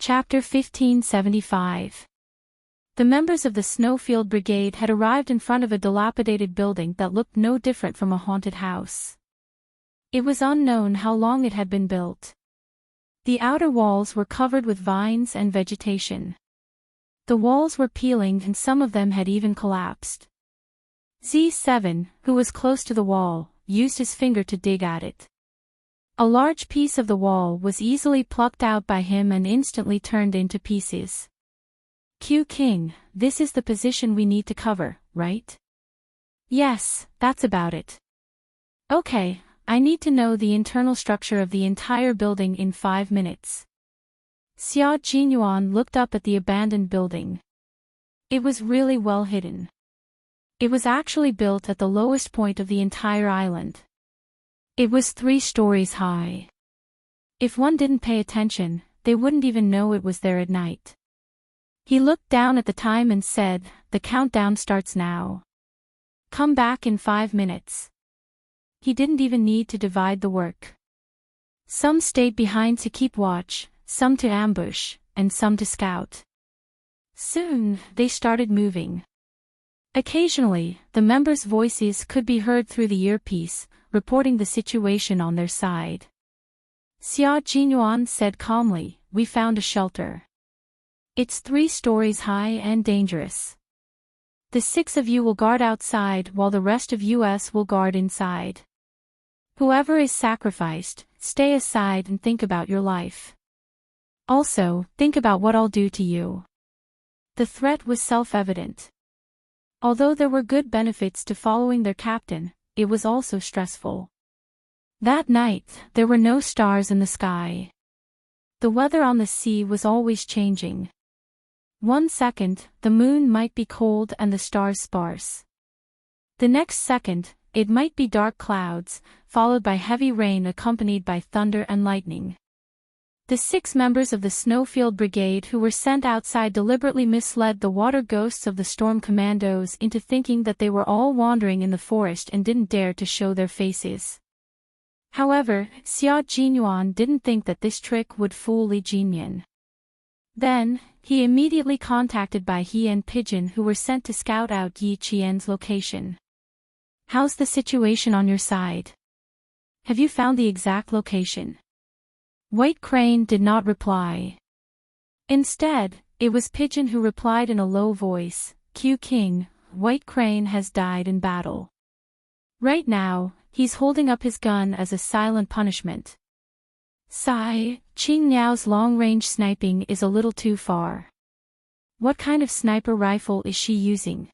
Chapter 1575. The members of the Snowfield Brigade had arrived in front of a dilapidated building that looked no different from a haunted house. It was unknown how long it had been built. The outer walls were covered with vines and vegetation. The walls were peeling and some of them had even collapsed. Z7, who was close to the wall, used his finger to dig at it. A large piece of the wall was easily plucked out by him and instantly turned into pieces. Q King, this is the position we need to cover, right? Yes, that's about it. Okay, I need to know the internal structure of the entire building in 5 minutes. Xia Jinyuan looked up at the abandoned building. It was really well hidden. It was actually built at the lowest point of the entire island. It was 3 stories high. If one didn't pay attention, they wouldn't even know it was there at night. He looked down at the time and said, "The countdown starts now. Come back in 5 minutes." He didn't even need to divide the work. Some stayed behind to keep watch, some to ambush, and some to scout. Soon, they started moving. Occasionally, the members' voices could be heard through the earpiece, reporting the situation on their side. Xia Jinyuan said calmly, "We found a shelter. It's 3 stories high and dangerous. The 6 of you will guard outside while the rest of us will guard inside. Whoever is sacrificed, stay aside and think about your life. Also, think about what I'll do to you." The threat was self-evident. Although there were good benefits to following their captain, it was also stressful. That night, there were no stars in the sky. The weather on the sea was always changing. 1 second, the moon might be cold and the stars sparse. The next second, it might be dark clouds, followed by heavy rain accompanied by thunder and lightning. The 6 members of the Snowfield Brigade who were sent outside deliberately misled the water ghosts of the Storm Commandos into thinking that they were all wandering in the forest and didn't dare to show their faces. However, Xia Jinyuan didn't think that this trick would fool Li Jinyan. Then, he immediately contacted Bai He and Pigeon who were sent to scout out Yi Qian's location. "How's the situation on your side? Have you found the exact location?" White Crane did not reply. Instead, it was Pigeon who replied in a low voice, "Q King, White Crane has died in battle. Right now, he's holding up his gun as a silent punishment. Sigh, Qing Niao's long-range sniping is a little too far. What kind of sniper rifle is she using?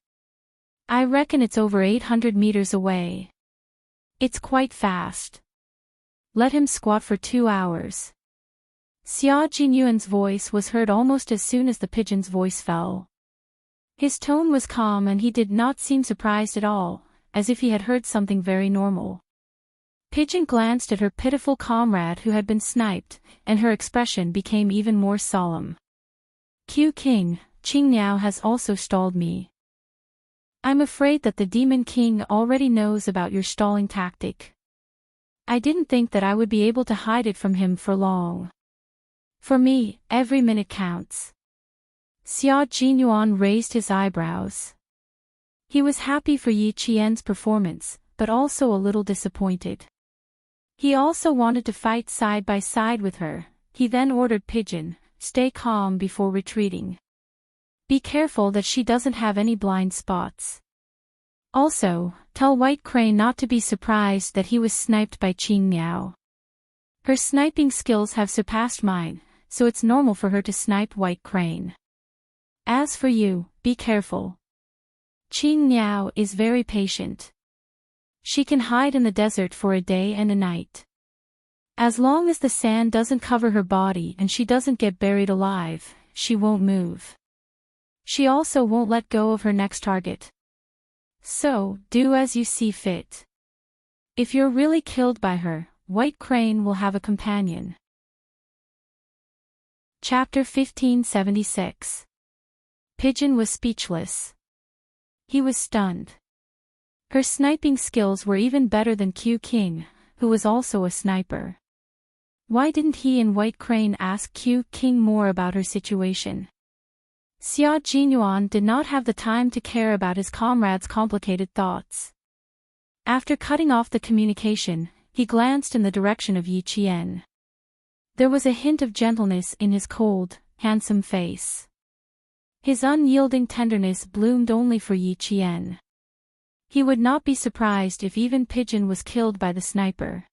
I reckon it's over 800 meters away. It's quite fast. Let him squat for 2 hours." Xia Jinyuan's voice was heard almost as soon as the pigeon's voice fell. His tone was calm and he did not seem surprised at all, as if he had heard something very normal. Pigeon glanced at her pitiful comrade who had been sniped, and her expression became even more solemn. "Q King, Qing Niao has also stalled me. I'm afraid that the Demon King already knows about your stalling tactic. I didn't think that I would be able to hide it from him for long. For me, every minute counts." Xia Jinyuan raised his eyebrows. He was happy for Yi Qian's performance, but also a little disappointed. He also wanted to fight side by side with her. He then ordered Pigeon, "Stay calm before retreating. Be careful that she doesn't have any blind spots. Also, tell White Crane not to be surprised that he was sniped by Qing Niao. Her sniping skills have surpassed mine, so it's normal for her to snipe White Crane. As for you, be careful. Qing Niao is very patient. She can hide in the desert for a day and a night. As long as the sand doesn't cover her body and she doesn't get buried alive, she won't move. She also won't let go of her next target. So, do as you see fit. If you're really killed by her, White Crane will have a companion." Chapter 1576. Pigeon was speechless. He was stunned. Her sniping skills were even better than Q King, who was also a sniper. Why didn't he and White Crane ask Q King more about her situation? Xia Jinyuan did not have the time to care about his comrade's complicated thoughts. After cutting off the communication, he glanced in the direction of Yi Qian. There was a hint of gentleness in his cold, handsome face. His unyielding tenderness bloomed only for Yi Qian. He would not be surprised if even Pigeon was killed by the sniper.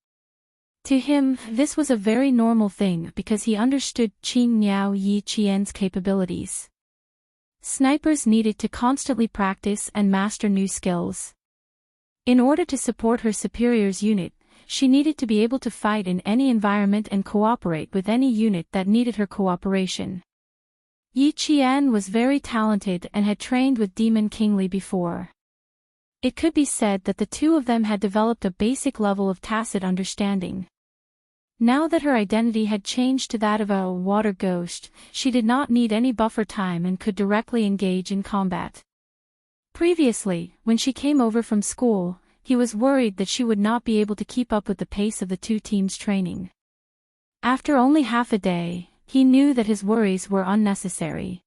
To him, this was a very normal thing because he understood Qing Niao Yi Qian's capabilities. Snipers needed to constantly practice and master new skills. In order to support her superior's unit, she needed to be able to fight in any environment and cooperate with any unit that needed her cooperation. Yi Qian was very talented and had trained with Demon King Li before. It could be said that the two of them had developed a basic level of tacit understanding. Now that her identity had changed to that of a water ghost, she did not need any buffer time and could directly engage in combat. Previously, when she came over from school, he was worried that she would not be able to keep up with the pace of the two teams' training. After only half a day, he knew that his worries were unnecessary.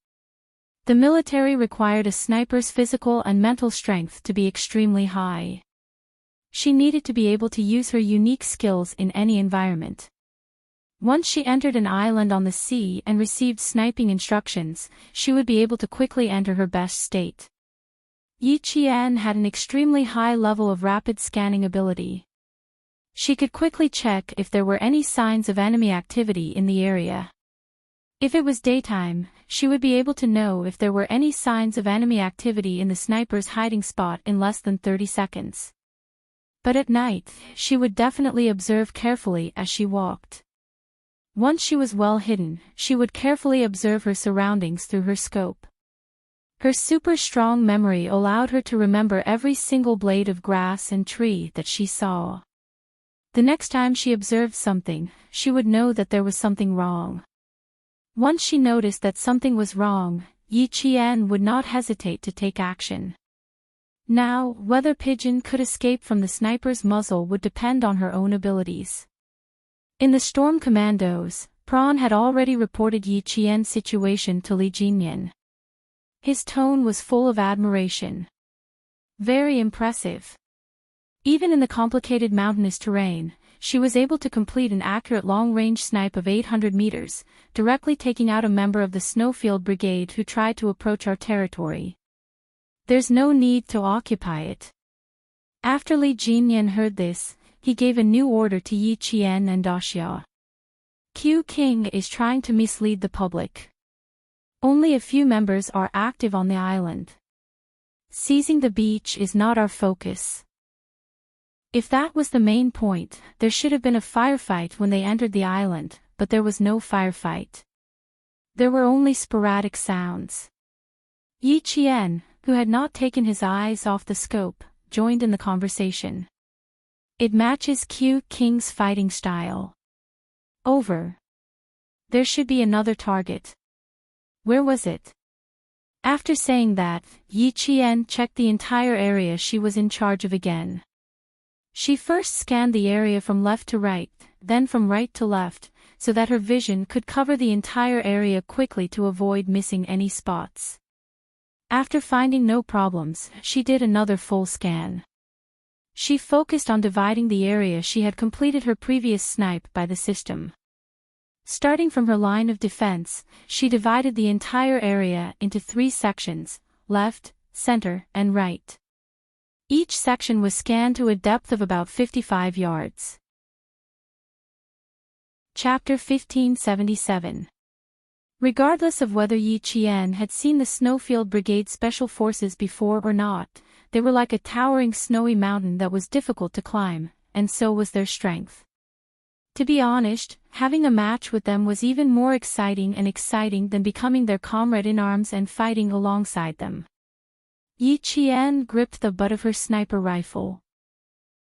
The military required a sniper's physical and mental strength to be extremely high. She needed to be able to use her unique skills in any environment. Once she entered an island on the sea and received sniping instructions, she would be able to quickly enter her best state. Yi Qian had an extremely high level of rapid scanning ability. She could quickly check if there were any signs of enemy activity in the area. If it was daytime, she would be able to know if there were any signs of enemy activity in the sniper's hiding spot in less than 30 seconds. But at night, she would definitely observe carefully as she walked. Once she was well hidden, she would carefully observe her surroundings through her scope. Her super strong memory allowed her to remember every single blade of grass and tree that she saw. The next time she observed something, she would know that there was something wrong. Once she noticed that something was wrong, Yi Qian would not hesitate to take action. Now, whether Pigeon could escape from the sniper's muzzle would depend on her own abilities. In the Storm Commandos, Prawn had already reported Yi Qian's situation to Li Jinyan. His tone was full of admiration. Very impressive. Even in the complicated mountainous terrain, she was able to complete an accurate long-range snipe of 800 meters, directly taking out a member of the Snowfield Brigade who tried to approach our territory. There's no need to occupy it. After Li Jinyan heard this, he gave a new order to Yi Qian and Daxia. Q King is trying to mislead the public. Only a few members are active on the island. Seizing the beach is not our focus. If that was the main point, there should have been a firefight when they entered the island, but there was no firefight. There were only sporadic sounds. Yi Qian, who had not taken his eyes off the scope, joined in the conversation. It matches Q King's fighting style. Over. There should be another target. Where was it? After saying that, Yi Qian checked the entire area she was in charge of again. She first scanned the area from left to right, then from right to left, so that her vision could cover the entire area quickly to avoid missing any spots. After finding no problems, she did another full scan. She focused on dividing the area she had completed her previous snipe by the system. Starting from her line of defense, she divided the entire area into 3 sections, left, center, and right. Each section was scanned to a depth of about 55 yards. Chapter 1577. Regardless of whether Yi Qian had seen the Snowfield Brigade Special Forces before or not, they were like a towering snowy mountain that was difficult to climb, and so was their strength. To be honest, having a match with them was even more exciting than becoming their comrade in arms and fighting alongside them. Yi Qian gripped the butt of her sniper rifle.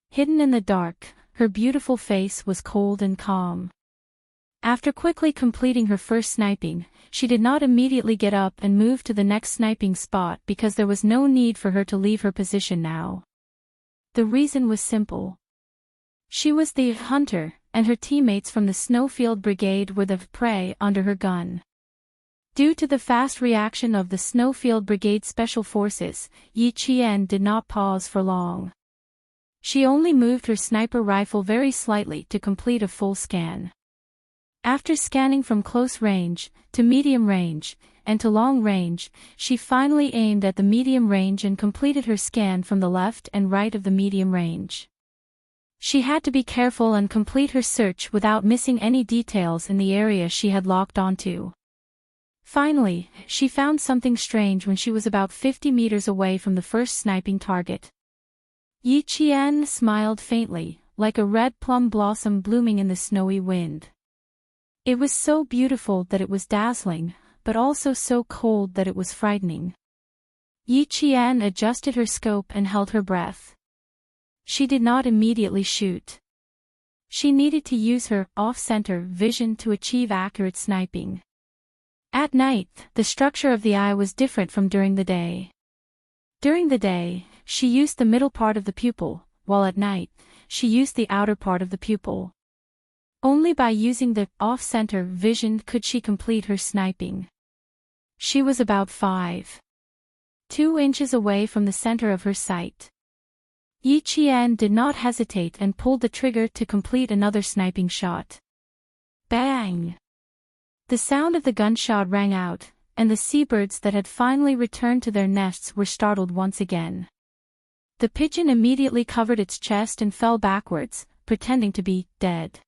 Hidden in the dark, her beautiful face was cold and calm. After quickly completing her first sniping, she did not immediately get up and move to the next sniping spot because there was no need for her to leave her position now. The reason was simple. She was the hunter, and her teammates from the Snowfield Brigade were the prey under her gun. Due to the fast reaction of the Snowfield Brigade Special Forces, Yi Qian did not pause for long. She only moved her sniper rifle very slightly to complete a full scan. After scanning from close range, to medium range, and to long range, she finally aimed at the medium range and completed her scan from the left and right of the medium range. She had to be careful and complete her search without missing any details in the area she had locked onto. Finally, she found something strange when she was about 50 meters away from the first sniping target. Yi Qian smiled faintly, like a red plum blossom blooming in the snowy wind. It was so beautiful that it was dazzling, but also so cold that it was frightening. Yi Qian adjusted her scope and held her breath. She did not immediately shoot. She needed to use her off-center vision to achieve accurate sniping. At night, the structure of the eye was different from during the day. During the day, she used the middle part of the pupil, while at night, she used the outer part of the pupil. Only by using the off-center vision could she complete her sniping. She was about 5.2 inches away from the center of her sight. Yi Qian did not hesitate and pulled the trigger to complete another sniping shot. Bang! The sound of the gunshot rang out, and the seabirds that had finally returned to their nests were startled once again. The pigeon immediately covered its chest and fell backwards, pretending to be dead.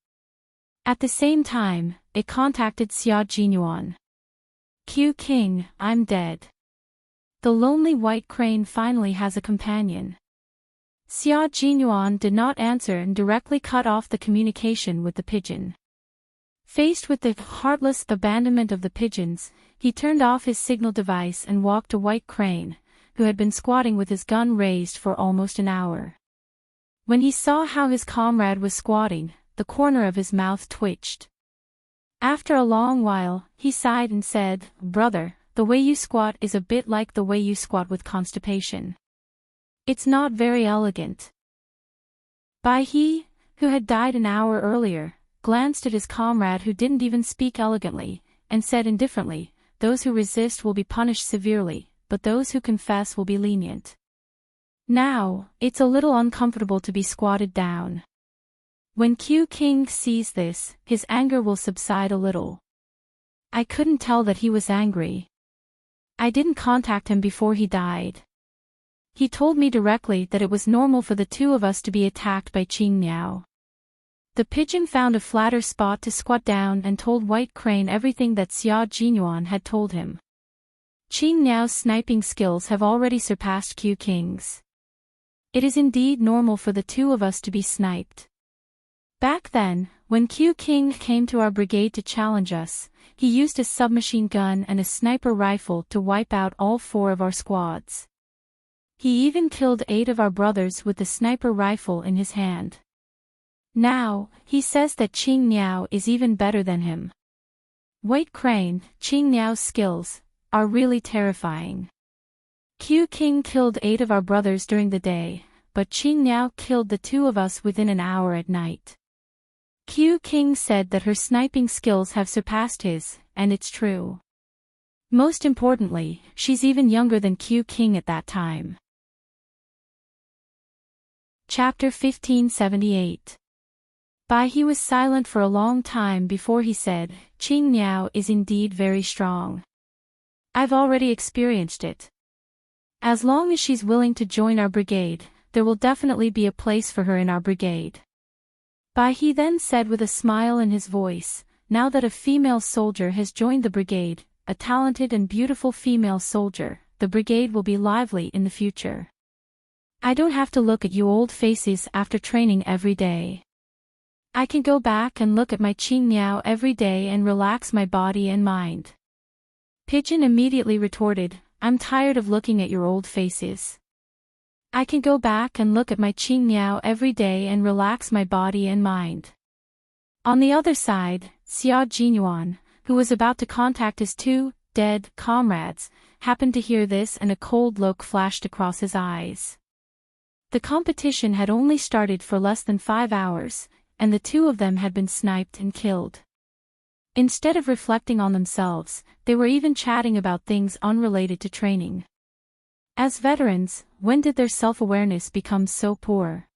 At the same time, it contacted Xia Jinyuan. Q King, I'm dead. The lonely white crane finally has a companion. Xia Jinyuan did not answer and directly cut off the communication with the pigeon. Faced with the heartless abandonment of the pigeons, he turned off his signal device and walked to White Crane, who had been squatting with his gun raised for almost an hour. When he saw how his comrade was squatting, the corner of his mouth twitched. After a long while, he sighed and said, "Brother, the way you squat is a bit like the way you squat with constipation. It's not very elegant." Bai He, who had died an hour earlier, glanced at his comrade who didn't even speak elegantly, and said indifferently, "Those who resist will be punished severely, but those who confess will be lenient. Now, it's a little uncomfortable to be squatted down. When Q King sees this, his anger will subside a little." I couldn't tell that he was angry. I didn't contact him before he died. He told me directly that it was normal for the two of us to be attacked by Qing Miao. The pigeon found a flatter spot to squat down and told White Crane everything that Xia Jinyuan had told him. Qing Miao's sniping skills have already surpassed Q King's. It is indeed normal for the two of us to be sniped. Back then, when Q King came to our brigade to challenge us, he used a submachine gun and a sniper rifle to wipe out all 4 of our squads. He even killed 8 of our brothers with the sniper rifle in his hand. Now, he says that Qing Miao is even better than him. White Crane, Qing Miao's skills are really terrifying. Q King killed 8 of our brothers during the day, but Qing Miao killed the 2 of us within an hour at night. Q King said that her sniping skills have surpassed his, and it's true. Most importantly, she's even younger than Q King at that time. Chapter 1578. Bai He was silent for a long time before he said, "Qing Miao is indeed very strong. I've already experienced it. As long as she's willing to join our brigade, there will definitely be a place for her in our brigade." Bai He then said with a smile in his voice, "Now that a female soldier has joined the brigade, a talented and beautiful female soldier, the brigade will be lively in the future. I don't have to look at you old faces after training every day. I can go back and look at my Qing Miao every day and relax my body and mind." Pigeon immediately retorted, "I'm tired of looking at your old faces. I can go back and look at my Qing Miao every day and relax my body and mind." On the other side, Xia Jinyuan, who was about to contact his 2 dead comrades, happened to hear this and a cold look flashed across his eyes. The competition had only started for less than 5 hours, and the two of them had been sniped and killed. Instead of reflecting on themselves, they were even chatting about things unrelated to training. As veterans, when did their self-awareness become so poor?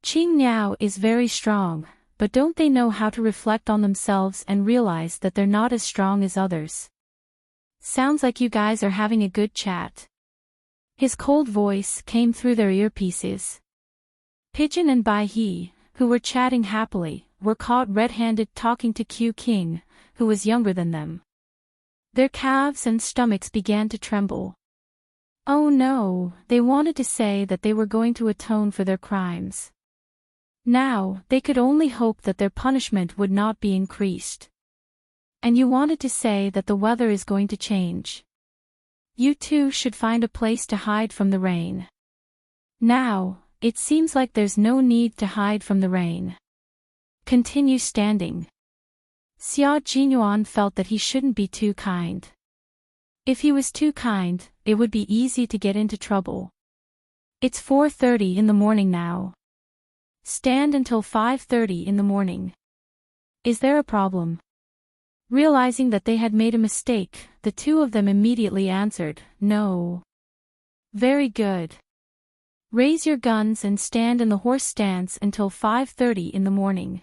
Qing Niao is very strong, but don't they know how to reflect on themselves and realize that they're not as strong as others? Sounds like you guys are having a good chat. His cold voice came through their earpieces. Pigeon and Bai He, who were chatting happily, were caught red-handed talking to Q King, who was younger than them. Their calves and stomachs began to tremble. Oh no, they wanted to say that they were going to atone for their crimes. Now, they could only hope that their punishment would not be increased. And you wanted to say that the weather is going to change. You two should find a place to hide from the rain. Now, it seems like there's no need to hide from the rain. Continue standing. Xia Jinyuan felt that he shouldn't be too kind. If he was too kind, it would be easy to get into trouble. It's 4:30 in the morning now. Stand until 5:30 in the morning. Is there a problem? Realizing that they had made a mistake, the two of them immediately answered, no. Very good. Raise your guns and stand in the horse stance until 5:30 in the morning.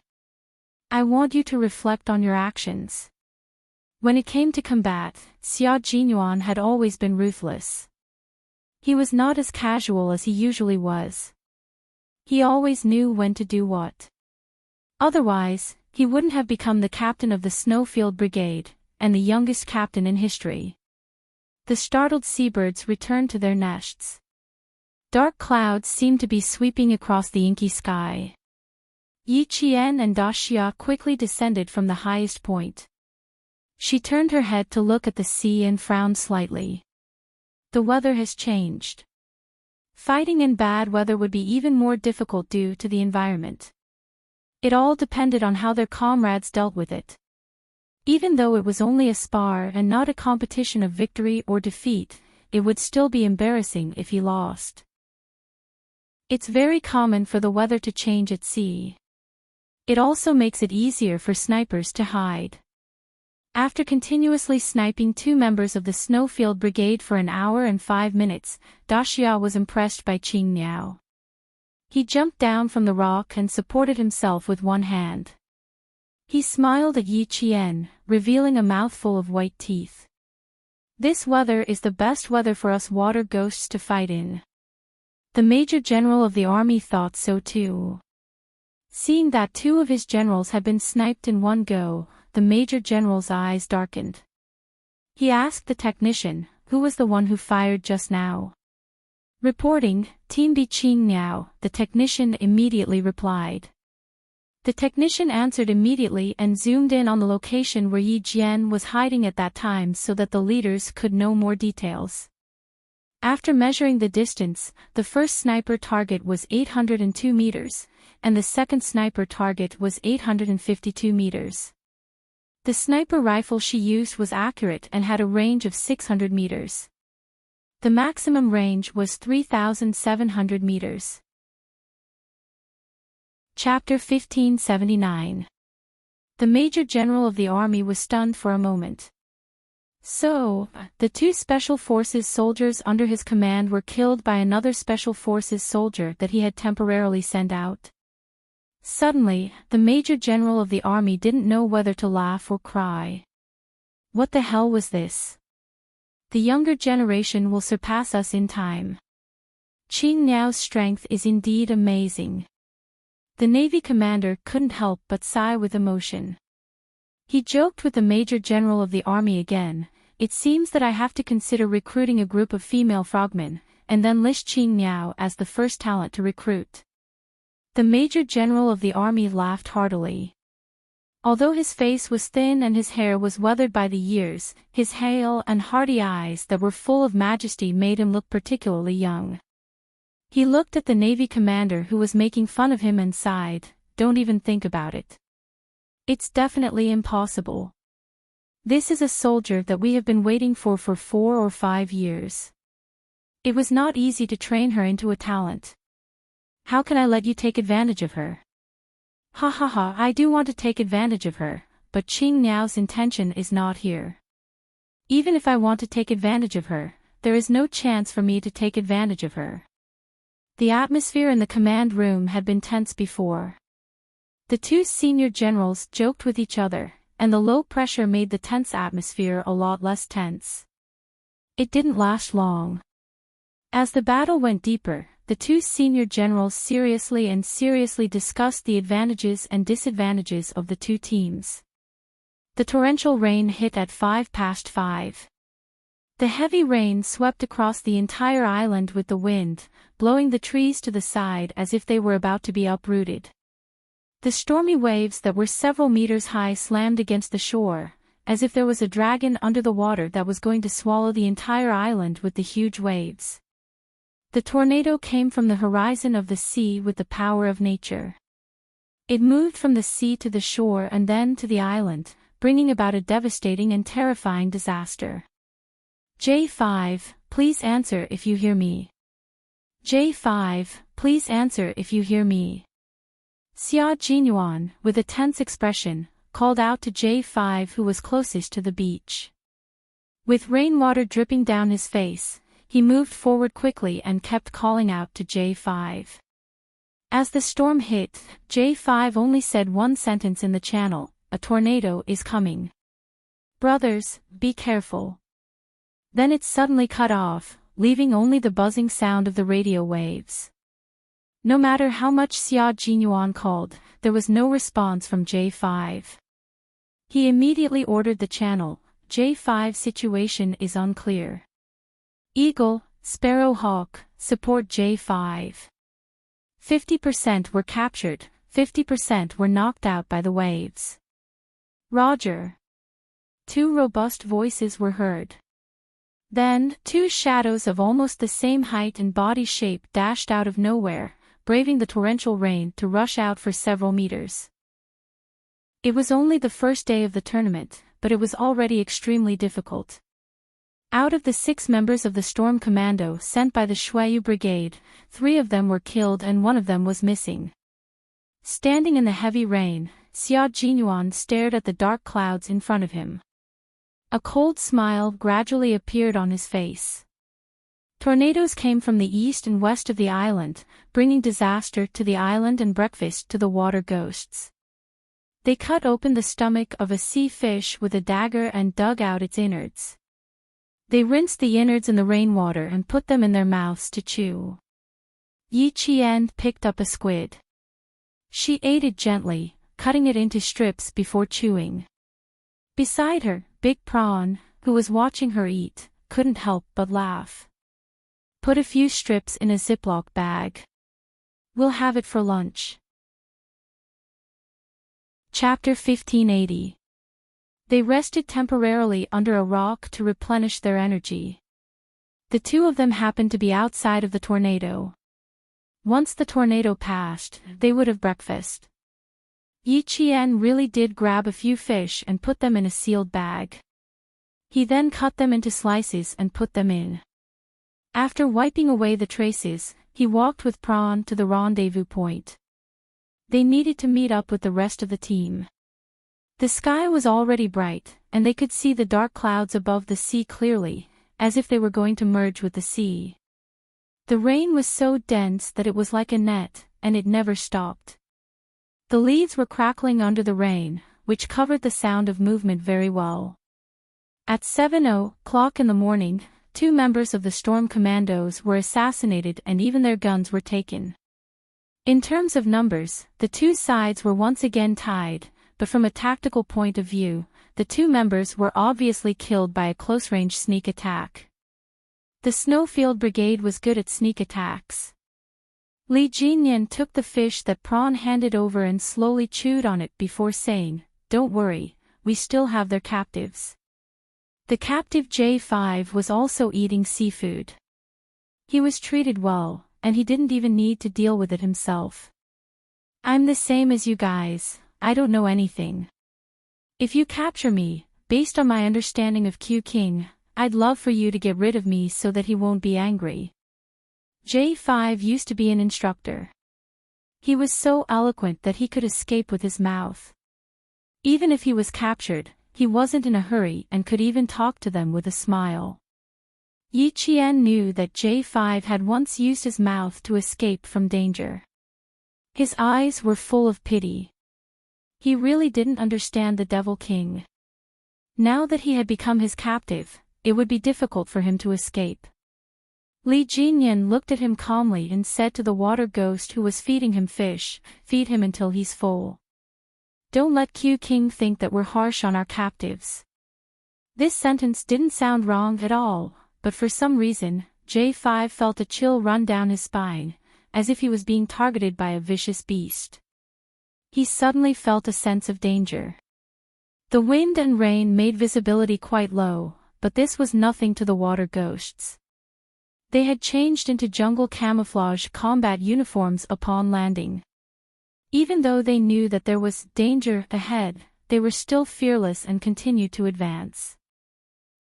I want you to reflect on your actions. When it came to combat, Xia Jinyuan had always been ruthless. He was not as casual as he usually was. He always knew when to do what. Otherwise, he wouldn't have become the captain of the Snowfield Brigade, and the youngest captain in history. The startled seabirds returned to their nests. Dark clouds seemed to be sweeping across the inky sky. Yi Qian and Da Xia quickly descended from the highest point. She turned her head to look at the sea and frowned slightly. The weather has changed. Fighting in bad weather would be even more difficult due to the environment. It all depended on how their comrades dealt with it. Even though it was only a spar and not a competition of victory or defeat, it would still be embarrassing if he lost. It's very common for the weather to change at sea. It also makes it easier for snipers to hide. After continuously sniping two members of the Snowfield Brigade for an hour and 5 minutes, Da Xia was impressed by Qing Niao. He jumped down from the rock and supported himself with one hand. He smiled at Yi Qian, revealing a mouthful of white teeth. This weather is the best weather for us water ghosts to fight in. The Major General of the army thought so too. Seeing that two of his generals had been sniped in one go, the Major General's eyes darkened. He asked the technician, who was the one who fired just now. Reporting, Team B Qing Niao, the technician immediately replied. The technician answered immediately and zoomed in on the location where Yi Jian was hiding at that time so that the leaders could know more details. After measuring the distance, the first sniper target was 802 meters, and the second sniper target was 852 meters. The sniper rifle she used was accurate and had a range of 600 meters. The maximum range was 3,700 meters. Chapter 1579. The Major General of the Army was stunned for a moment. So, the two Special Forces soldiers under his command were killed by another Special Forces soldier that he had temporarily sent out. Suddenly, the Major General of the Army didn't know whether to laugh or cry. What the hell was this? The younger generation will surpass us in time. Qing Niao's strength is indeed amazing. The Navy commander couldn't help but sigh with emotion. He joked with the Major General of the Army again. It seems that I have to consider recruiting a group of female frogmen, and then list Qing Niao as the first talent to recruit. The Major General of the Army laughed heartily. Although his face was thin and his hair was weathered by the years, his hale and hearty eyes that were full of majesty made him look particularly young. He looked at the Navy commander who was making fun of him and sighed, "Don't even think about it. It's definitely impossible. This is a soldier that we have been waiting for 4 or 5 years. It was not easy to train her into a talent. How can I let you take advantage of her?" Ha ha ha, I do want to take advantage of her, but Qing Niao's intention is not here. Even if I want to take advantage of her, there is no chance for me to take advantage of her. The atmosphere in the command room had been tense before. The two senior generals joked with each other, and the low pressure made the tense atmosphere a lot less tense. It didn't last long. As the battle went deeper, the two senior generals seriously discussed the advantages and disadvantages of the two teams. The torrential rain hit at 5:05. The heavy rain swept across the entire island with the wind, blowing the trees to the side as if they were about to be uprooted. The stormy waves that were several meters high slammed against the shore, as if there was a dragon under the water that was going to swallow the entire island with the huge waves. The tornado came from the horizon of the sea with the power of nature. It moved from the sea to the shore and then to the island, bringing about a devastating and terrifying disaster. J5, please answer if you hear me. J5, please answer if you hear me. Xia Jinyuan, with a tense expression, called out to J5 who was closest to the beach. With rainwater dripping down his face, he moved forward quickly and kept calling out to J5. As the storm hit, J5 only said one sentence in the channel, "A tornado is coming. Brothers, be careful." Then it suddenly cut off, leaving only the buzzing sound of the radio waves. No matter how much Xia Jinyuan called, there was no response from J5. He immediately ordered the channel, "J5 situation is unclear. Eagle, Sparrow Hawk, support J5. 50% were captured, 50% were knocked out by the waves. Roger." Two robust voices were heard. Then, two shadows of almost the same height and body shape dashed out of nowhere, braving the torrential rain to rush out for several meters. It was only the first day of the tournament, but it was already extremely difficult. Out of the 6 members of the Storm Commando sent by the Shuayu Brigade, 3 of them were killed and 1 of them was missing. Standing in the heavy rain, Xia Jinyuan stared at the dark clouds in front of him. A cold smile gradually appeared on his face. Tornadoes came from the east and west of the island, bringing disaster to the island and breakfast to the water ghosts. They cut open the stomach of a sea fish with a dagger and dug out its innards. They rinsed the innards in the rainwater and put them in their mouths to chew. Yi Qian picked up a squid. She ate it gently, cutting it into strips before chewing. Beside her, Big Prawn, who was watching her eat, couldn't help but laugh. "Put a few strips in a Ziploc bag. We'll have it for lunch." Chapter 1580. They rested temporarily under a rock to replenish their energy. The 2 of them happened to be outside of the tornado. Once the tornado passed, they would have breakfast. Yi Qian really did grab a few fish and put them in a sealed bag. He then cut them into slices and put them in. After wiping away the traces, he walked with Prawn to the rendezvous point. They needed to meet up with the rest of the team. The sky was already bright, and they could see the dark clouds above the sea clearly, as if they were going to merge with the sea. The rain was so dense that it was like a net, and it never stopped. The leaves were crackling under the rain, which covered the sound of movement very well. At 7:00 in the morning, 2 members of the Storm Commandos were assassinated and even their guns were taken. In terms of numbers, the 2 sides were once again tied, but from a tactical point of view, the 2 members were obviously killed by a close-range sneak attack. The Snowfield Brigade was good at sneak attacks. Li Jinyan took the fish that Prawn handed over and slowly chewed on it before saying, "Don't worry, we still have their captives." The captive J5 was also eating seafood. He was treated well, and he didn't even need to deal with it himself. "I'm the same as you guys, I don't know anything. If you capture me, based on my understanding of Q King, I'd love for you to get rid of me so that he won't be angry." J5 used to be an instructor. He was so eloquent that he could escape with his mouth. Even if he was captured, he wasn't in a hurry and could even talk to them with a smile. Yi Qian knew that J5 had once used his mouth to escape from danger. His eyes were full of pity. He really didn't understand the Devil King. Now that he had become his captive, it would be difficult for him to escape. Li Jinyan looked at him calmly and said to the water ghost who was feeding him fish, "Feed him until he's full. Don't let Q King think that we're harsh on our captives." This sentence didn't sound wrong at all, but for some reason, J5 felt a chill run down his spine, as if he was being targeted by a vicious beast. He suddenly felt a sense of danger. The wind and rain made visibility quite low, but this was nothing to the water ghosts. They had changed into jungle camouflage combat uniforms upon landing. Even though they knew that there was danger ahead, they were still fearless and continued to advance.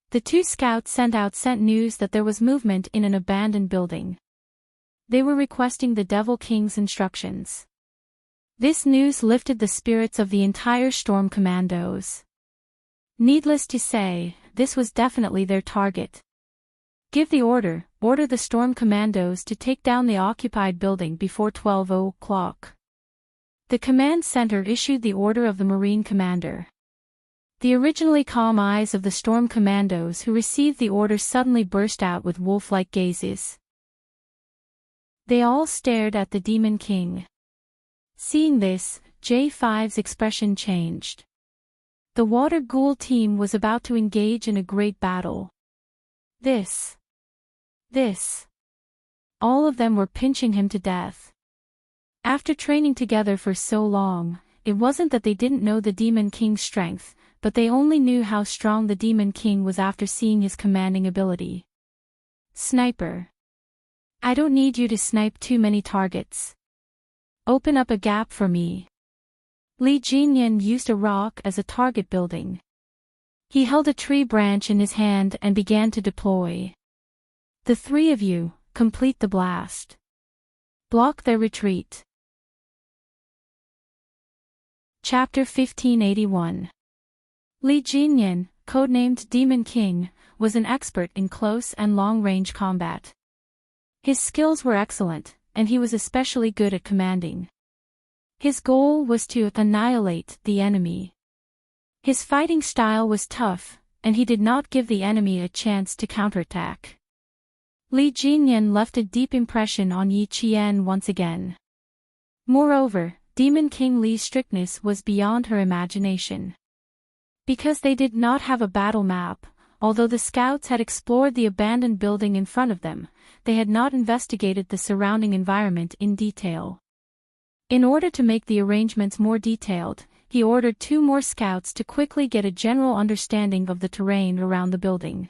The two scouts sent news that there was movement in an abandoned building. They were requesting the Devil King's instructions. This news lifted the spirits of the entire Storm Commandos. Needless to say, this was definitely their target. "Give the order the Storm Commandos to take down the occupied building before 12 o'clock. The command center issued the order of the Marine commander. The originally calm eyes of the Storm Commandos who received the order suddenly burst out with wolf-like gazes. They all stared at the Demon King. Seeing this, J5's expression changed. The Water Ghoul team was about to engage in a great battle. This. All of them were pinching him to death. After training together for so long, it wasn't that they didn't know the Demon King's strength, but they only knew how strong the Demon King was after seeing his commanding ability. "Sniper. I don't need you to snipe too many targets. Open up a gap for me." Li Jinyan used a rock as a target building. He held a tree branch in his hand and began to deploy. "The three of you, complete the blast. Block their retreat." Chapter 1581. Li Jinyan, codenamed Demon King, was an expert in close and long-range combat. His skills were excellent, and he was especially good at commanding. His goal was to annihilate the enemy. His fighting style was tough, and he did not give the enemy a chance to counterattack. Li Jinyan left a deep impression on Yi Qian once again. Moreover, Demon King Li's strictness was beyond her imagination. Because they did not have a battle map, although the scouts had explored the abandoned building in front of them, they had not investigated the surrounding environment in detail. In order to make the arrangements more detailed, he ordered 2 more scouts to quickly get a general understanding of the terrain around the building.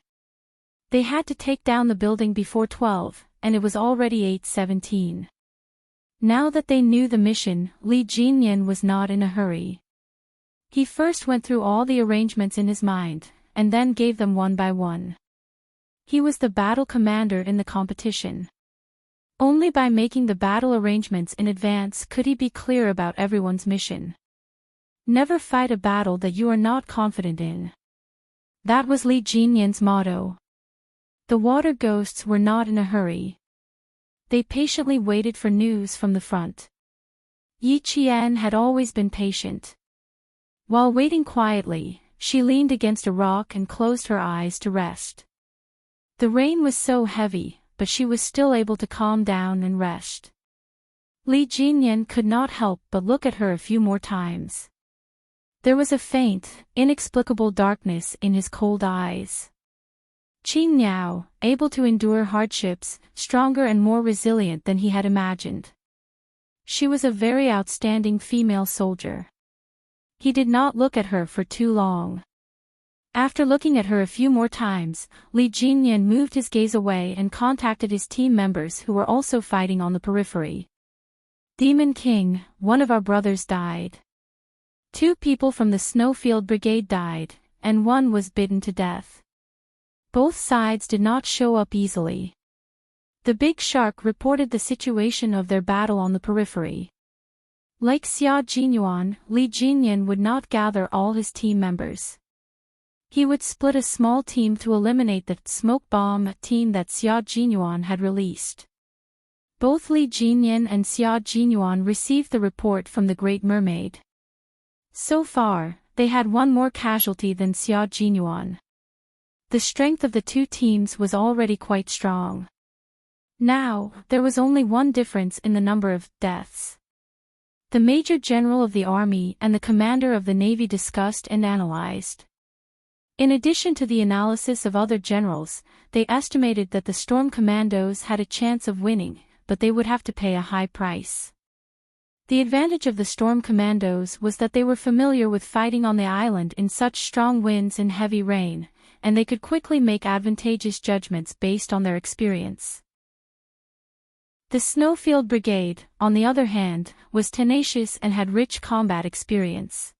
They had to take down the building before 12, and it was already 8:17. Now that they knew the mission, Li Jinyan was not in a hurry. He first went through all the arrangements in his mind, and then gave them one by one. He was the battle commander in the competition. Only by making the battle arrangements in advance could he be clear about everyone's mission. Never fight a battle that you are not confident in. That was Li Jinyan's motto. The water ghosts were not in a hurry. They patiently waited for news from the front. Yi Qian had always been patient. While waiting quietly, she leaned against a rock and closed her eyes to rest. The rain was so heavy, but she was still able to calm down and rest. Li Jinyan could not help but look at her a few more times. There was a faint, inexplicable darkness in his cold eyes. Qing Niao, able to endure hardships, stronger and more resilient than he had imagined. She was a very outstanding female soldier. He did not look at her for too long. After looking at her a few more times, Li Jinyan moved his gaze away and contacted his team members who were also fighting on the periphery. "Demon King, one of our brothers died. 2 people from the Snowfield Brigade died, and 1 was bitten to death. Both sides did not show up easily." The Big Shark reported the situation of their battle on the periphery. Like Xia Jinyuan, Li Jinyan would not gather all his team members. He would split a small team to eliminate the smoke bomb team that Xia Jinyuan had released. Both Li Jinyan and Xia Jinyuan received the report from the Great Mermaid. So far, they had one more casualty than Xia Jinyuan. The strength of the two teams was already quite strong. Now, there was only one difference in the number of deaths. The Major General of the Army and the Commander of the Navy discussed and analyzed. In addition to the analysis of other generals, they estimated that the Storm Commandos had a chance of winning, but they would have to pay a high price. The advantage of the Storm Commandos was that they were familiar with fighting on the island in such strong winds and heavy rain, and they could quickly make advantageous judgments based on their experience. The Snowfield Brigade, on the other hand, was tenacious and had rich combat experience.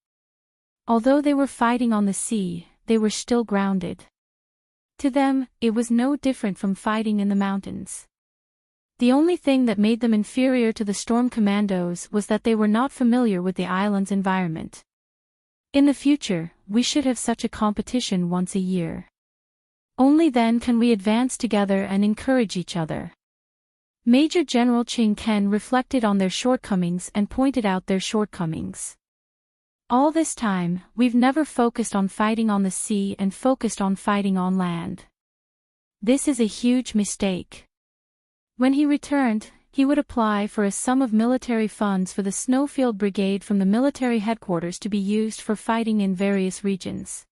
Although they were fighting on the sea, they were still grounded. To them, it was no different from fighting in the mountains. The only thing that made them inferior to the Storm Commandos was that they were not familiar with the island's environment. In the future, we should have such a competition once a year. Only then can we advance together and encourage each other. Major General Qing Ken reflected on their shortcomings and pointed out their shortcomings. All this time, we've never focused on fighting on the sea and focused on fighting on land. This is a huge mistake. When he returned, he would apply for a sum of military funds for the Snowfield Brigade from the military headquarters to be used for fighting in various regions.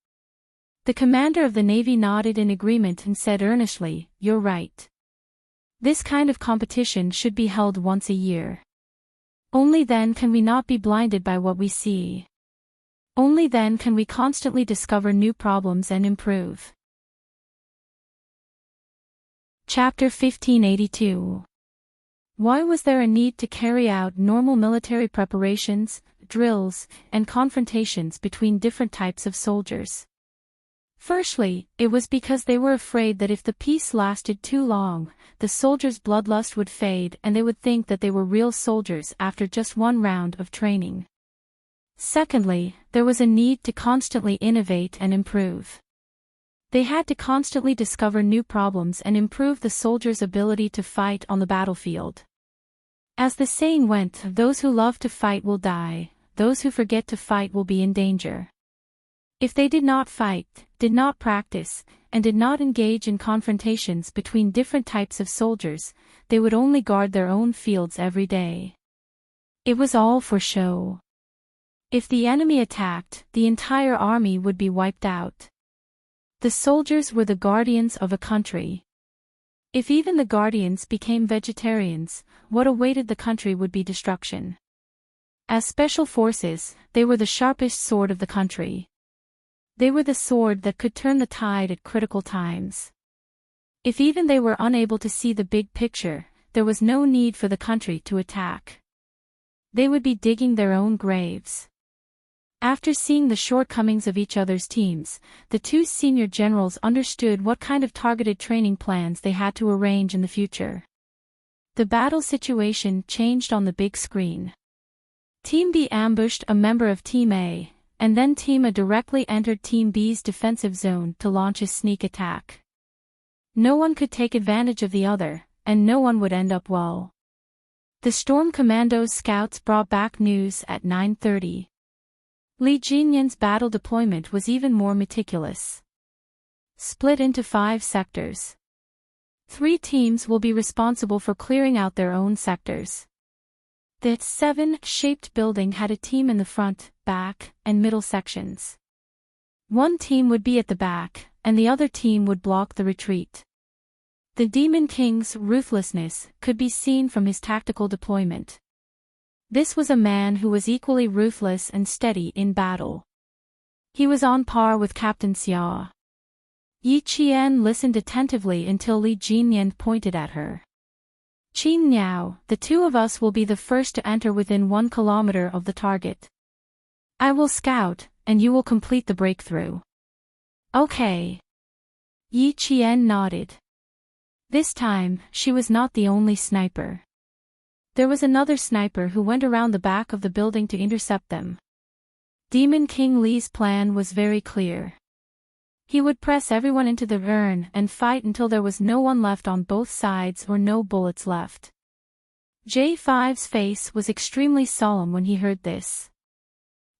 The commander of the Navy nodded in agreement and said earnestly, "You're right. This kind of competition should be held once a year. Only then can we not be blinded by what we see. Only then can we constantly discover new problems and improve." Chapter 1582. Why was there a need to carry out normal military preparations, drills, and confrontations between different types of soldiers? Firstly, it was because they were afraid that if the peace lasted too long, the soldiers' bloodlust would fade and they would think that they were real soldiers after just one round of training. Secondly, there was a need to constantly innovate and improve. They had to constantly discover new problems and improve the soldiers' ability to fight on the battlefield. As the saying went, those who love to fight will die, those who forget to fight will be in danger. If they did not fight, did not practice, and did not engage in confrontations between different types of soldiers, they would only guard their own fields every day. It was all for show. If the enemy attacked, the entire army would be wiped out. The soldiers were the guardians of a country. If even the guardians became vegetarians, what awaited the country would be destruction. As special forces, they were the sharpest sword of the country. They were the sword that could turn the tide at critical times. If even they were unable to see the big picture, there was no need for the country to attack. They would be digging their own graves. After seeing the shortcomings of each other's teams, the two senior generals understood what kind of targeted training plans they had to arrange in the future. The battle situation changed on the big screen. Team B ambushed a member of Team A, and then Team A directly entered Team B's defensive zone to launch a sneak attack. No one could take advantage of the other, and no one would end up well. The Storm Commandos scouts brought back news at 9:30. Li Jinyan's battle deployment was even more meticulous. Split into 5 sectors. 3 teams will be responsible for clearing out their own sectors. The 7-shaped building had a team in the front, back, and middle sections. One team would be at the back, and the other team would block the retreat. The Demon King's ruthlessness could be seen from his tactical deployment. This was a man who was equally ruthless and steady in battle. He was on par with Captain Xia. Yi Qian listened attentively until Li Jinyan pointed at her. "Qin Niao, the two of us will be the first to enter within 1 kilometer of the target. I will scout, and you will complete the breakthrough." "Okay." Yi Qian nodded. This time, she was not the only sniper. There was another sniper who went around the back of the building to intercept them. Demon King Li's plan was very clear. He would press everyone into the urn and fight until there was no one left on both sides or no bullets left. J5's face was extremely solemn when he heard this.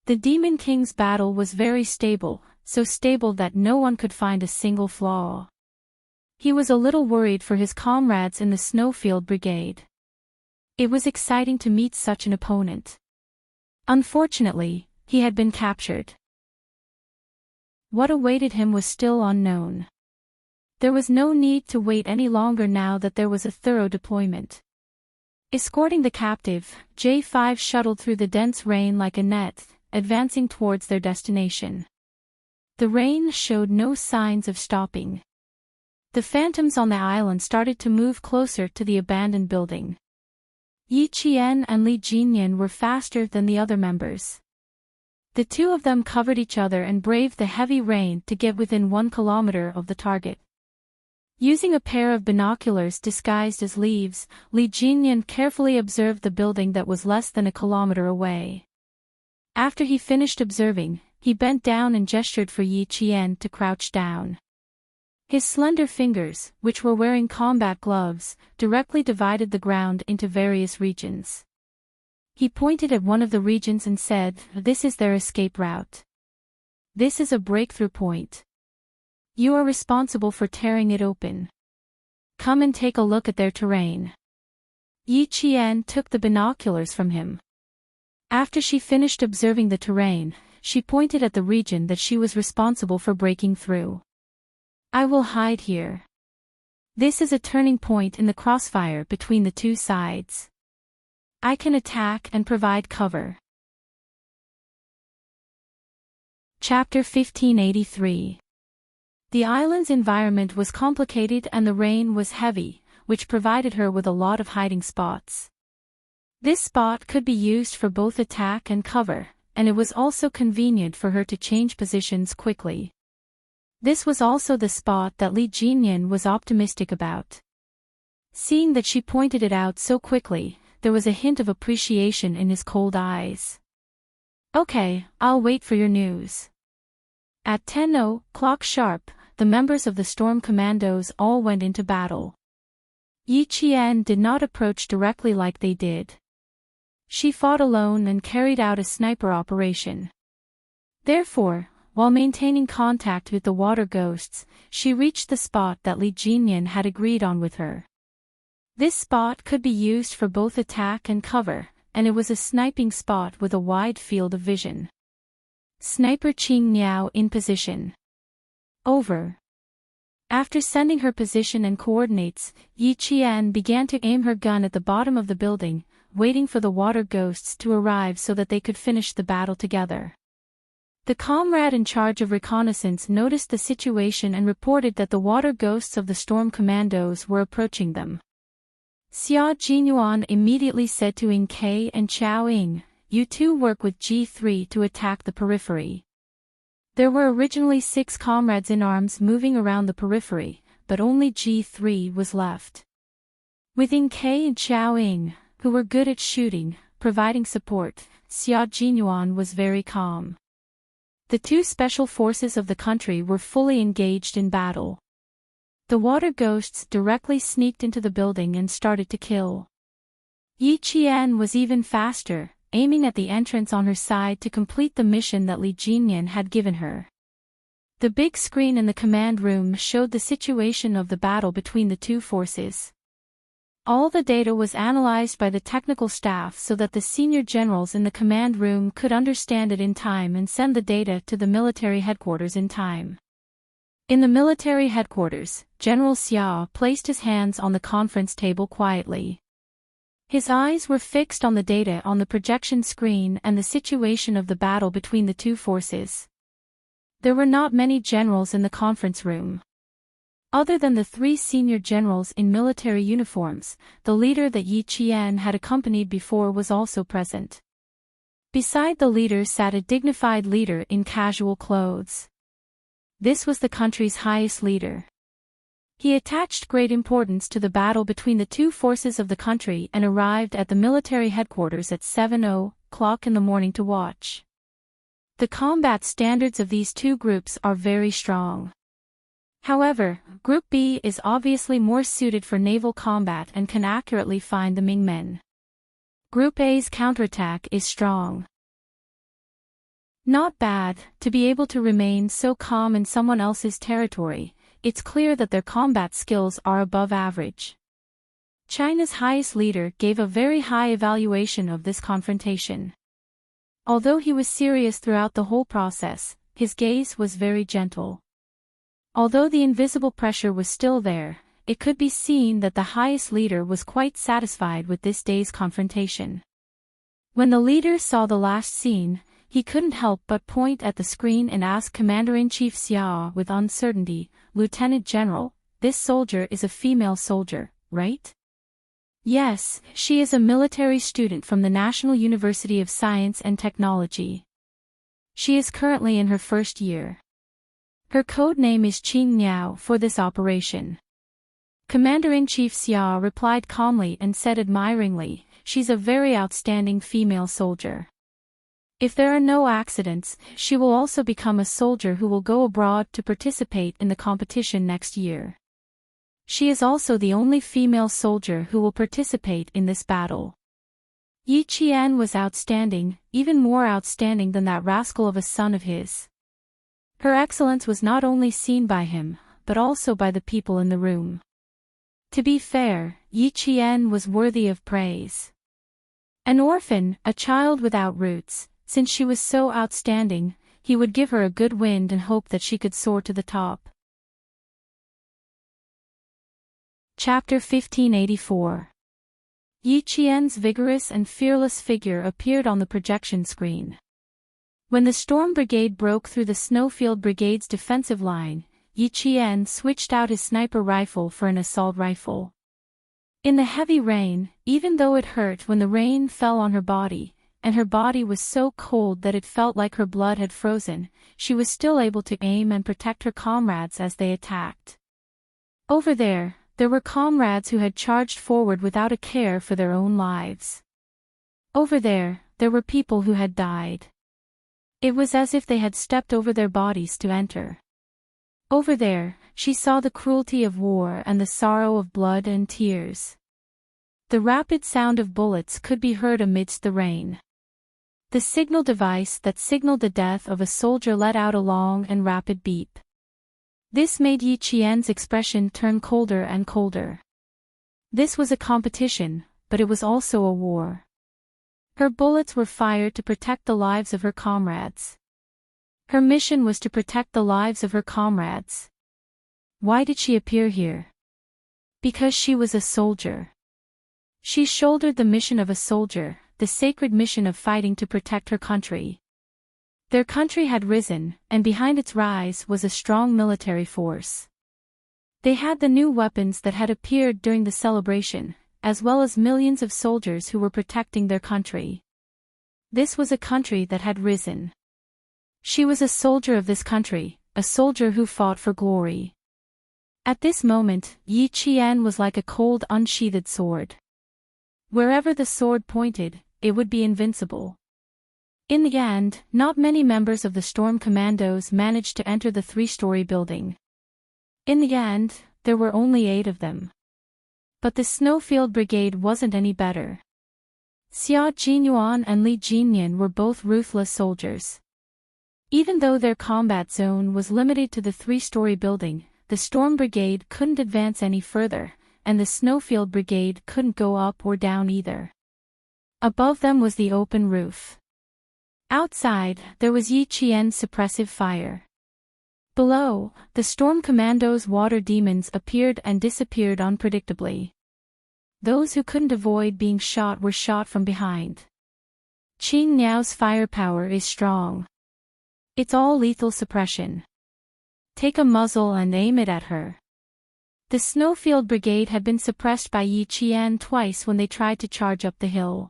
The Demon King's battle was very stable, so stable that no one could find a single flaw. He was a little worried for his comrades in the Snowfield Brigade. It was exciting to meet such an opponent. Unfortunately, he had been captured. What awaited him was still unknown. There was no need to wait any longer now that there was a thorough deployment. Escorting the captive, J5 shuttled through the dense rain like a net, advancing towards their destination. The rain showed no signs of stopping. The phantoms on the island started to move closer to the abandoned building. Yi Qian and Li Jinyan were faster than the other members. The two of them covered each other and braved the heavy rain to get within 1 kilometer of the target. Using a pair of binoculars disguised as leaves, Li Jinyan carefully observed the building that was less than a kilometer away. After he finished observing, he bent down and gestured for Yi Qian to crouch down. His slender fingers, which were wearing combat gloves, directly divided the ground into various regions. He pointed at one of the regions and said, "This is their escape route. This is a breakthrough point. You are responsible for tearing it open. Come and take a look at their terrain." Yi Qian took the binoculars from him. After she finished observing the terrain, she pointed at the region that she was responsible for breaking through. "I will hide here. This is a turning point in the crossfire between the two sides. I can attack and provide cover." Chapter 1583. The island's environment was complicated and the rain was heavy, which provided her with a lot of hiding spots. This spot could be used for both attack and cover, and it was also convenient for her to change positions quickly. This was also the spot that Li Jinyan was optimistic about. Seeing that she pointed it out so quickly, there was a hint of appreciation in his cold eyes. "Okay, I'll wait for your news." At 10:00 sharp, the members of the Storm Commandos all went into battle. Yi Qian did not approach directly like they did. She fought alone and carried out a sniper operation. Therefore, while maintaining contact with the water ghosts, she reached the spot that Li Jinyan had agreed on with her. This spot could be used for both attack and cover, and it was a sniping spot with a wide field of vision. Sniper Qing Niao in position. Over. After sending her position and coordinates, Yi Qian began to aim her gun at the bottom of the building, waiting for the water ghosts to arrive so that they could finish the battle together. The comrade in charge of reconnaissance noticed the situation and reported that the water ghosts of the Storm Commandos were approaching them. Xia Jinyuan immediately said to Ing Ke and Chao Ying, "You two work with G3 to attack the periphery." There were originally 6 comrades in arms moving around the periphery, but only G3 was left. With Ing Ke and Chao Ying, who were good at shooting, providing support, Xia Jinyuan was very calm. The 2 special forces of the country were fully engaged in battle. The water ghosts directly sneaked into the building and started to kill. Yi Qian was even faster, aiming at the entrance on her side to complete the mission that Li Jinyan had given her. The big screen in the command room showed the situation of the battle between the 2 forces. All the data was analyzed by the technical staff so that the senior generals in the command room could understand it in time and send the data to the military headquarters in time. In the military headquarters, General Xia placed his hands on the conference table quietly. His eyes were fixed on the data on the projection screen and the situation of the battle between the 2 forces. There were not many generals in the conference room. Other than the 3 senior generals in military uniforms, the leader that Yi Qian had accompanied before was also present. Beside the leader sat a dignified leader in casual clothes. This was the country's highest leader. He attached great importance to the battle between the two forces of the country and arrived at the military headquarters at 7:00 in the morning to watch. The combat standards of these two groups are very strong. However, Group B is obviously more suited for naval combat and can accurately find the Ming men. Group A's counterattack is strong. Not bad, to be able to remain so calm in someone else's territory. It's clear that their combat skills are above average. China's highest leader gave a very high evaluation of this confrontation. Although he was serious throughout the whole process, his gaze was very gentle. Although the invisible pressure was still there, it could be seen that the highest leader was quite satisfied with this day's confrontation. When the leader saw the last scene, he couldn't help but point at the screen and ask Commander-in-Chief Xiao with uncertainty, "Lieutenant General, this soldier is a female soldier, right?" "Yes, she is a military student from the National University of Science and Technology. She is currently in her first year. Her code name is Qing Niao for this operation." Commander-in-Chief Xiao replied calmly and said admiringly, "She's a very outstanding female soldier. If there are no accidents, she will also become a soldier who will go abroad to participate in the competition next year. She is also the only female soldier who will participate in this battle." Yi Qian was outstanding, even more outstanding than that rascal of a son of his. Her excellence was not only seen by him, but also by the people in the room. To be fair, Yi Qian was worthy of praise. An orphan, a child without roots, since she was so outstanding, he would give her a good wind and hope that she could soar to the top. Chapter 1584. Yi Qian's vigorous and fearless figure appeared on the projection screen. When the Storm Brigade broke through the Snowfield Brigade's defensive line, Yi Qian switched out his sniper rifle for an assault rifle. In the heavy rain, even though it hurt when the rain fell on her body, and her body was so cold that it felt like her blood had frozen, she was still able to aim and protect her comrades as they attacked. Over there were comrades who had charged forward without a care for their own lives. Over there were people who had died. It was as if they had stepped over their bodies to enter. Over there, she saw the cruelty of war and the sorrow of blood and tears. The rapid sound of bullets could be heard amidst the rain. The signal device that signaled the death of a soldier let out a long and rapid beep. This made Yi Qian's expression turn colder and colder. This was a competition, but it was also a war. Her bullets were fired to protect the lives of her comrades. Her mission was to protect the lives of her comrades. Why did she appear here? Because she was a soldier. She shouldered the mission of a soldier, the sacred mission of fighting to protect her country. Their country had risen, and behind its rise was a strong military force. They had the new weapons that had appeared during the celebration, as well as millions of soldiers who were protecting their country. This was a country that had risen. She was a soldier of this country, a soldier who fought for glory. At this moment, Yi Qian was like a cold unsheathed sword. Wherever the sword pointed, it would be invincible. In the end, not many members of the Storm Commandos managed to enter the three-story building. In the end, there were only 8 of them. But the Snowfield Brigade wasn't any better. Xia Jinyuan and Li Jinyan were both ruthless soldiers. Even though their combat zone was limited to the three-story building, the Storm Brigade couldn't advance any further, and the Snowfield Brigade couldn't go up or down either. Above them was the open roof. Outside, there was Yi Qian's suppressive fire. Below, the Storm Commandos' water demons appeared and disappeared unpredictably. Those who couldn't avoid being shot were shot from behind. Qing Niao's firepower is strong. It's all lethal suppression. Take a muzzle and aim it at her. The Snowfield Brigade had been suppressed by Yi Qian twice when they tried to charge up the hill.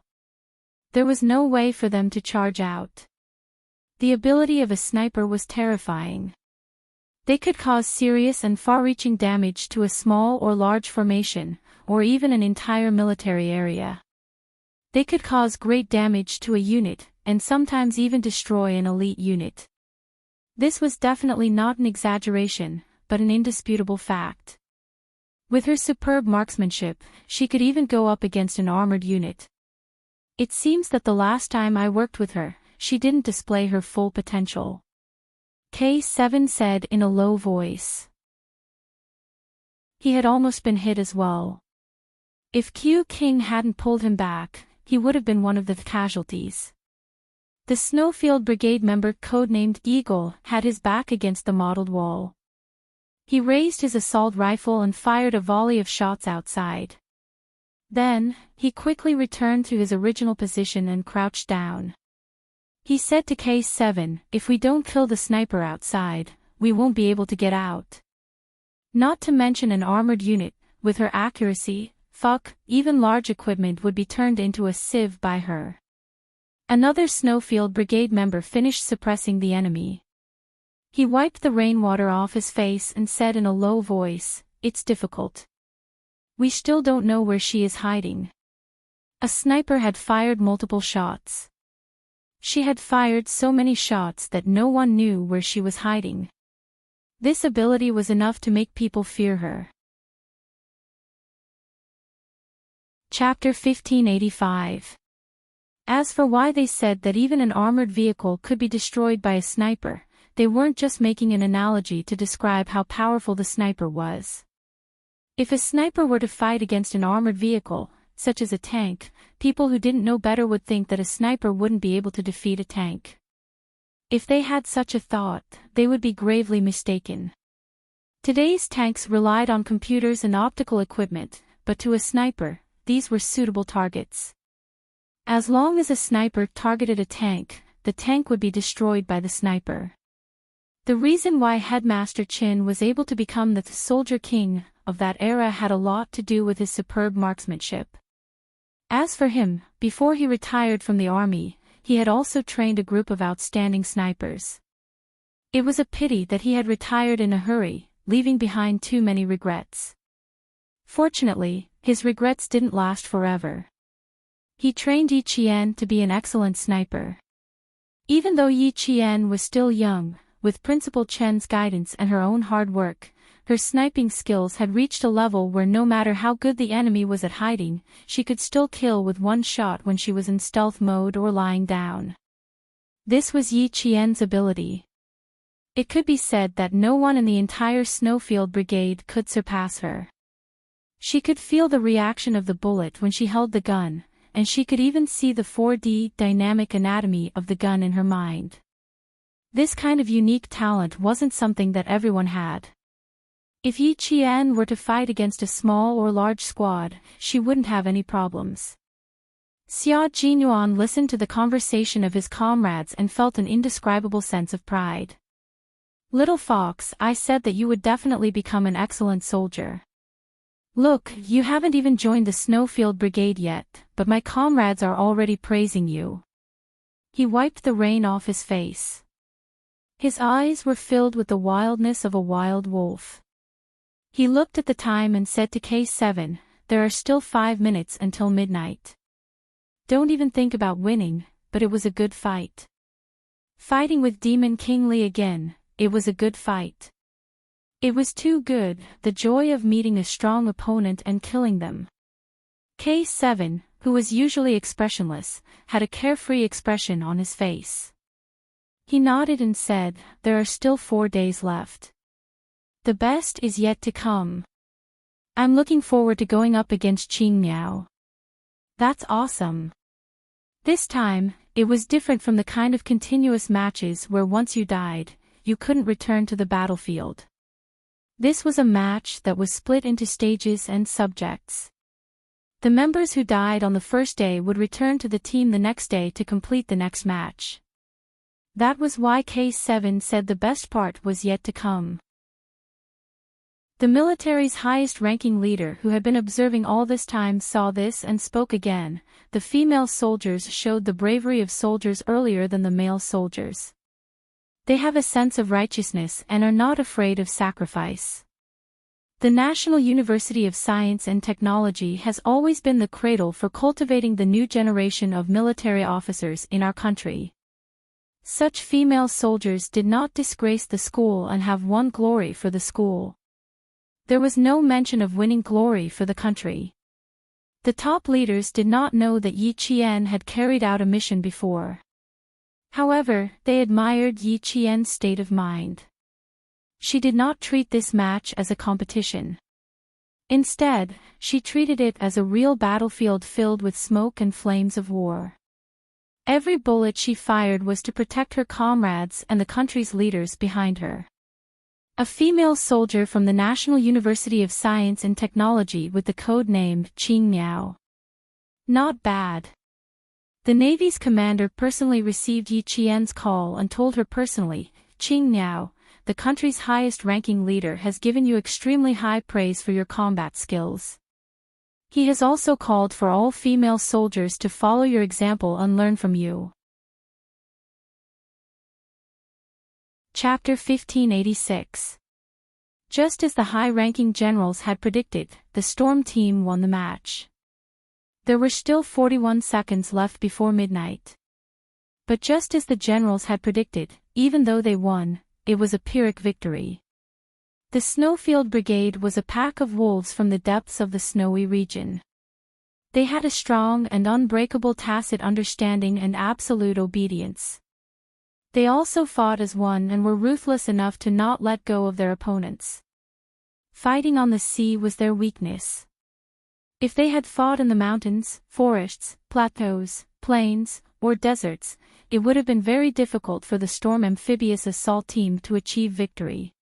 There was no way for them to charge out. The ability of a sniper was terrifying. They could cause serious and far-reaching damage to a small or large formation, or even an entire military area. They could cause great damage to a unit, and sometimes even destroy an elite unit. This was definitely not an exaggeration, but an indisputable fact. With her superb marksmanship, she could even go up against an armored unit. It seems that the last time I worked with her, she didn't display her full potential. K7 said in a low voice. He had almost been hit as well. If Q King hadn't pulled him back, he would have been one of the casualties. The Snowfield Brigade member codenamed Eagle had his back against the mottled wall. He raised his assault rifle and fired a volley of shots outside. Then, he quickly returned to his original position and crouched down. He said to K7, "If we don't kill the sniper outside, we won't be able to get out." Not to mention an armored unit, with her accuracy, even large equipment would be turned into a sieve by her. Another Snowfield Brigade member finished suppressing the enemy. He wiped the rainwater off his face and said in a low voice, "It's difficult. We still don't know where she is hiding." A sniper had fired multiple shots. She had fired so many shots that no one knew where she was hiding. This ability was enough to make people fear her. Chapter 1585. As for why they said that even an armored vehicle could be destroyed by a sniper, they weren't just making an analogy to describe how powerful the sniper was. If a sniper were to fight against an armored vehicle, such as a tank, people who didn't know better would think that a sniper wouldn't be able to defeat a tank. If they had such a thought, they would be gravely mistaken. Today's tanks relied on computers and optical equipment, but to a sniper, these were suitable targets. As long as a sniper targeted a tank, the tank would be destroyed by the sniper. The reason why Headmaster Chin was able to become the Soldier King of that era had a lot to do with his superb marksmanship. As for him, before he retired from the army, he had also trained a group of outstanding snipers. It was a pity that he had retired in a hurry, leaving behind too many regrets. Fortunately, his regrets didn't last forever. He trained Yi Qian to be an excellent sniper. Even though Yi Qian was still young, with Principal Chen's guidance and her own hard work, her sniping skills had reached a level where no matter how good the enemy was at hiding, she could still kill with one shot when she was in stealth mode or lying down. This was Yi Qian's ability. It could be said that no one in the entire Snowfield Brigade could surpass her. She could feel the reaction of the bullet when she held the gun, and she could even see the 4D dynamic anatomy of the gun in her mind. This kind of unique talent wasn't something that everyone had. If Yi Qian were to fight against a small or large squad, she wouldn't have any problems. Xia Jinyuan listened to the conversation of his comrades and felt an indescribable sense of pride. "Little fox, I said that you would definitely become an excellent soldier. Look, you haven't even joined the Snowfield Brigade yet, but my comrades are already praising you." He wiped the rain off his face. His eyes were filled with the wildness of a wild wolf. He looked at the time and said to K7, "There are still 5 minutes until midnight. Don't even think about winning, but it was a good fight. Fighting with Demon King Li again, it was a good fight. It was too good, the joy of meeting a strong opponent and killing them." K7, who was usually expressionless, had a carefree expression on his face. He nodded and said, "There are still 4 days left. The best is yet to come. I'm looking forward to going up against Qing Miao." "That's awesome." This time, it was different from the kind of continuous matches where once you died, you couldn't return to the battlefield. This was a match that was split into stages and subjects. The members who died on the first day would return to the team the next day to complete the next match. That was why K7 said the best part was yet to come. The military's highest-ranking leader who had been observing all this time saw this and spoke again. "The female soldiers showed the bravery of soldiers earlier than the male soldiers. They have a sense of righteousness and are not afraid of sacrifice. The National University of Science and Technology has always been the cradle for cultivating the new generation of military officers in our country. Such female soldiers did not disgrace the school and have won glory for the school. There was no mention of winning glory for the country. The top leaders did not know that Yi Qian had carried out a mission before. However, they admired Yi Qian's state of mind. She did not treat this match as a competition. Instead, she treated it as a real battlefield filled with smoke and flames of war. Every bullet she fired was to protect her comrades and the country's leaders behind her. A female soldier from the National University of Science and Technology with the code name Qing Miao. Not bad. The Navy's commander personally received Yi Qian's call and told her personally, Qing Miao, the country's highest-ranking leader has given you extremely high praise for your combat skills. He has also called for all female soldiers to follow your example and learn from you. Chapter 1586. Just as the high-ranking generals had predicted, the Storm team won the match. There were still 41 seconds left before midnight. But just as the generals had predicted, even though they won, it was a Pyrrhic victory. The Snowfield Brigade was a pack of wolves from the depths of the snowy region. They had a strong and unbreakable tacit understanding and absolute obedience. They also fought as one and were ruthless enough to not let go of their opponents. Fighting on the sea was their weakness. If they had fought in the mountains, forests, plateaus, plains, or deserts, it would have been very difficult for the Storm Amphibious Assault Team to achieve victory.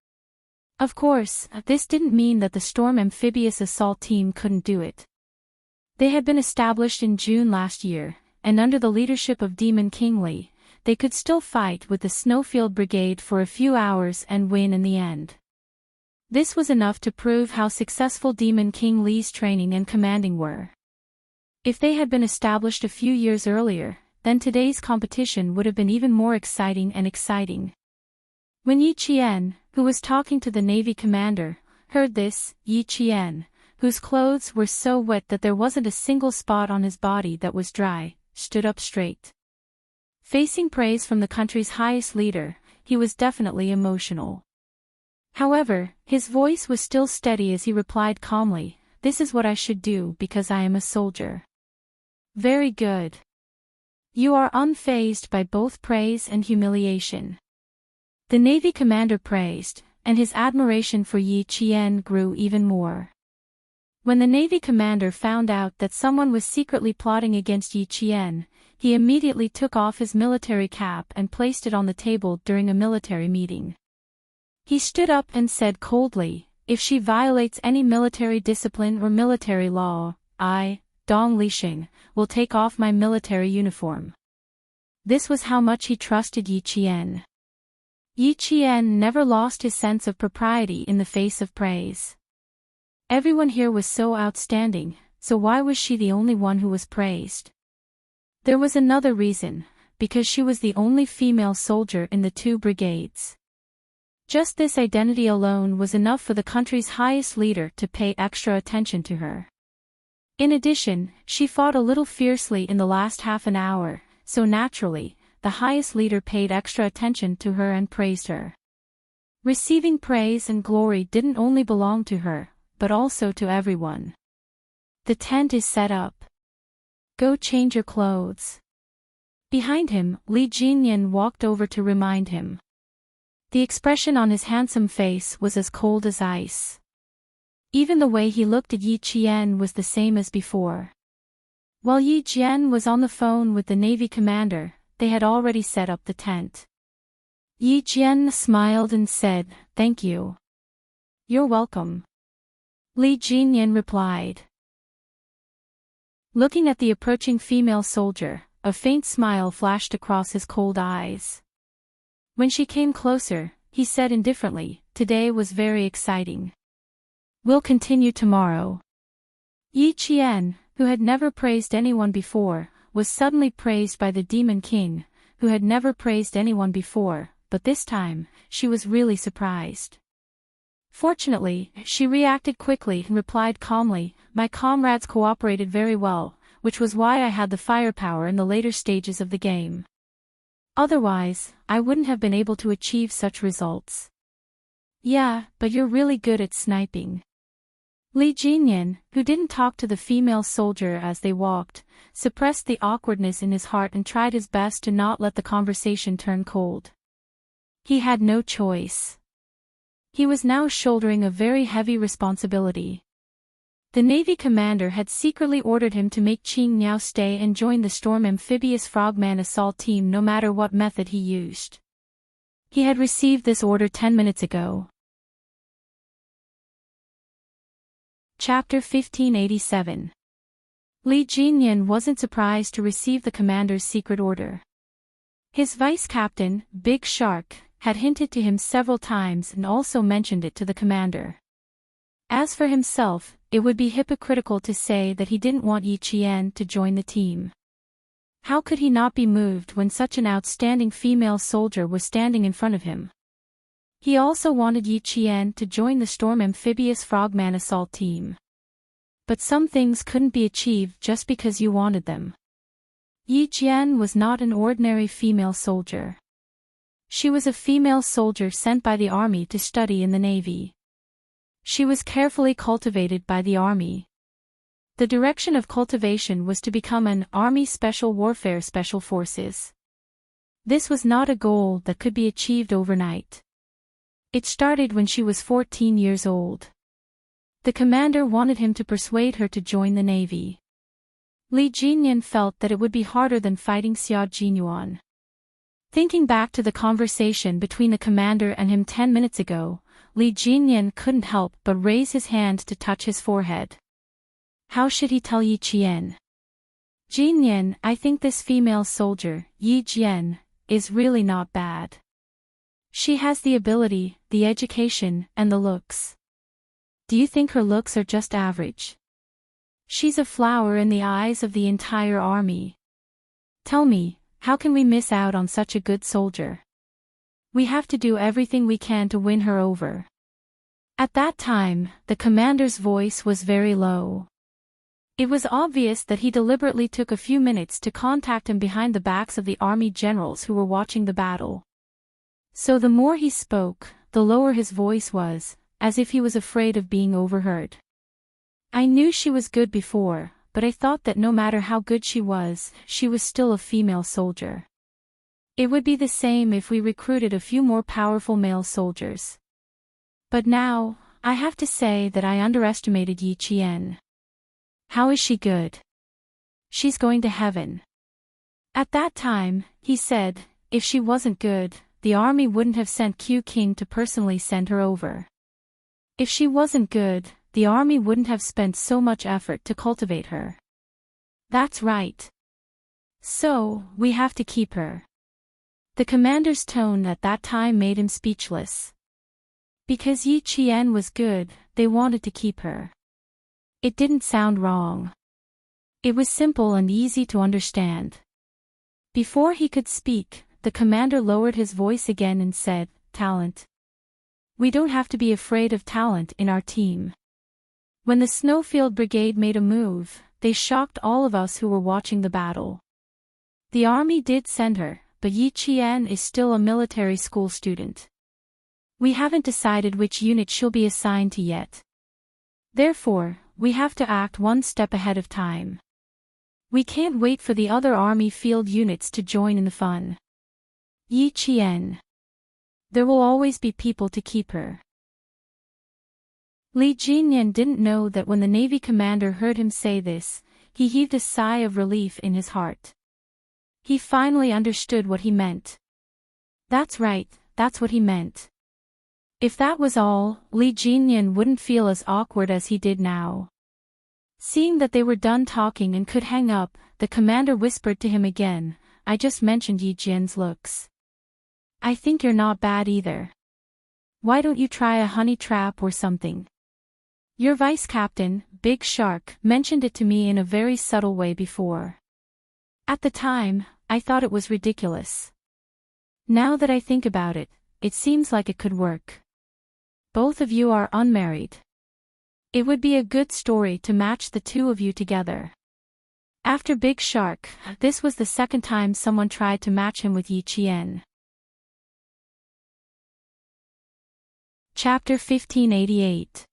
Of course, this didn't mean that the Storm Amphibious Assault Team couldn't do it. They had been established in June last year, and under the leadership of Demon King Li, they could still fight with the Snowfield Brigade for a few hours and win in the end. This was enough to prove how successful Demon King Li's training and commanding were. If they had been established a few years earlier, then today's competition would have been even more exciting. When Yi Qian, who was talking to the Navy commander, heard this, Yi Qian, whose clothes were so wet that there wasn't a single spot on his body that was dry, stood up straight. Facing praise from the country's highest leader, he was definitely emotional. However, his voice was still steady as he replied calmly, "This is what I should do because I am a soldier." Very good. You are unfazed by both praise and humiliation. The Navy commander praised, and his admiration for Yi Qian grew even more. When the Navy commander found out that someone was secretly plotting against Yi Qian, he immediately took off his military cap and placed it on the table during a military meeting. He stood up and said coldly, "If she violates any military discipline or military law, I, Dong Lixing, will take off my military uniform." This was how much he trusted Yi Qian. Yi Qian never lost his sense of propriety in the face of praise. Everyone here was so outstanding, so why was she the only one who was praised? There was another reason, because she was the only female soldier in the two brigades. Just this identity alone was enough for the country's highest leader to pay extra attention to her. In addition, she fought a little fiercely in the last half an hour, so naturally, the highest leader paid extra attention to her and praised her. Receiving praise and glory didn't only belong to her, but also to everyone. The tent is set up. Go change your clothes. Behind him, Li Jinyan walked over to remind him. The expression on his handsome face was as cold as ice. Even the way he looked at Yi Qian was the same as before. While Yi Jian was on the phone with the Navy commander, they had already set up the tent. Yi Jian smiled and said, "Thank you." "You're welcome." Li Jinyan replied. Looking at the approaching female soldier, a faint smile flashed across his cold eyes. When she came closer, he said indifferently, "Today was very exciting. We'll continue tomorrow." Yi Qian, who had never praised anyone before, was suddenly praised by the Demon King, who had never praised anyone before, but this time, she was really surprised. Fortunately, she reacted quickly and replied calmly, "My comrades cooperated very well, which was why I had the firepower in the later stages of the game. Otherwise, I wouldn't have been able to achieve such results." "Yeah, but you're really good at sniping." Li Jinyan, who didn't talk to the female soldier as they walked, suppressed the awkwardness in his heart and tried his best to not let the conversation turn cold. He had no choice. He was now shouldering a very heavy responsibility. The Navy commander had secretly ordered him to make Qing Niao stay and join the Storm Amphibious Frogman assault team no matter what method he used. He had received this order 10 minutes ago. Chapter 1587. Li Jinyan wasn't surprised to receive the commander's secret order. His vice-captain, Big Shark, had hinted to him several times and also mentioned it to the commander. As for himself, it would be hypocritical to say that he didn't want Yi Qian to join the team. How could he not be moved when such an outstanding female soldier was standing in front of him? He also wanted Yi Qian to join the Storm Amphibious Frogman assault team. But some things couldn't be achieved just because you wanted them. Yi Qian was not an ordinary female soldier. She was a female soldier sent by the army to study in the Navy. She was carefully cultivated by the army. The direction of cultivation was to become an Army Special Warfare Special Forces. This was not a goal that could be achieved overnight. It started when she was 14 years old. The commander wanted him to persuade her to join the Navy. Li Jinyan felt that it would be harder than fighting Xia Jinyuan. Thinking back to the conversation between the commander and him 10 minutes ago, Li Jinyan couldn't help but raise his hand to touch his forehead. How should he tell Yi Qian? "Jinyan, I think this female soldier, Yi Jian, is really not bad. She has the ability, the education, and the looks. Do you think her looks are just average? She's a flower in the eyes of the entire army. Tell me, how can we miss out on such a good soldier? We have to do everything we can to win her over." At that time, the commander's voice was very low. It was obvious that he deliberately took a few minutes to contact him behind the backs of the army generals who were watching the battle. So the more he spoke, the lower his voice was, as if he was afraid of being overheard. "I knew she was good before, but I thought that no matter how good she was still a female soldier. It would be the same if we recruited a few more powerful male soldiers. But now, I have to say that I underestimated Yi Qian. How is she good? She's going to heaven." At that time, he said, if she wasn't good, the army wouldn't have sent Q King to personally send her over. If she wasn't good, the army wouldn't have spent so much effort to cultivate her. That's right. So, we have to keep her. The commander's tone at that time made him speechless. Because Yi Qian was good, they wanted to keep her. It didn't sound wrong. It was simple and easy to understand. Before he could speak, the commander lowered his voice again and said, "Talent. We don't have to be afraid of talent in our team." When the Snowfield Brigade made a move, they shocked all of us who were watching the battle. The army did send her, but Yi Qian is still a military school student. We haven't decided which unit she'll be assigned to yet. Therefore, we have to act one step ahead of time. We can't wait for the other army field units to join in the fun. Yi Qian. There will always be people to keep her. Li Jinyan didn't know that when the Navy commander heard him say this, he heaved a sigh of relief in his heart. He finally understood what he meant. That's right, that's what he meant. If that was all, Li Jinyan wouldn't feel as awkward as he did now. Seeing that they were done talking and could hang up, the commander whispered to him again, "I just mentioned Yi Jian's looks. I think you're not bad either. Why don't you try a honey trap or something? Your vice-captain, Big Shark, mentioned it to me in a very subtle way before. At the time, I thought it was ridiculous. Now that I think about it, it seems like it could work. Both of you are unmarried. It would be a good story to match the two of you together. After Big Shark, this was the second time someone tried to match him with Yi Qian. Chapter 1588.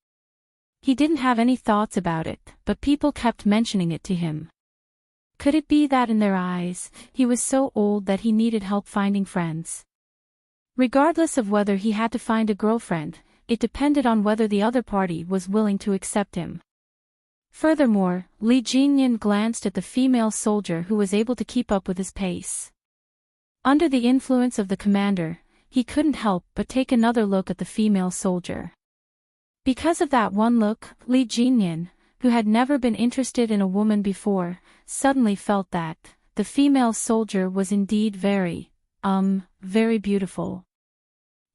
He didn't have any thoughts about it, but people kept mentioning it to him. Could it be that in their eyes, he was so old that he needed help finding friends? Regardless of whether he had to find a girlfriend, it depended on whether the other party was willing to accept him. Furthermore, Li Jinyan glanced at the female soldier who was able to keep up with his pace. Under the influence of the commander, he couldn't help but take another look at the female soldier. Because of that one look, Li Jinyan, who had never been interested in a woman before, suddenly felt that the female soldier was indeed very beautiful.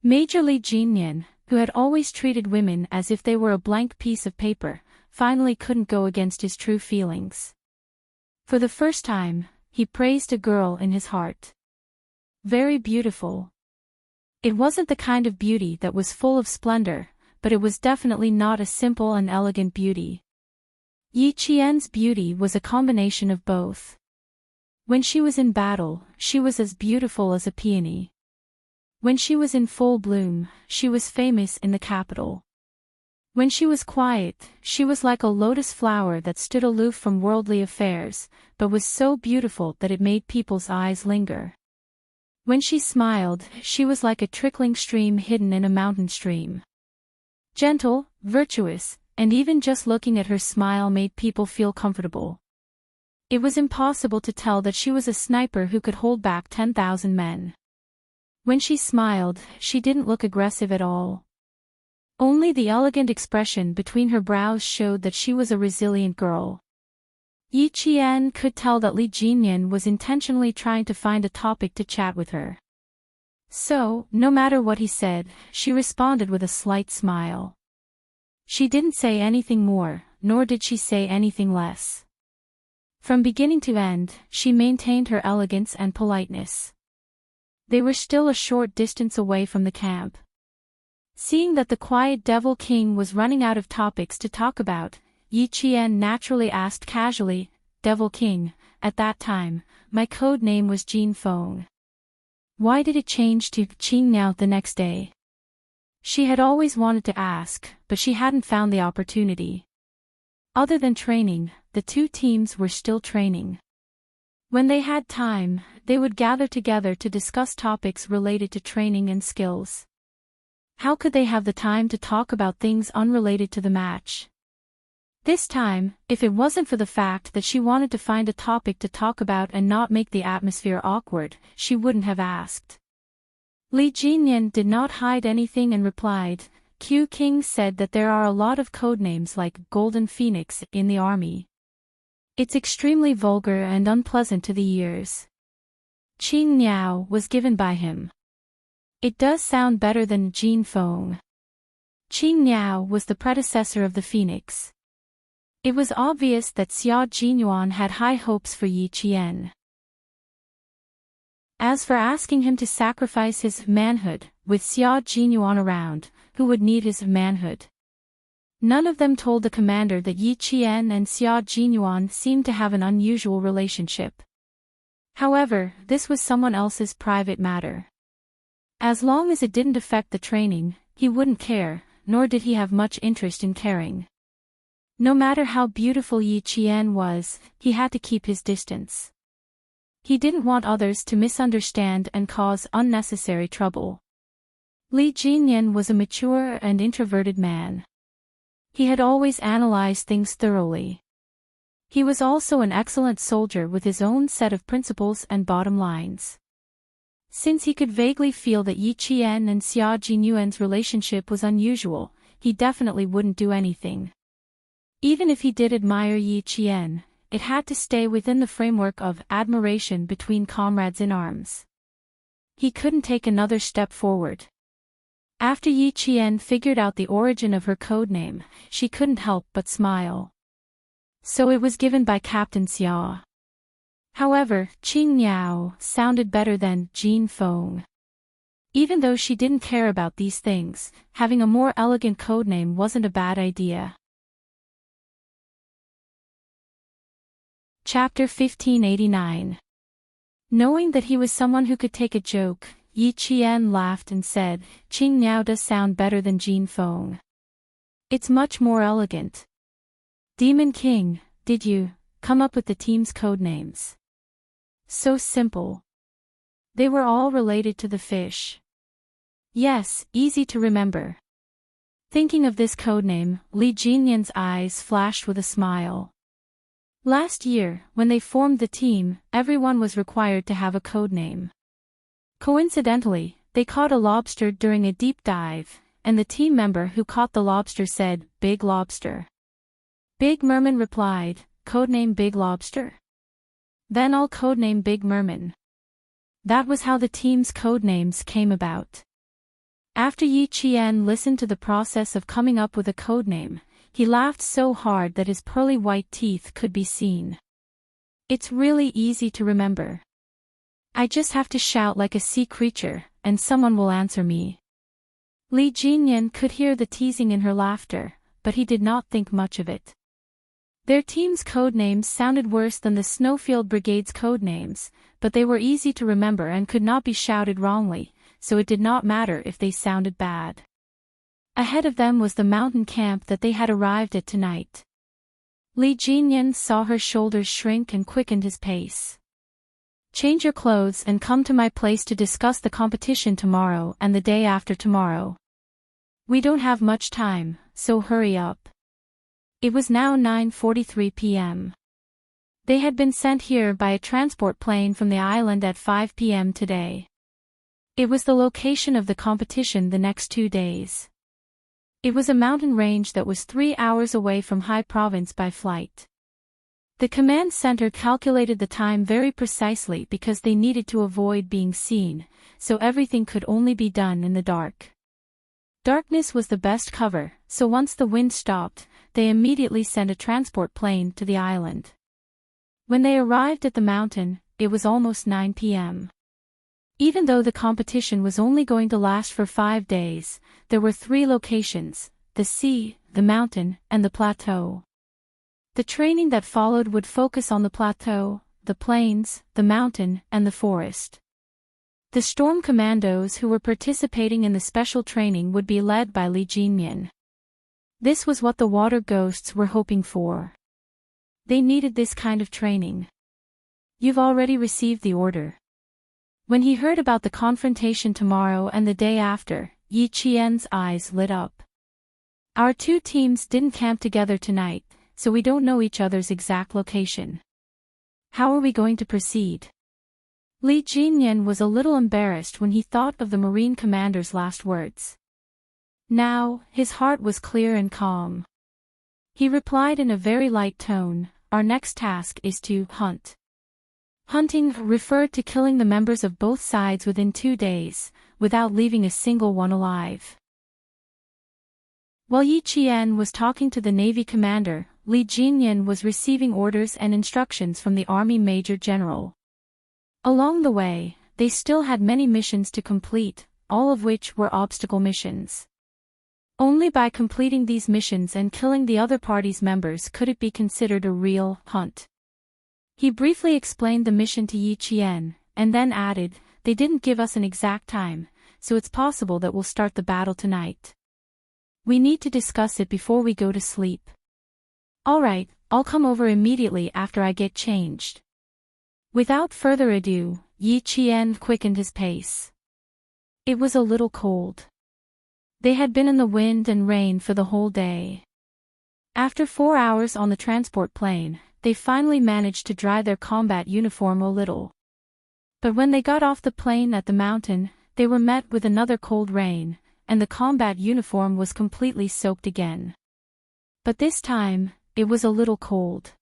Major Li Jinyan, who had always treated women as if they were a blank piece of paper, finally couldn't go against his true feelings. For the first time, he praised a girl in his heart. Very beautiful. It wasn't the kind of beauty that was full of splendor, but it was definitely not a simple and elegant beauty. Yi Qian's beauty was a combination of both. When she was in battle, she was as beautiful as a peony. When she was in full bloom, she was famous in the capital. When she was quiet, she was like a lotus flower that stood aloof from worldly affairs, but was so beautiful that it made people's eyes linger. When she smiled, she was like a trickling stream hidden in a mountain stream. Gentle, virtuous, and even just looking at her smile made people feel comfortable. It was impossible to tell that she was a sniper who could hold back 10,000 men. When she smiled, she didn't look aggressive at all. Only the elegant expression between her brows showed that she was a resilient girl. Yi Qian could tell that Li Jinyan was intentionally trying to find a topic to chat with her. So, no matter what he said, she responded with a slight smile. She didn't say anything more, nor did she say anything less. From beginning to end, she maintained her elegance and politeness. They were still a short distance away from the camp. Seeing that the quiet Devil King was running out of topics to talk about, Yi Qian naturally asked casually, "Devil King, at that time, my code name was Jin Feng. Why did it change to Qing Niao the next day?" She had always wanted to ask, but she hadn't found the opportunity. Other than training, the two teams were still training. When they had time, they would gather together to discuss topics related to training and skills. How could they have the time to talk about things unrelated to the match? This time, if it wasn't for the fact that she wanted to find a topic to talk about and not make the atmosphere awkward, she wouldn't have asked. Li Jinyan did not hide anything and replied, "Q King said that there are a lot of codenames like Golden Phoenix in the army. It's extremely vulgar and unpleasant to the ears. Qing Niao was given by him. It does sound better than Jin Feng. Qing Niao was the predecessor of the Phoenix." It was obvious that Xia Jinyuan had high hopes for Yi Qian. As for asking him to sacrifice his manhood, with Xia Jinyuan around, who would need his manhood? None of them told the commander that Yi Qian and Xia Jinyuan seemed to have an unusual relationship. However, this was someone else's private matter. As long as it didn't affect the training, he wouldn't care, nor did he have much interest in caring. No matter how beautiful Yi Qian was, he had to keep his distance. He didn't want others to misunderstand and cause unnecessary trouble. Li Jinyan was a mature and introverted man. He had always analyzed things thoroughly. He was also an excellent soldier with his own set of principles and bottom lines. Since he could vaguely feel that Yi Qian and Xia Jinyuan's relationship was unusual, he definitely wouldn't do anything. Even if he did admire Yi Qian, it had to stay within the framework of admiration between comrades in arms. He couldn't take another step forward. After Yi Qian figured out the origin of her codename, she couldn't help but smile. So it was given by Captain Xia. However, Qing Niao sounded better than Jin Feng. Even though she didn't care about these things, having a more elegant codename wasn't a bad idea. Chapter 1589. Knowing that he was someone who could take a joke, Yi Qian laughed and said, "Qing Niao does sound better than Jin Feng. It's much more elegant. Demon King, did you come up with the team's codenames?" So simple. They were all related to the fish. Yes, easy to remember. Thinking of this codename, Li Jinyan's eyes flashed with a smile. Last year, when they formed the team, everyone was required to have a codename. Coincidentally, they caught a lobster during a deep dive, and the team member who caught the lobster said, "Big Lobster." Big Merman replied, "Codename Big Lobster?" Then all codename Big Merman. That was how the team's codenames came about. After Yi Qian listened to the process of coming up with a codename, he laughed so hard that his pearly white teeth could be seen. It's really easy to remember. I just have to shout like a sea creature, and someone will answer me. Li Jinyan could hear the teasing in her laughter, but he did not think much of it. Their team's codenames sounded worse than the Snowfield Brigade's codenames, but they were easy to remember and could not be shouted wrongly, so it did not matter if they sounded bad. Ahead of them was the mountain camp that they had arrived at tonight. Li Jinyan saw her shoulders shrink and quickened his pace. "Change your clothes and come to my place to discuss the competition tomorrow and the day after tomorrow. We don't have much time, so hurry up." It was now 9:43 p.m. They had been sent here by a transport plane from the island at 5 p.m. today. It was the location of the competition the next 2 days. It was a mountain range that was 3 hours away from Hai Province by flight. The command center calculated the time very precisely because they needed to avoid being seen, so everything could only be done in the dark. Darkness was the best cover, so once the wind stopped, they immediately sent a transport plane to the island. When they arrived at the mountain, it was almost 9 p.m. Even though the competition was only going to last for 5 days, there were 3 locations: the sea, the mountain, and the plateau. The training that followed would focus on the plateau, the plains, the mountain, and the forest. The storm commandos who were participating in the special training would be led by Li Jinyan. This was what the water ghosts were hoping for. They needed this kind of training. "You've already received the order." When he heard about the confrontation tomorrow and the day after, Yi Qian's eyes lit up. "Our 2 teams didn't camp together tonight, so we don't know each other's exact location. How are we going to proceed?" Li Jinyan was a little embarrassed when he thought of the Marine commander's last words. Now, his heart was clear and calm. He replied in a very light tone, "Our next task is to hunt." Hunting referred to killing the members of both sides within 2 days, without leaving a single one alive. While Yi Qian was talking to the Navy commander, Li Jinyan was receiving orders and instructions from the Army Major General. Along the way, they still had many missions to complete, all of which were obstacle missions. Only by completing these missions and killing the other party's members could it be considered a real hunt. He briefly explained the mission to Yi Qian, and then added, "They didn't give us an exact time, so it's possible that we'll start the battle tonight. We need to discuss it before we go to sleep." "Alright, I'll come over immediately after I get changed." Without further ado, Yi Qian quickened his pace. It was a little cold. They had been in the wind and rain for the whole day. After 4 hours on the transport plane, they finally managed to dry their combat uniform a little. But when they got off the plane at the mountain, they were met with another cold rain, and the combat uniform was completely soaked again. But this time, it was a little cold.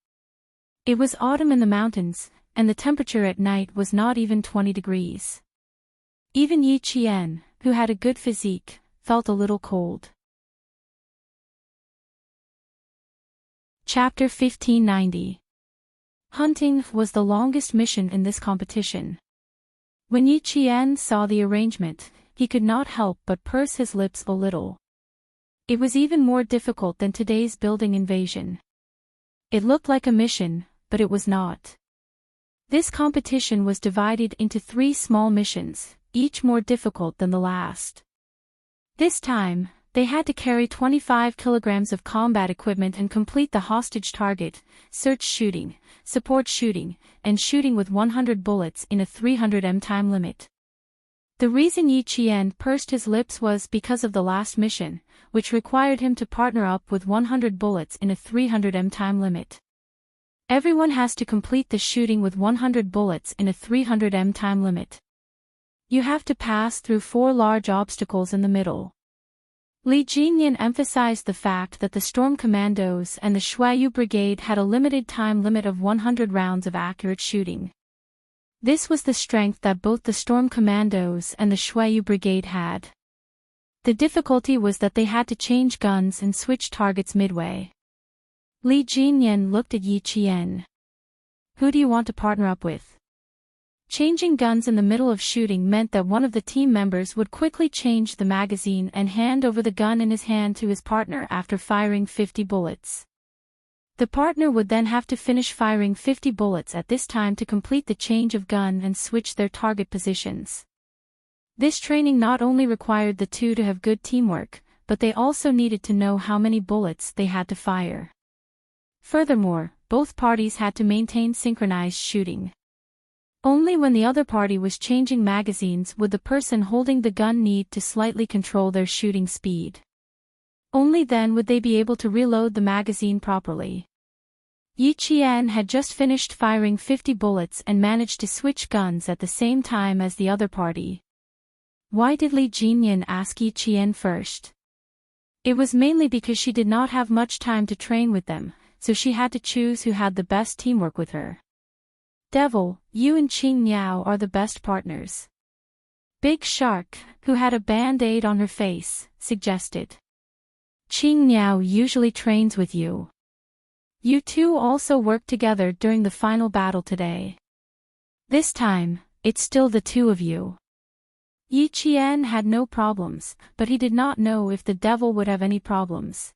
It was autumn in the mountains, and the temperature at night was not even 20 degrees. Even Yi Qian, who had a good physique, felt a little cold. Chapter 1590. Hunting was the longest mission in this competition. When Yi Qian saw the arrangement, he could not help but purse his lips a little. It was even more difficult than today's building invasion. It looked like a mission, but it was not. This competition was divided into 3 small missions, each more difficult than the last. This time, they had to carry 25 kilograms of combat equipment and complete the hostage target, search shooting, support shooting, and shooting with 100 bullets in a 300 time limit. The reason Yi Qian pursed his lips was because of the last mission, which required him to partner up with 100 bullets in a 300 time limit. Everyone has to complete the shooting with 100 bullets in a 300 time limit. You have to pass through 4 large obstacles in the middle. Li Jinyan emphasized the fact that the Storm Commandos and the Shuayu Brigade had a limited time limit of 100 rounds of accurate shooting. This was the strength that both the Storm Commandos and the Shuayu Brigade had. The difficulty was that they had to change guns and switch targets midway. Li Jinyan looked at Yi Qian. Who do you want to partner up with? Changing guns in the middle of shooting meant that one of the team members would quickly change the magazine and hand over the gun in his hand to his partner after firing 50 bullets. The partner would then have to finish firing 50 bullets at this time to complete the change of gun and switch their target positions. This training not only required the two to have good teamwork, but they also needed to know how many bullets they had to fire. Furthermore, both parties had to maintain synchronized shooting. Only when the other party was changing magazines would the person holding the gun need to slightly control their shooting speed. Only then would they be able to reload the magazine properly. Yi Qian had just finished firing 50 bullets and managed to switch guns at the same time as the other party. Why did Li Jinyan ask Yi Qian first? It was mainly because she did not have much time to train with them, so she had to choose who had the best teamwork with her. Devil, you and Qing Niao are the best partners. Big Shark, who had a band-aid on her face, suggested. Qing Niao usually trains with you. You two also worked together during the final battle today. This time, it's still the 2 of you. Yi Qian had no problems, but he did not know if the devil would have any problems.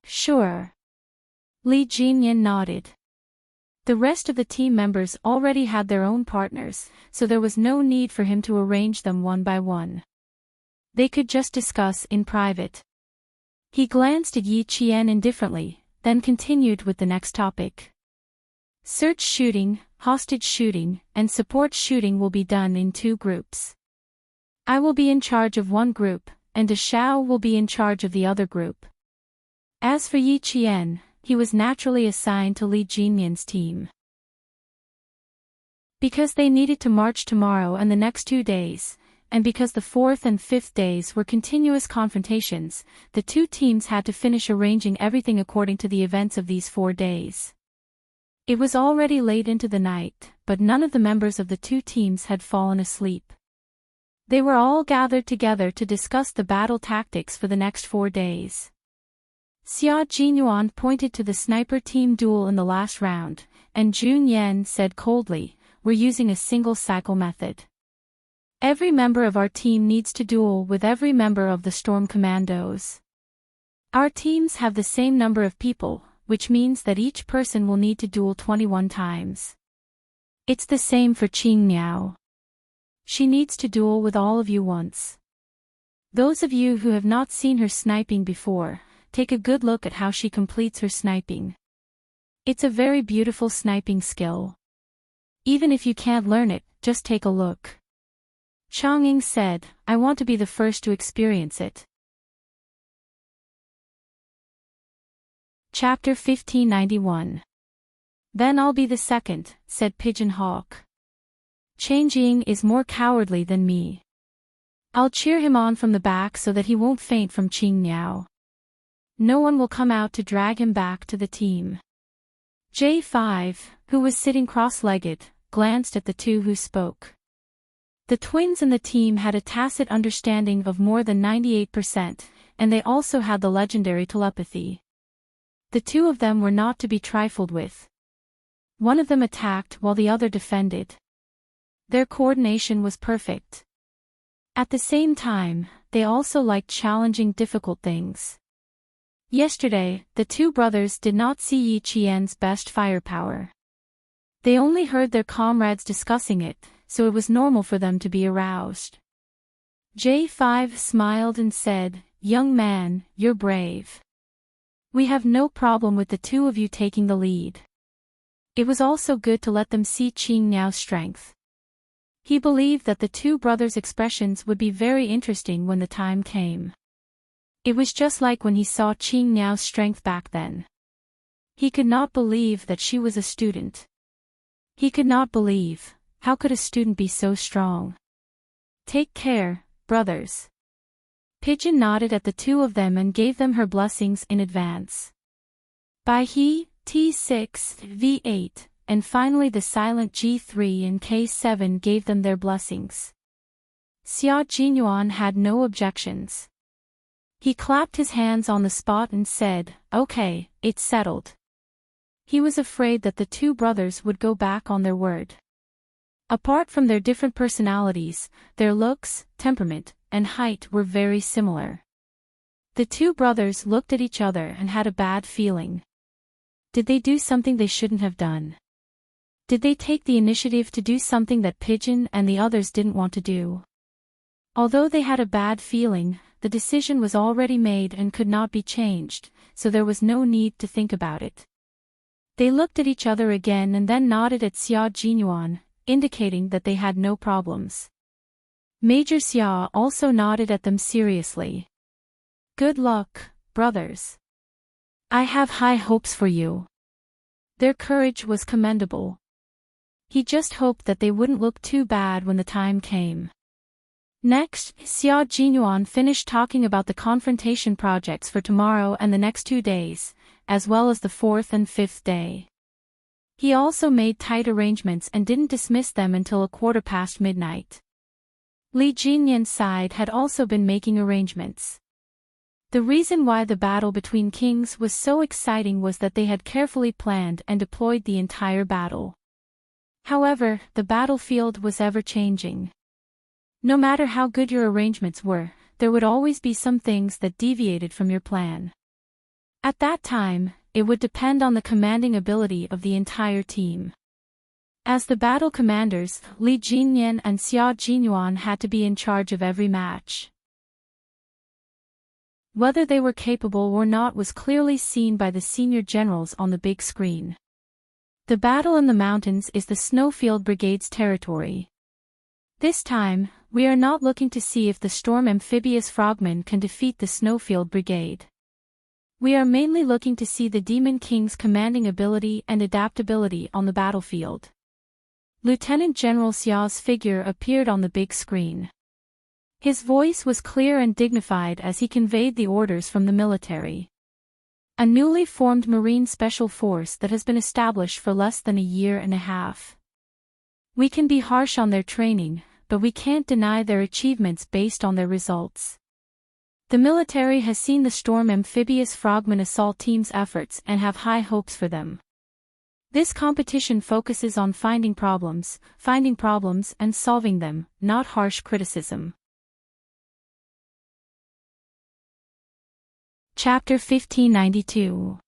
Sure. Li Jinyan nodded. The rest of the team members already had their own partners, so there was no need for him to arrange them one by one. They could just discuss in private. He glanced at Yi Qian indifferently, then continued with the next topic. Search shooting, hostage shooting, and support shooting will be done in 2 groups. I will be in charge of one group, and De Shao will be in charge of the other group. As for Yi Qian, he was naturally assigned to Li Jinyan's team. Because they needed to march tomorrow and the next 2 days, and because the 4th and 5th days were continuous confrontations, the 2 teams had to finish arranging everything according to the events of these 4 days. It was already late into the night, but none of the members of the 2 teams had fallen asleep. They were all gathered together to discuss the battle tactics for the next 4 days. Xia Jinyuan pointed to the sniper team duel in the last round, and Jun Yan said coldly, "We're using a single cycle method. Every member of our team needs to duel with every member of the Storm Commandos. Our teams have the same number of people, which means that each person will need to duel 21 times. It's the same for Qing Niao. She needs to duel with all of you once. Those of you who have not seen her sniping before, take a good look at how she completes her sniping. It's a very beautiful sniping skill. Even if you can't learn it, just take a look." Chang'ing said, "I want to be the first to experience it." Chapter 1591. "Then I'll be the second," said Pigeon Hawk. "Changjing is more cowardly than me. I'll cheer him on from the back so that he won't faint from Qing Niao. No one will come out to drag him back to the team." J5, who was sitting cross-legged, glanced at the 2 who spoke. The twins in the team had a tacit understanding of more than 98%, and they also had the legendary telepathy. The 2 of them were not to be trifled with. One of them attacked while the other defended. Their coordination was perfect. At the same time, they also liked challenging difficult things. Yesterday, the two brothers did not see Yi Qian's best firepower. They only heard their comrades discussing it, so it was normal for them to be aroused. J5 smiled and said, "Young man, you're brave. We have no problem with the two of you taking the lead." It was also good to let them see Qing Niao's strength. He believed that the two brothers' expressions would be very interesting when the time came. It was just like when he saw Qing Niao's strength back then. He could not believe that she was a student. He could not believe, how could a student be so strong? "Take care, brothers." Pigeon nodded at the two of them and gave them her blessings in advance. Bai He, T6, V8, and finally the silent G3 and K7 gave them their blessings. Xia Jinyuan had no objections. He clapped his hands on the spot and said, "Okay, it's settled." He was afraid that the two brothers would go back on their word. Apart from their different personalities, their looks, temperament, and height were very similar. The two brothers looked at each other and had a bad feeling. Did they do something they shouldn't have done? Did they take the initiative to do something that Pigeon and the others didn't want to do? Although they had a bad feeling, the decision was already made and could not be changed, so there was no need to think about it. They looked at each other again and then nodded at Xia Jinyuan, indicating that they had no problems. Major Xia also nodded at them seriously. "Good luck, brothers. I have high hopes for you." Their courage was commendable. He just hoped that they wouldn't look too bad when the time came. Next, Xia Jinyuan finished talking about the confrontation projects for tomorrow and the next 2 days, as well as the 4th and 5th day. He also made tight arrangements and didn't dismiss them until 1:15 midnight. Li Jinyan's side had also been making arrangements. The reason why the battle between kings was so exciting was that they had carefully planned and deployed the entire battle. However, the battlefield was ever-changing. No matter how good your arrangements were, there would always be some things that deviated from your plan. At that time, it would depend on the commanding ability of the entire team. As the battle commanders, Li Jinyan and Xia Jinyuan had to be in charge of every match. Whether they were capable or not was clearly seen by the senior generals on the big screen. The battle in the mountains is the Snowfield Brigade's territory. This time, we are not looking to see if the Storm Amphibious Frogmen can defeat the Snowfield Brigade. We are mainly looking to see the Demon King's commanding ability and adaptability on the battlefield. Lieutenant General Xiao's figure appeared on the big screen. His voice was clear and dignified as he conveyed the orders from the military. A newly formed Marine Special Force that has been established for less than a year and a half. We can be harsh on their training, but we can't deny their achievements based on their results. The military has seen the Storm Amphibious Frogmen Assault Team's efforts and have high hopes for them. This competition focuses on finding problems and solving them, not harsh criticism. Chapter 1592.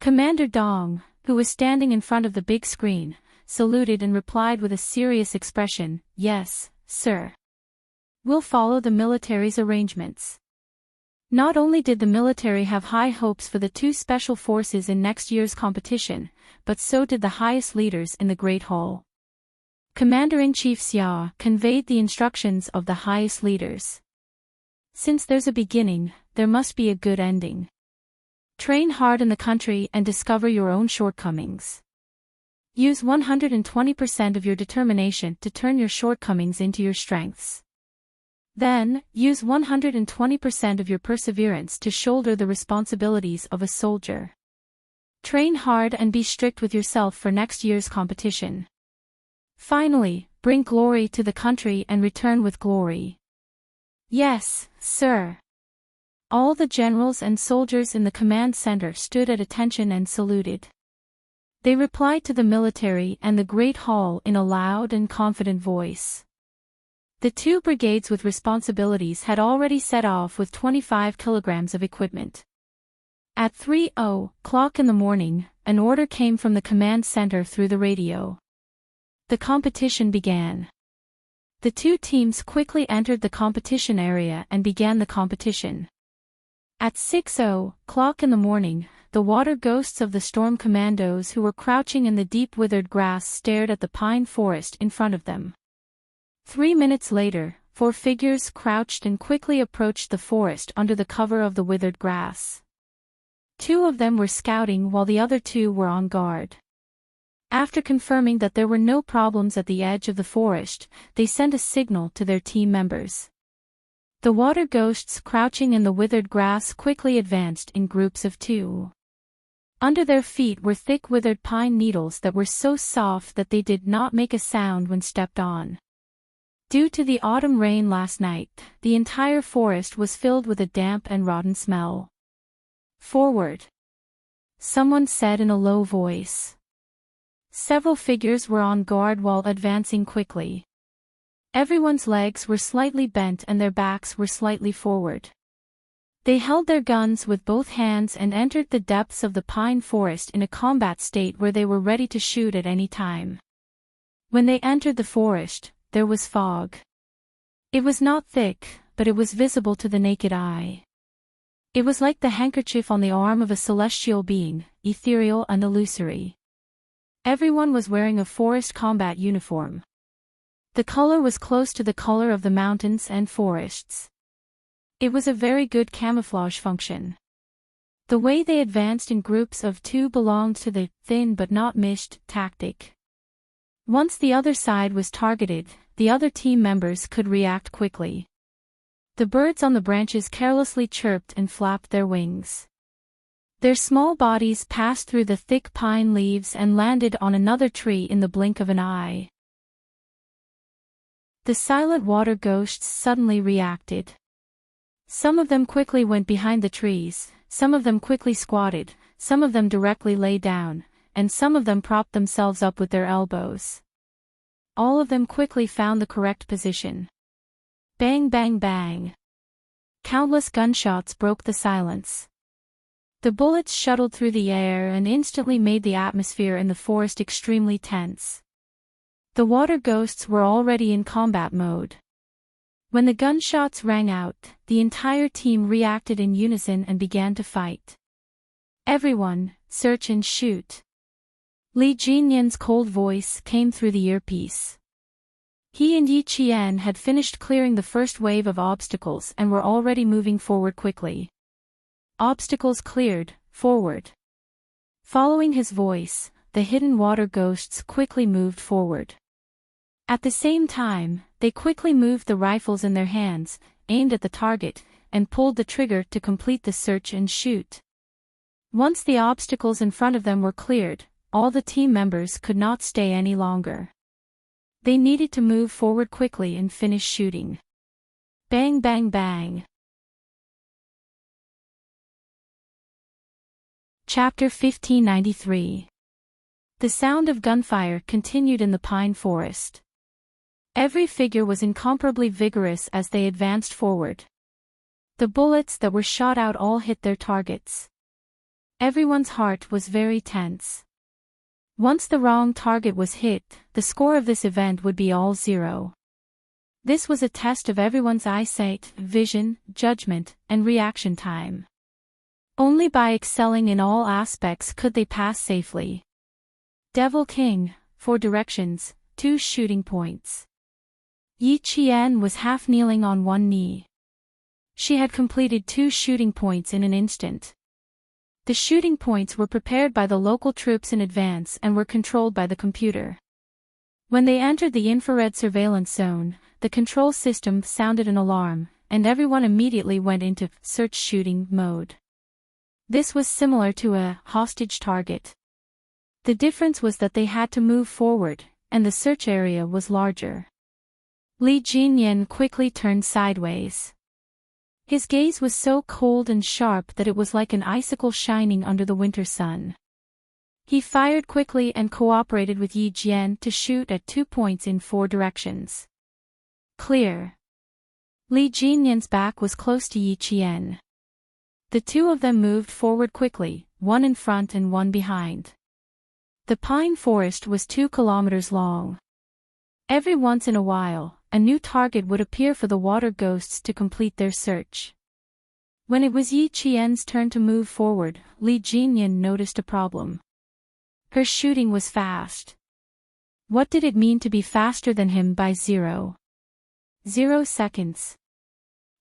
Commander Dong, who was standing in front of the big screen, saluted and replied with a serious expression, "Yes, sir. We'll follow the military's arrangements." Not only did the military have high hopes for the two special forces in next year's competition, but so did the highest leaders in the Great Hall. Commander-in-Chief Xia conveyed the instructions of the highest leaders. Since there's a beginning, there must be a good ending. Train hard in the country and discover your own shortcomings. Use 120% of your determination to turn your shortcomings into your strengths. Then, use 120% of your perseverance to shoulder the responsibilities of a soldier. Train hard and be strict with yourself for next year's competition. Finally, bring glory to the country and return with glory. Yes, sir. All the generals and soldiers in the command center stood at attention and saluted. They replied to the military and the Great Hall in a loud and confident voice. The two brigades with responsibilities had already set off with 25 kilograms of equipment. At 3:00 in the morning, an order came from the command center through the radio. The competition began. The two teams quickly entered the competition area and began the competition. At 6:00 in the morning, the water ghosts of the storm commandos who were crouching in the deep withered grass stared at the pine forest in front of them. 3 minutes later, 4 figures crouched and quickly approached the forest under the cover of the withered grass. 2 of them were scouting while the other 2 were on guard. After confirming that there were no problems at the edge of the forest, they sent a signal to their team members. The water ghosts crouching in the withered grass quickly advanced in groups of 2. Under their feet were thick withered pine needles that were so soft that they did not make a sound when stepped on. Due to the autumn rain last night, the entire forest was filled with a damp and rotten smell. "Forward," someone said in a low voice. Several figures were on guard while advancing quickly. Everyone's legs were slightly bent and their backs were slightly forward. They held their guns with both hands and entered the depths of the pine forest in a combat state where they were ready to shoot at any time. When they entered the forest, there was fog. It was not thick, but it was visible to the naked eye. It was like the handkerchief on the arm of a celestial being, ethereal and illusory. Everyone was wearing a forest combat uniform. The color was close to the color of the mountains and forests. It was a very good camouflage function. The way they advanced in groups of 2 belonged to the thin but not missed tactic. Once the other side was targeted, the other team members could react quickly. The birds on the branches carelessly chirped and flapped their wings. Their small bodies passed through the thick pine leaves and landed on another tree in the blink of an eye. The silent water ghosts suddenly reacted. Some of them quickly went behind the trees, some of them quickly squatted, some of them directly lay down, and some of them propped themselves up with their elbows. All of them quickly found the correct position. Bang bang bang. Countless gunshots broke the silence. The bullets shuttled through the air and instantly made the atmosphere in the forest extremely tense. The water ghosts were already in combat mode. When the gunshots rang out, the entire team reacted in unison and began to fight. "Everyone, search and shoot." Li Jinyan's cold voice came through the earpiece. He and Yi Qian had finished clearing the first wave of obstacles and were already moving forward quickly. Obstacles cleared, forward. Following his voice, the hidden water ghosts quickly moved forward. At the same time, they quickly moved the rifles in their hands, aimed at the target, and pulled the trigger to complete the search and shoot. Once the obstacles in front of them were cleared, all the team members could not stay any longer. They needed to move forward quickly and finish shooting. Bang bang bang. Chapter 1593. The sound of gunfire continued in the pine forest. Every figure was incomparably vigorous as they advanced forward. The bullets that were shot out all hit their targets. Everyone's heart was very tense. Once the wrong target was hit, the score of this event would be all 0. This was a test of everyone's eyesight, vision, judgment, and reaction time. Only by excelling in all aspects could they pass safely. Devil King, 4 directions, 2 shooting points. Yi Qian was half kneeling on one knee. She had completed 2 shooting points in an instant. The shooting points were prepared by the local troops in advance and were controlled by the computer. When they entered the infrared surveillance zone, the control system sounded an alarm, and everyone immediately went into search shooting mode. This was similar to a hostage target. The difference was that they had to move forward, and the search area was larger. Li Jinyan quickly turned sideways. His gaze was so cold and sharp that it was like an icicle shining under the winter sun. He fired quickly and cooperated with Yi Jian to shoot at 2 points in 4 directions. Clear. Li Jinyan's back was close to Yi Qian. The two of them moved forward quickly, one in front and one behind. The pine forest was 2 kilometers long. Every once in a while, a new target would appear for the water ghosts to complete their search. When it was Yi Qian's turn to move forward, Li Jinyan noticed a problem. Her shooting was fast. What did it mean to be faster than him by 0 seconds?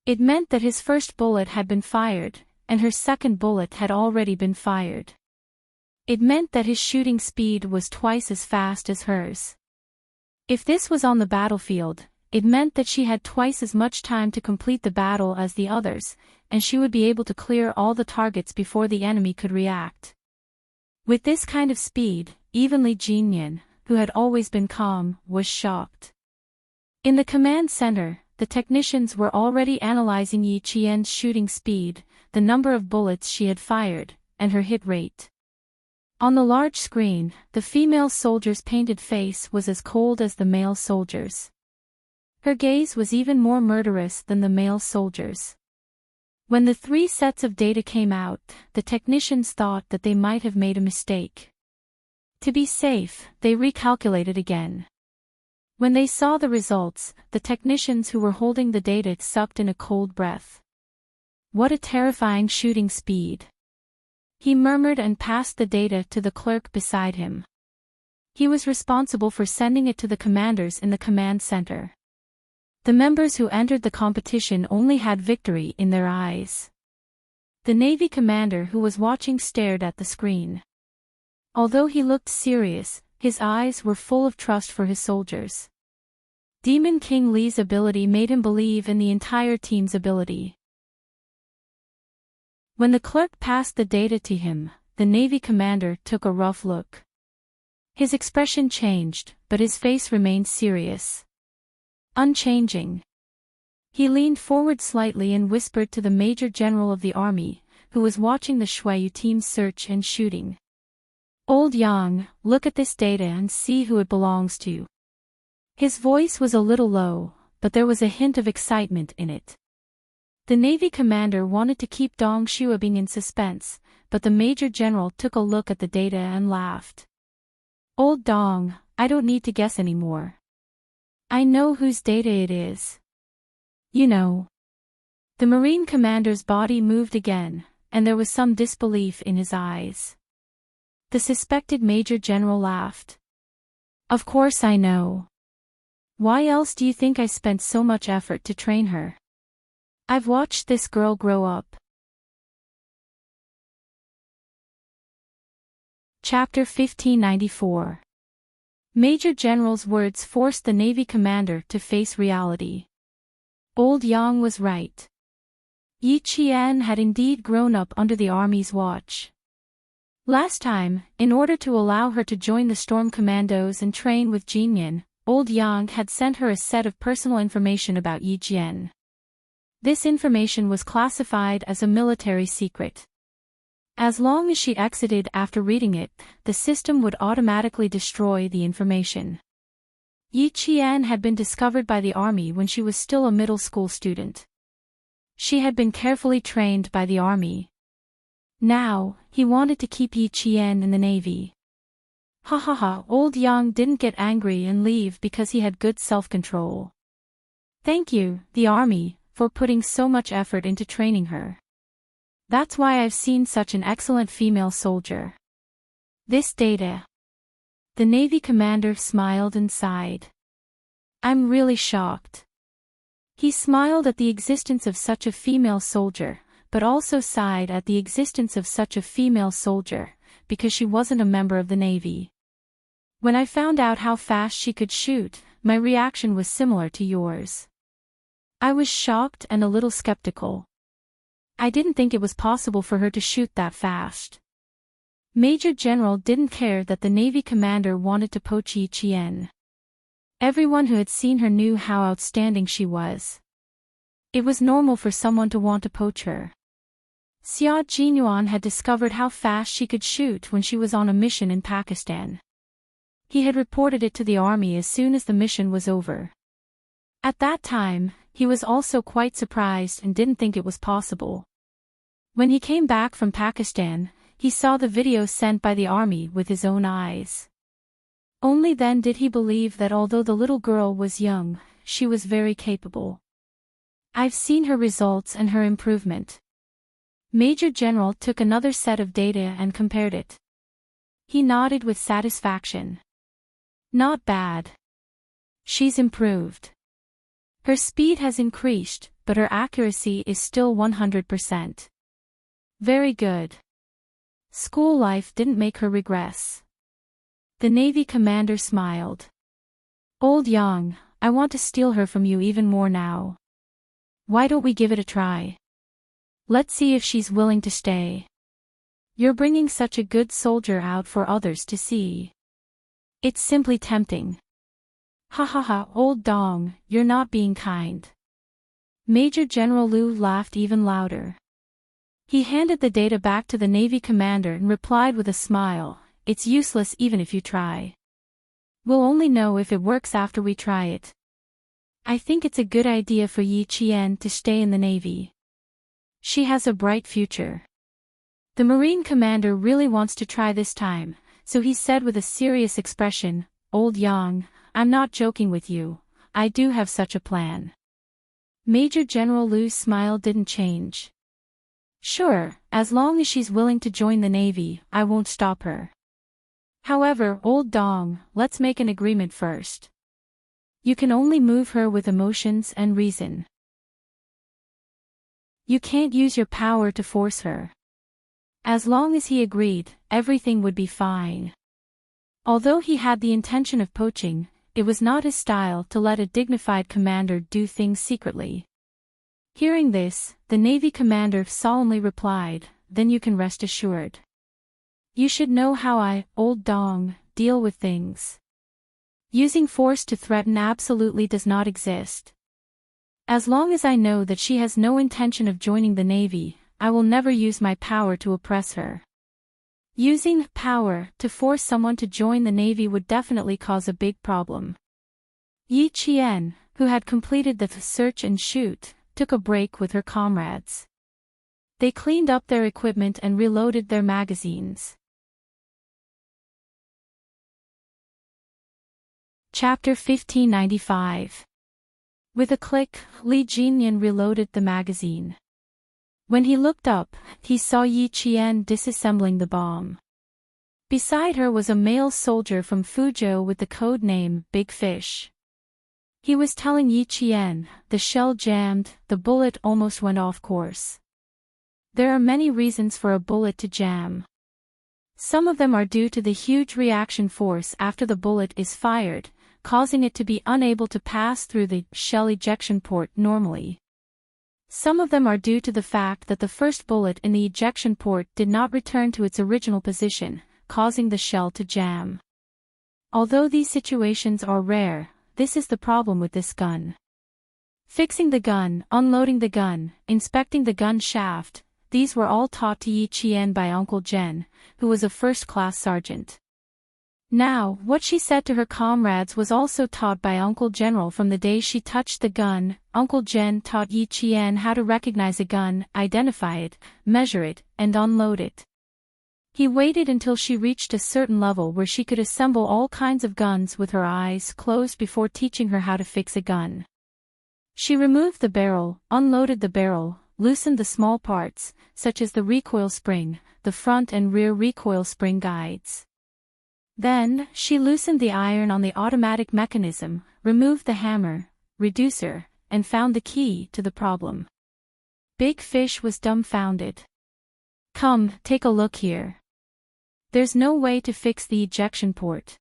It meant that his first bullet had been fired, and her second bullet had already been fired. It meant that his shooting speed was twice as fast as hers. If this was on the battlefield, it meant that she had twice as much time to complete the battle as the others, and she would be able to clear all the targets before the enemy could react. With this kind of speed, even Li Jinyan, who had always been calm, was shocked. In the command center, the technicians were already analyzing Yi Qian's shooting speed, the number of bullets she had fired, and her hit rate. On the large screen, the female soldier's painted face was as cold as the male soldier's. Her gaze was even more murderous than the male soldier's. When the 3 sets of data came out, the technicians thought that they might have made a mistake. To be safe, they recalculated again. When they saw the results, the technicians who were holding the data sucked in a cold breath. What a terrifying shooting speed! He murmured and passed the data to the clerk beside him. He was responsible for sending it to the commanders in the command center. The members who entered the competition only had victory in their eyes. The Navy commander who was watching stared at the screen. Although he looked serious, his eyes were full of trust for his soldiers. Demon King Li's ability made him believe in the entire team's ability. When the clerk passed the data to him, the Navy commander took a rough look. His expression changed, but his face remained serious. Unchanging. He leaned forward slightly and whispered to the Major General of the Army, who was watching the Shuayu team's search and shooting. "Old Yang, look at this data and see who it belongs to." His voice was a little low, but there was a hint of excitement in it. The Navy commander wanted to keep Dong Xuabing in suspense, but the Major General took a look at the data and laughed. "Old Dong, I don't need to guess anymore. I know whose data it is. You know." The Marine commander's body moved again, and there was some disbelief in his eyes. The suspected Major General laughed. "Of course I know. Why else do you think I spent so much effort to train her? I've watched this girl grow up." Chapter 1594. Major General's words forced the Navy commander to face reality. Old Yang was right. Yi Qian had indeed grown up under the Army's watch. Last time, in order to allow her to join the Storm Commandos and train with Jinyan, Old Yang had sent her a set of personal information about Yi Qian. This information was classified as a military secret. As long as she exited after reading it, the system would automatically destroy the information. Yi Qian had been discovered by the Army when she was still a middle school student. She had been carefully trained by the Army. Now, he wanted to keep Yi Qian in the Navy. Ha ha ha, Old Yang didn't get angry and leave because he had good self-control. "Thank you, the Army, for putting so much effort into training her. That's why I've seen such an excellent female soldier. This data." The Navy commander smiled and sighed. "I'm really shocked." He smiled at the existence of such a female soldier, but also sighed at the existence of such a female soldier, because she wasn't a member of the Navy. "When I found out how fast she could shoot, my reaction was similar to yours. I was shocked and a little skeptical. I didn't think it was possible for her to shoot that fast." Major General didn't care that the Navy commander wanted to poach Yi Qian. Everyone who had seen her knew how outstanding she was. It was normal for someone to want to poach her. Xia Jinyuan had discovered how fast she could shoot when she was on a mission in Pakistan. He had reported it to the Army as soon as the mission was over. At that time, he was also quite surprised and didn't think it was possible. When he came back from Pakistan, he saw the video sent by the army with his own eyes. Only then did he believe that although the little girl was young, she was very capable. I've seen her results and her improvement. Major General took another set of data and compared it. He nodded with satisfaction. Not bad. She's improved. Her speed has increased, but her accuracy is still 100%. Very good. School life didn't make her regress. The Navy commander smiled. Old Yang, I want to steal her from you even more now. Why don't we give it a try? Let's see if she's willing to stay. You're bringing such a good soldier out for others to see. It's simply tempting. Ha ha ha, old Dong, you're not being kind. Major General Liu laughed even louder. He handed the data back to the Navy commander and replied with a smile, it's useless even if you try. We'll only know if it works after we try it. I think it's a good idea for Yi Qian to stay in the Navy. She has a bright future. The Marine commander really wants to try this time, so he said with a serious expression, Old Yang, I'm not joking with you, I do have such a plan. Major General Liu's smile didn't change. Sure, as long as she's willing to join the Navy, I won't stop her. However, Old Dong, let's make an agreement first. You can only move her with emotions and reason. You can't use your power to force her. As long as he agreed, everything would be fine. Although he had the intention of poaching, it was not his style to let a dignified commander do things secretly. Hearing this, the Navy commander solemnly replied, then you can rest assured. You should know how I, Old Dong, deal with things. Using force to threaten absolutely does not exist. As long as I know that she has no intention of joining the Navy, I will never use my power to oppress her. Using power to force someone to join the Navy would definitely cause a big problem. Yi Qian, who had completed the search and shoot, took a break with her comrades. They cleaned up their equipment and reloaded their magazines. Chapter 1595. With a click, Li Jinyan reloaded the magazine. When he looked up, he saw Yi Qian disassembling the bomb. Beside her was a male soldier from Fuzhou with the code name Big Fish. He was telling Yi Qian, the shell jammed, the bullet almost went off course. There are many reasons for a bullet to jam. Some of them are due to the huge reaction force after the bullet is fired, causing it to be unable to pass through the shell ejection port normally. Some of them are due to the fact that the first bullet in the ejection port did not return to its original position, causing the shell to jam. Although these situations are rare, this is the problem with this gun. Fixing the gun, unloading the gun, inspecting the gun shaft, these were all taught to Yi Qian by Uncle Zhen, who was a first-class sergeant. Now, what she said to her comrades was also taught by Uncle General from the day she touched the gun. Uncle Zhen taught Yi Qian how to recognize a gun, identify it, measure it, and unload it. He waited until she reached a certain level where she could assemble all kinds of guns with her eyes closed before teaching her how to fix a gun. She removed the barrel, unloaded the barrel, loosened the small parts, such as the recoil spring, the front and rear recoil spring guides. Then, she loosened the iron on the automatic mechanism, removed the hammer, reducer, and found the key to the problem. Big Fish was dumbfounded. Come, take a look here. There's no way to fix the ejection port.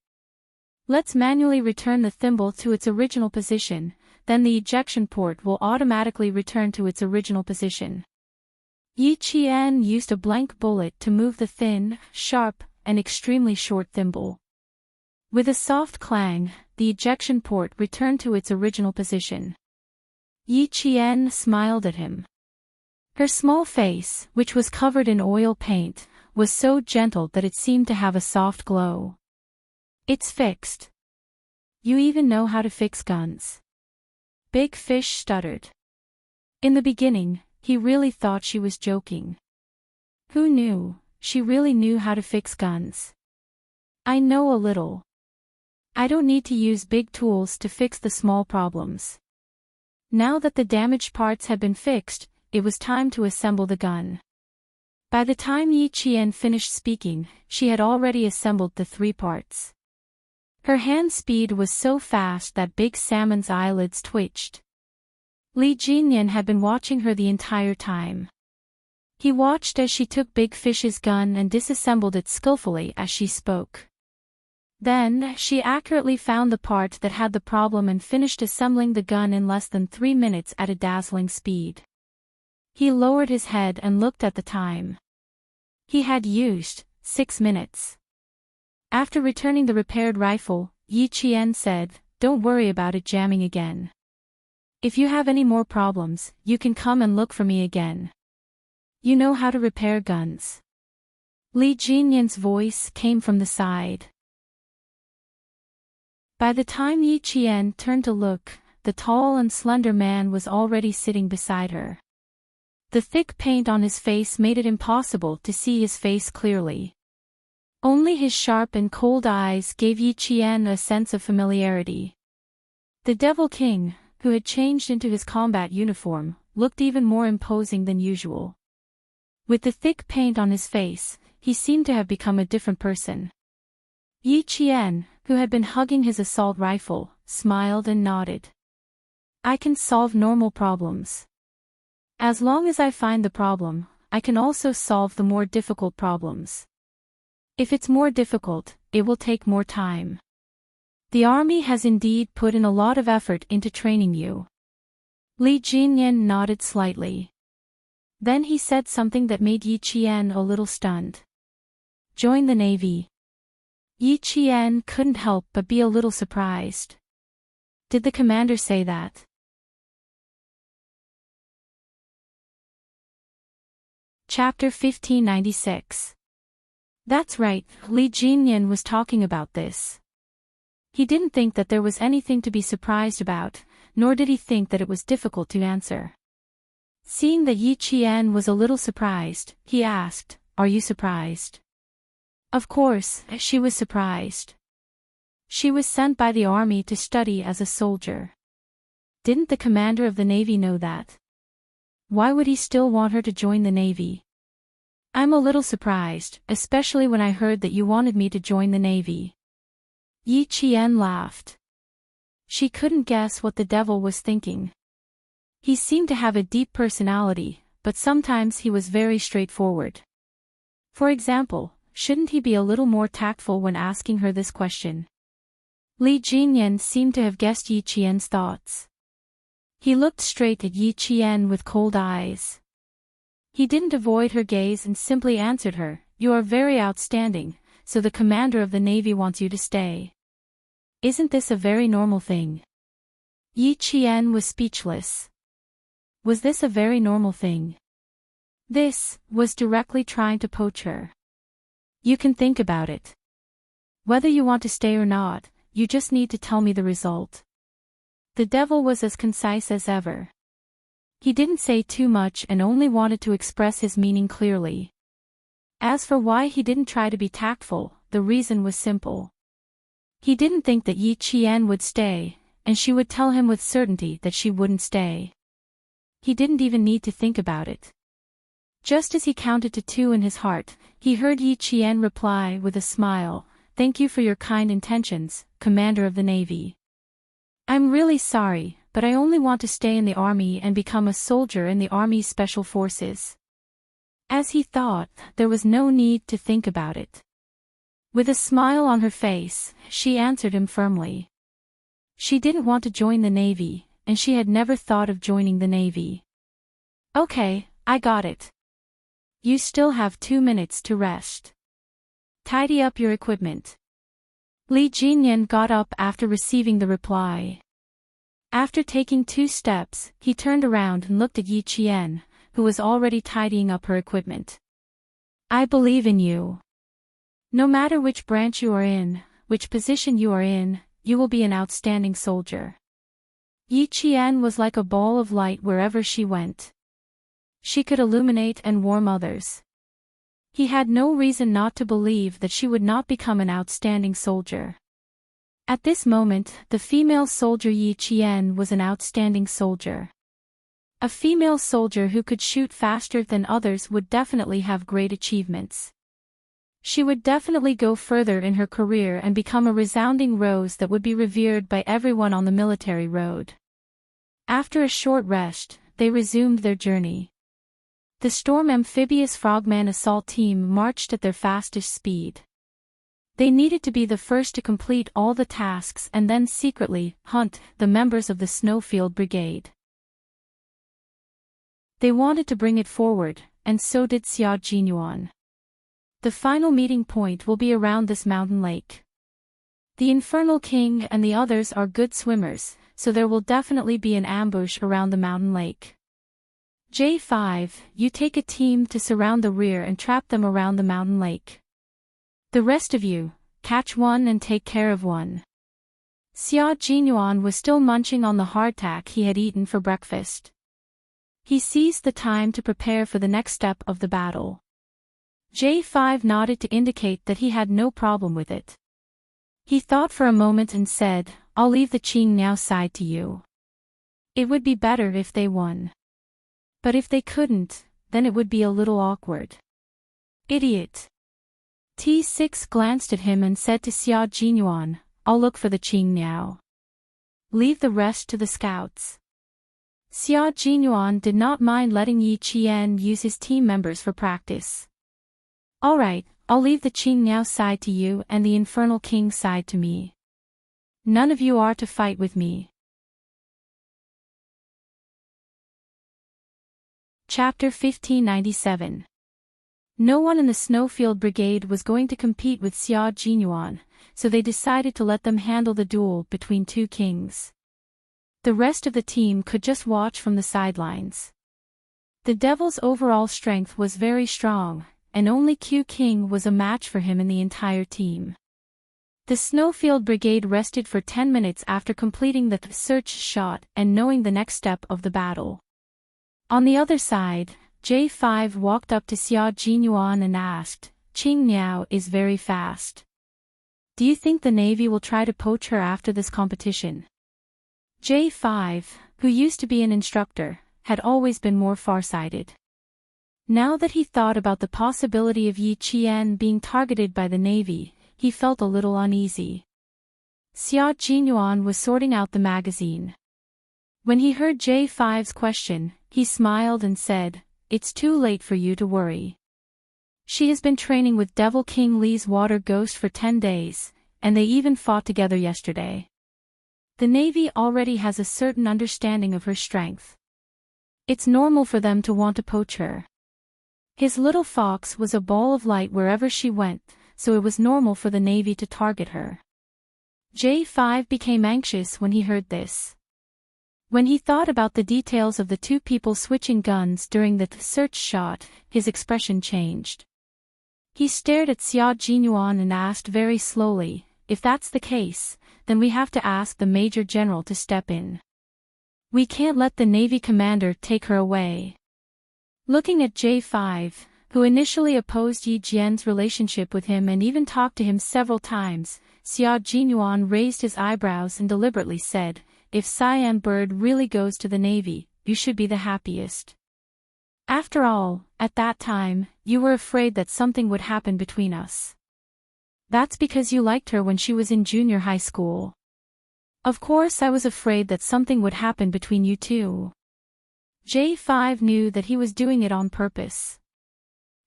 Let's manually return the thimble to its original position, then the ejection port will automatically return to its original position. Yi Qian used a blank bullet to move the thin, sharp, and extremely short thimble. With a soft clang, the ejection port returned to its original position. Yi Qian smiled at him. Her small face, which was covered in oil paint, was so gentle that it seemed to have a soft glow. It's fixed. You even know how to fix guns. Big Fish stuttered. In the beginning, he really thought she was joking. Who knew, she really knew how to fix guns. I know a little. I don't need to use big tools to fix the small problems. Now that the damaged parts had been fixed, it was time to assemble the gun. By the time Yi Qian finished speaking, she had already assembled the 3 parts. Her hand speed was so fast that Big Salmon's eyelids twitched. Li Jinyan had been watching her the entire time. He watched as she took Big Fish's gun and disassembled it skillfully as she spoke. Then, she accurately found the part that had the problem and finished assembling the gun in less than 3 minutes at a dazzling speed. He lowered his head and looked at the time. He had used 6 minutes. After returning the repaired rifle, Yi Qian said, "Don't worry about it jamming again. If you have any more problems, you can come and look for me again. You know how to repair guns." Li Jinyan's voice came from the side. By the time Yi Qian turned to look, the tall and slender man was already sitting beside her. The thick paint on his face made it impossible to see his face clearly. Only his sharp and cold eyes gave Yi Qian a sense of familiarity. The Devil King, who had changed into his combat uniform, looked even more imposing than usual. With the thick paint on his face, he seemed to have become a different person. Yi Qian, who had been hugging his assault rifle, smiled and nodded. "I can solve normal problems. As long as I find the problem, I can also solve the more difficult problems. If it's more difficult, it will take more time. The army has indeed put in a lot of effort into training you." Li Jinyan nodded slightly. Then he said something that made Yi Qian a little stunned. "Join the Navy." Yi Qian couldn't help but be a little surprised. Did the commander say that? Chapter 1596. That's right, Li Jinyan was talking about this. He didn't think that there was anything to be surprised about, nor did he think that it was difficult to answer. Seeing that Yi Qian was a little surprised, he asked, "Are you surprised?" Of course, she was surprised. She was sent by the army to study as a soldier. Didn't the commander of the Navy know that? Why would he still want her to join the Navy? "I'm a little surprised, especially when I heard that you wanted me to join the Navy." Yi Qian laughed. She couldn't guess what the devil was thinking. He seemed to have a deep personality, but sometimes he was very straightforward. For example, shouldn't he be a little more tactful when asking her this question? Li Jinyan seemed to have guessed Yi Qian's thoughts. He looked straight at Yi Qian with cold eyes. He didn't avoid her gaze and simply answered her, "You are very outstanding, so the commander of the Navy wants you to stay." Isn't this a very normal thing? Yi Qian was speechless. Was this a very normal thing? This was directly trying to poach her. "You can think about it. Whether you want to stay or not, you just need to tell me the result." The devil was as concise as ever. He didn't say too much and only wanted to express his meaning clearly. As for why he didn't try to be tactful, the reason was simple. He didn't think that Yi Qian would stay, and she would tell him with certainty that she wouldn't stay. He didn't even need to think about it. Just as he counted to 2 in his heart, he heard Yi Qian reply with a smile, "Thank you for your kind intentions, Commander of the Navy. I'm really sorry, but I only want to stay in the army and become a soldier in the Army's Special Forces." As he thought, there was no need to think about it. With a smile on her face, she answered him firmly. She didn't want to join the Navy, and she had never thought of joining the Navy. "Okay, I got it. You still have 2 minutes to rest. Tidy up your equipment." Li Jinyan got up after receiving the reply. After taking 2 steps, he turned around and looked at Yi Qian, who was already tidying up her equipment. "I believe in you. No matter which branch you are in, which position you are in, you will be an outstanding soldier." Yi Qian was like a ball of light wherever she went. She could illuminate and warm others. He had no reason not to believe that she would not become an outstanding soldier. At this moment, the female soldier Yi Qian was an outstanding soldier. A female soldier who could shoot faster than others would definitely have great achievements. She would definitely go further in her career and become a resounding rose that would be revered by everyone on the military road. After a short rest, they resumed their journey. The Storm Amphibious Frogman Assault Team marched at their fastest speed. They needed to be the first to complete all the tasks and then secretly hunt the members of the Snowfield Brigade. They wanted to bring it forward, and so did Xia Jinyuan. The final meeting point will be around this mountain lake. The Infernal King and the others are good swimmers, so there will definitely be an ambush around the mountain lake. J5, you take a team to surround the rear and trap them around the mountain lake. The rest of you, catch one and take care of one. Xia Jinyuan was still munching on the hardtack he had eaten for breakfast. He seized the time to prepare for the next step of the battle. J5 nodded to indicate that he had no problem with it. He thought for a moment and said, I'll leave the Qingniao side to you. It would be better if they won. But if they couldn't, then it would be a little awkward. Idiot. T6 glanced at him and said to Xia Jinyuan, I'll look for the Qingniao. Leave the rest to the scouts. Xia Jinyuan did not mind letting Yi Qian use his team members for practice. Alright, I'll leave the Qingniao side to you and the Infernal King side to me. None of you are to fight with me. Chapter 1597. No one in the Snowfield Brigade was going to compete with Xia Jinyuan, so they decided to let them handle the duel between two kings. The rest of the team could just watch from the sidelines. The Devil's overall strength was very strong, and only Q King was a match for him in the entire team. The Snowfield Brigade rested for 10 minutes after completing the search shot and knowing the next step of the battle. On the other side, J5 walked up to Xia Jinyuan and asked, Qingniao is very fast. Do you think the Navy will try to poach her after this competition? J5, who used to be an instructor, had always been more farsighted. Now that he thought about the possibility of Yi Qian being targeted by the Navy, he felt a little uneasy. Xia Jinyuan was sorting out the magazine. When he heard J5's question, he smiled and said, It's too late for you to worry. She has been training with Devil King Li's water ghost for 10 days, and they even fought together yesterday. The Navy already has a certain understanding of her strength. It's normal for them to want to poach her. His little fox was a ball of light wherever she went, so it was normal for the Navy to target her. J5 became anxious when he heard this. When he thought about the details of the two people switching guns during the search shot, his expression changed. He stared at Xia Jinyuan and asked very slowly, If that's the case, then we have to ask the Major General to step in. We can't let the Navy commander take her away. Looking at J5, who initially opposed Yi Jian's relationship with him and even talked to him several times, Xia Jinyuan raised his eyebrows and deliberately said, If Cyan Bird really goes to the Navy, you should be the happiest. After all, at that time, you were afraid that something would happen between us. That's because you liked her when she was in junior high school. Of course I was afraid that something would happen between you two. J5 knew that he was doing it on purpose.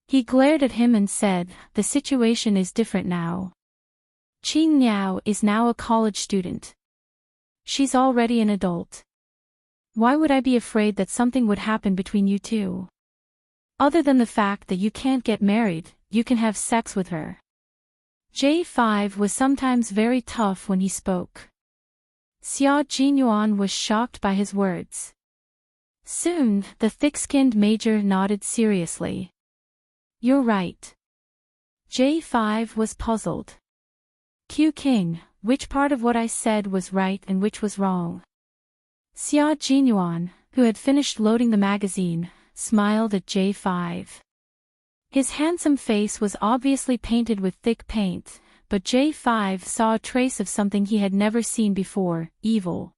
He glared at him and said, The situation is different now. Qingniao is now a college student. She's already an adult. Why would I be afraid that something would happen between you two? Other than the fact that you can't get married, you can have sex with her. J5 was sometimes very tough when he spoke. Xia Jinyuan was shocked by his words. Soon, the thick-skinned major nodded seriously. You're right. J5 was puzzled. Q King, which part of what I said was right and which was wrong? Xia Jinyuan, who had finished loading the magazine, smiled at J5. His handsome face was obviously painted with thick paint, but J5 saw a trace of something he had never seen before: evil.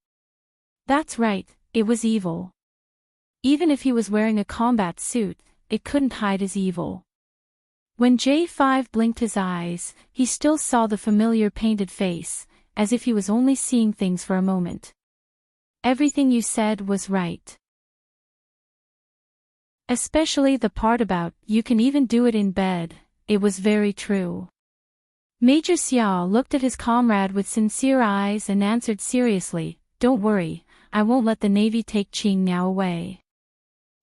That's right, it was evil. Even if he was wearing a combat suit, it couldn't hide his evil. When J5 blinked his eyes, he still saw the familiar painted face, as if he was only seeing things for a moment. Everything you said was right. Especially the part about, you can even do it in bed, it was very true. Major Xiao looked at his comrade with sincere eyes and answered seriously, "Don't worry, I won't let the Navy take Qing Niao away.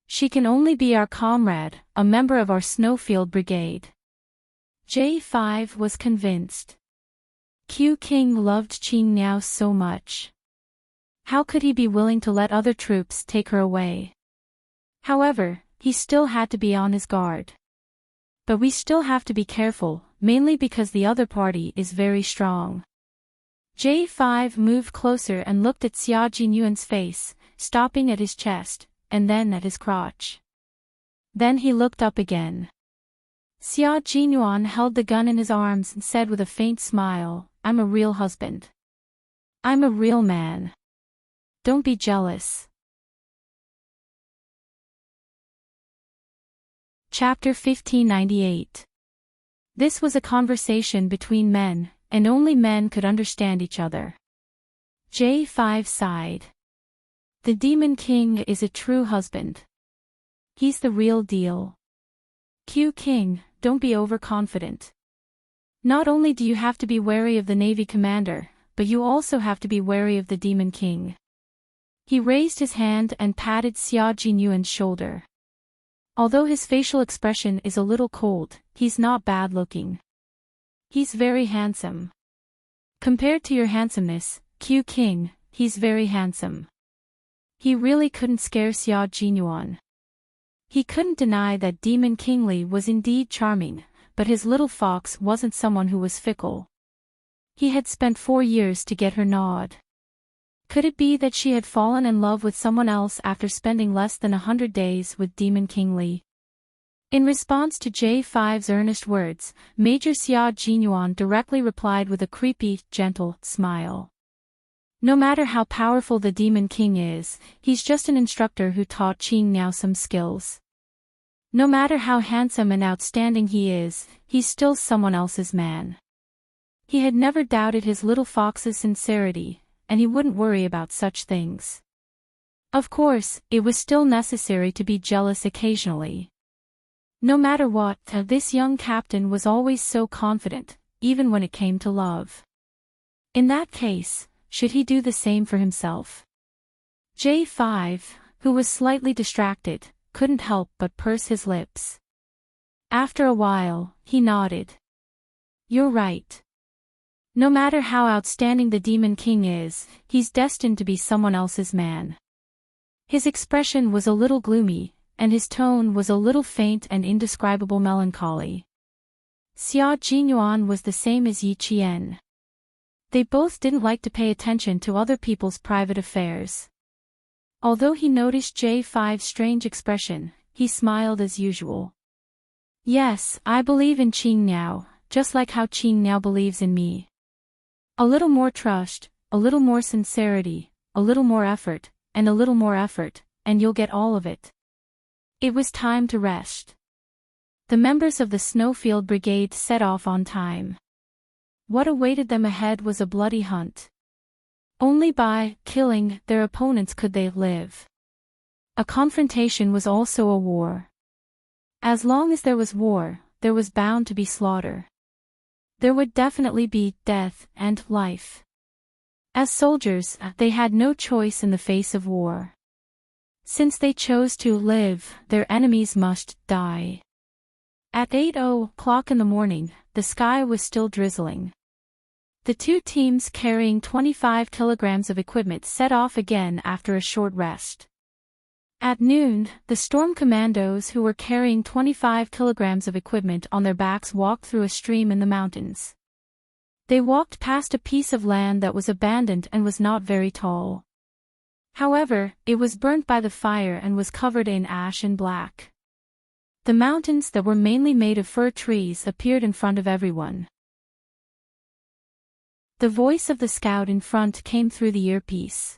She can only be our comrade, a member of our Snowfield Brigade." J5 was convinced. Q King loved Qing Niao so much. How could he be willing to let other troops take her away? However, he still had to be on his guard. But we still have to be careful, mainly because the other party is very strong. J5 moved closer and looked at Xia Jinyuan's face, stopping at his chest, and then at his crotch. Then he looked up again. Xia Jinyuan held the gun in his arms and said with a faint smile, "I'm a real husband. I'm a real man. Don't be jealous." Chapter 1598. This was a conversation between men, and only men could understand each other. J5 sighed. The Demon King is a true husband. He's the real deal. Q King, don't be overconfident. Not only do you have to be wary of the Navy commander, but you also have to be wary of the Demon King. He raised his hand and patted Xia Jinyuan's shoulder. Although his facial expression is a little cold, he's not bad looking. He's very handsome. Compared to your handsomeness, Q King, he's very handsome. He really couldn't scare Xia Jinyuan. He couldn't deny that Demon King Li was indeed charming, but his little fox wasn't someone who was fickle. He had spent 4 years to get her nod. Could it be that she had fallen in love with someone else after spending less than 100 days with Demon King Li? In response to J5's earnest words, Major Xia Jinyuan directly replied with a creepy, gentle smile. No matter how powerful the Demon King is, he's just an instructor who taught Qing Niao some skills. No matter how handsome and outstanding he is, he's still someone else's man. He had never doubted his little fox's sincerity, and he wouldn't worry about such things. Of course, it was still necessary to be jealous occasionally. No matter what, this young captain was always so confident, even when it came to love. In that case, should he do the same for himself? J5, who was slightly distracted, couldn't help but purse his lips. After a while, he nodded. You're right. No matter how outstanding the Demon King is, he's destined to be someone else's man. His expression was a little gloomy, and his tone was a little faint and indescribable melancholy. Xia Jinyuan was the same as Yi Qian. They both didn't like to pay attention to other people's private affairs. Although he noticed J5's strange expression, he smiled as usual. Yes, I believe in Qing Niao, just like how Qing Niao believes in me. A little more trust, a little more sincerity, a little more effort, and a little more effort, and you'll get all of it. It was time to rest. The members of the Snowfield Brigade set off on time. What awaited them ahead was a bloody hunt. Only by killing their opponents could they live. A confrontation was also a war. As long as there was war, there was bound to be slaughter. There would definitely be death and life. As soldiers, they had no choice in the face of war. Since they chose to live, their enemies must die. At 8:00 in the morning, the sky was still drizzling. The two teams carrying 25 kilograms of equipment set off again after a short rest. At noon, the storm commandos who were carrying 25 kilograms of equipment on their backs walked through a stream in the mountains. They walked past a piece of land that was abandoned and was not very tall. However, it was burnt by the fire and was covered in ash and black. The mountains that were mainly made of fir trees appeared in front of everyone. The voice of the scout in front came through the earpiece.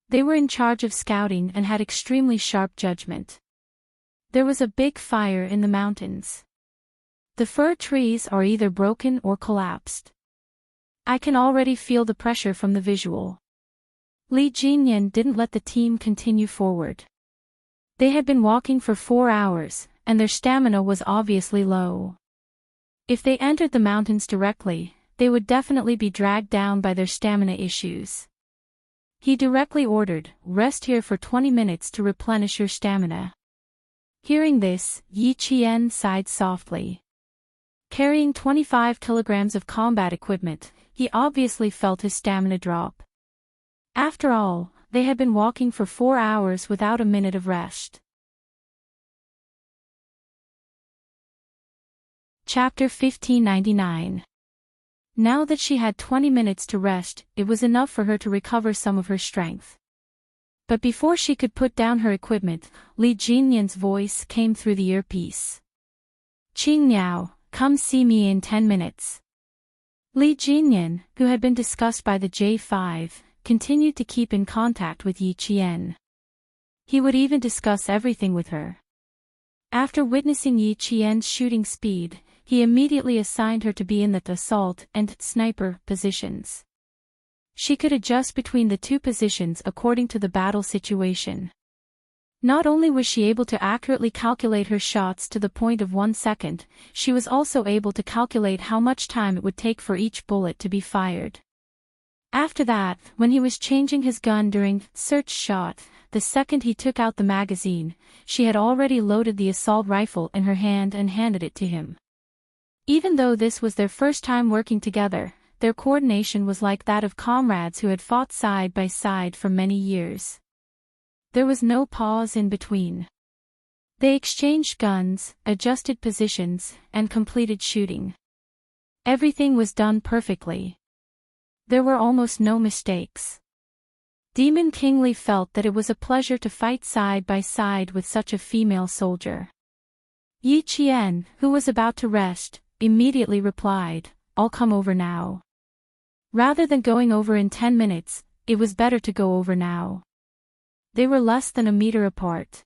They were in charge of scouting and had extremely sharp judgment. There was a big fire in the mountains. The fir trees are either broken or collapsed. I can already feel the pressure from the visual. Li Jinyan didn't let the team continue forward. They had been walking for 4 hours, and their stamina was obviously low. If they entered the mountains directly, they would definitely be dragged down by their stamina issues. He directly ordered, "Rest here for 20 minutes to replenish your stamina." Hearing this, Yi Qian sighed softly. Carrying 25 kilograms of combat equipment, he obviously felt his stamina drop. After all, they had been walking for 4 hours without a minute of rest. Chapter 1599. Now that she had 20 minutes to rest, it was enough for her to recover some of her strength. But before she could put down her equipment, Li Jinyan's voice came through the earpiece. "Qing Niao, come see me in 10 minutes." Li Jinyan, who had been discussed by the J5, continued to keep in contact with Yi Qian. He would even discuss everything with her. After witnessing Yi Qian's shooting speed, he immediately assigned her to be in the assault and sniper positions. She could adjust between the two positions according to the battle situation. Not only was she able to accurately calculate her shots to the point of 1 second, she was also able to calculate how much time it would take for each bullet to be fired. After that, when he was changing his gun during search shot, the second he took out the magazine, she had already loaded the assault rifle in her hand and handed it to him. Even though this was their first time working together, their coordination was like that of comrades who had fought side by side for many years. There was no pause in between. They exchanged guns, adjusted positions, and completed shooting. Everything was done perfectly. There were almost no mistakes. Demon King Li felt that it was a pleasure to fight side by side with such a female soldier. Yi Qian, who was about to rest, immediately replied, "I'll come over now." Rather than going over in 10 minutes, it was better to go over now. They were less than a meter apart.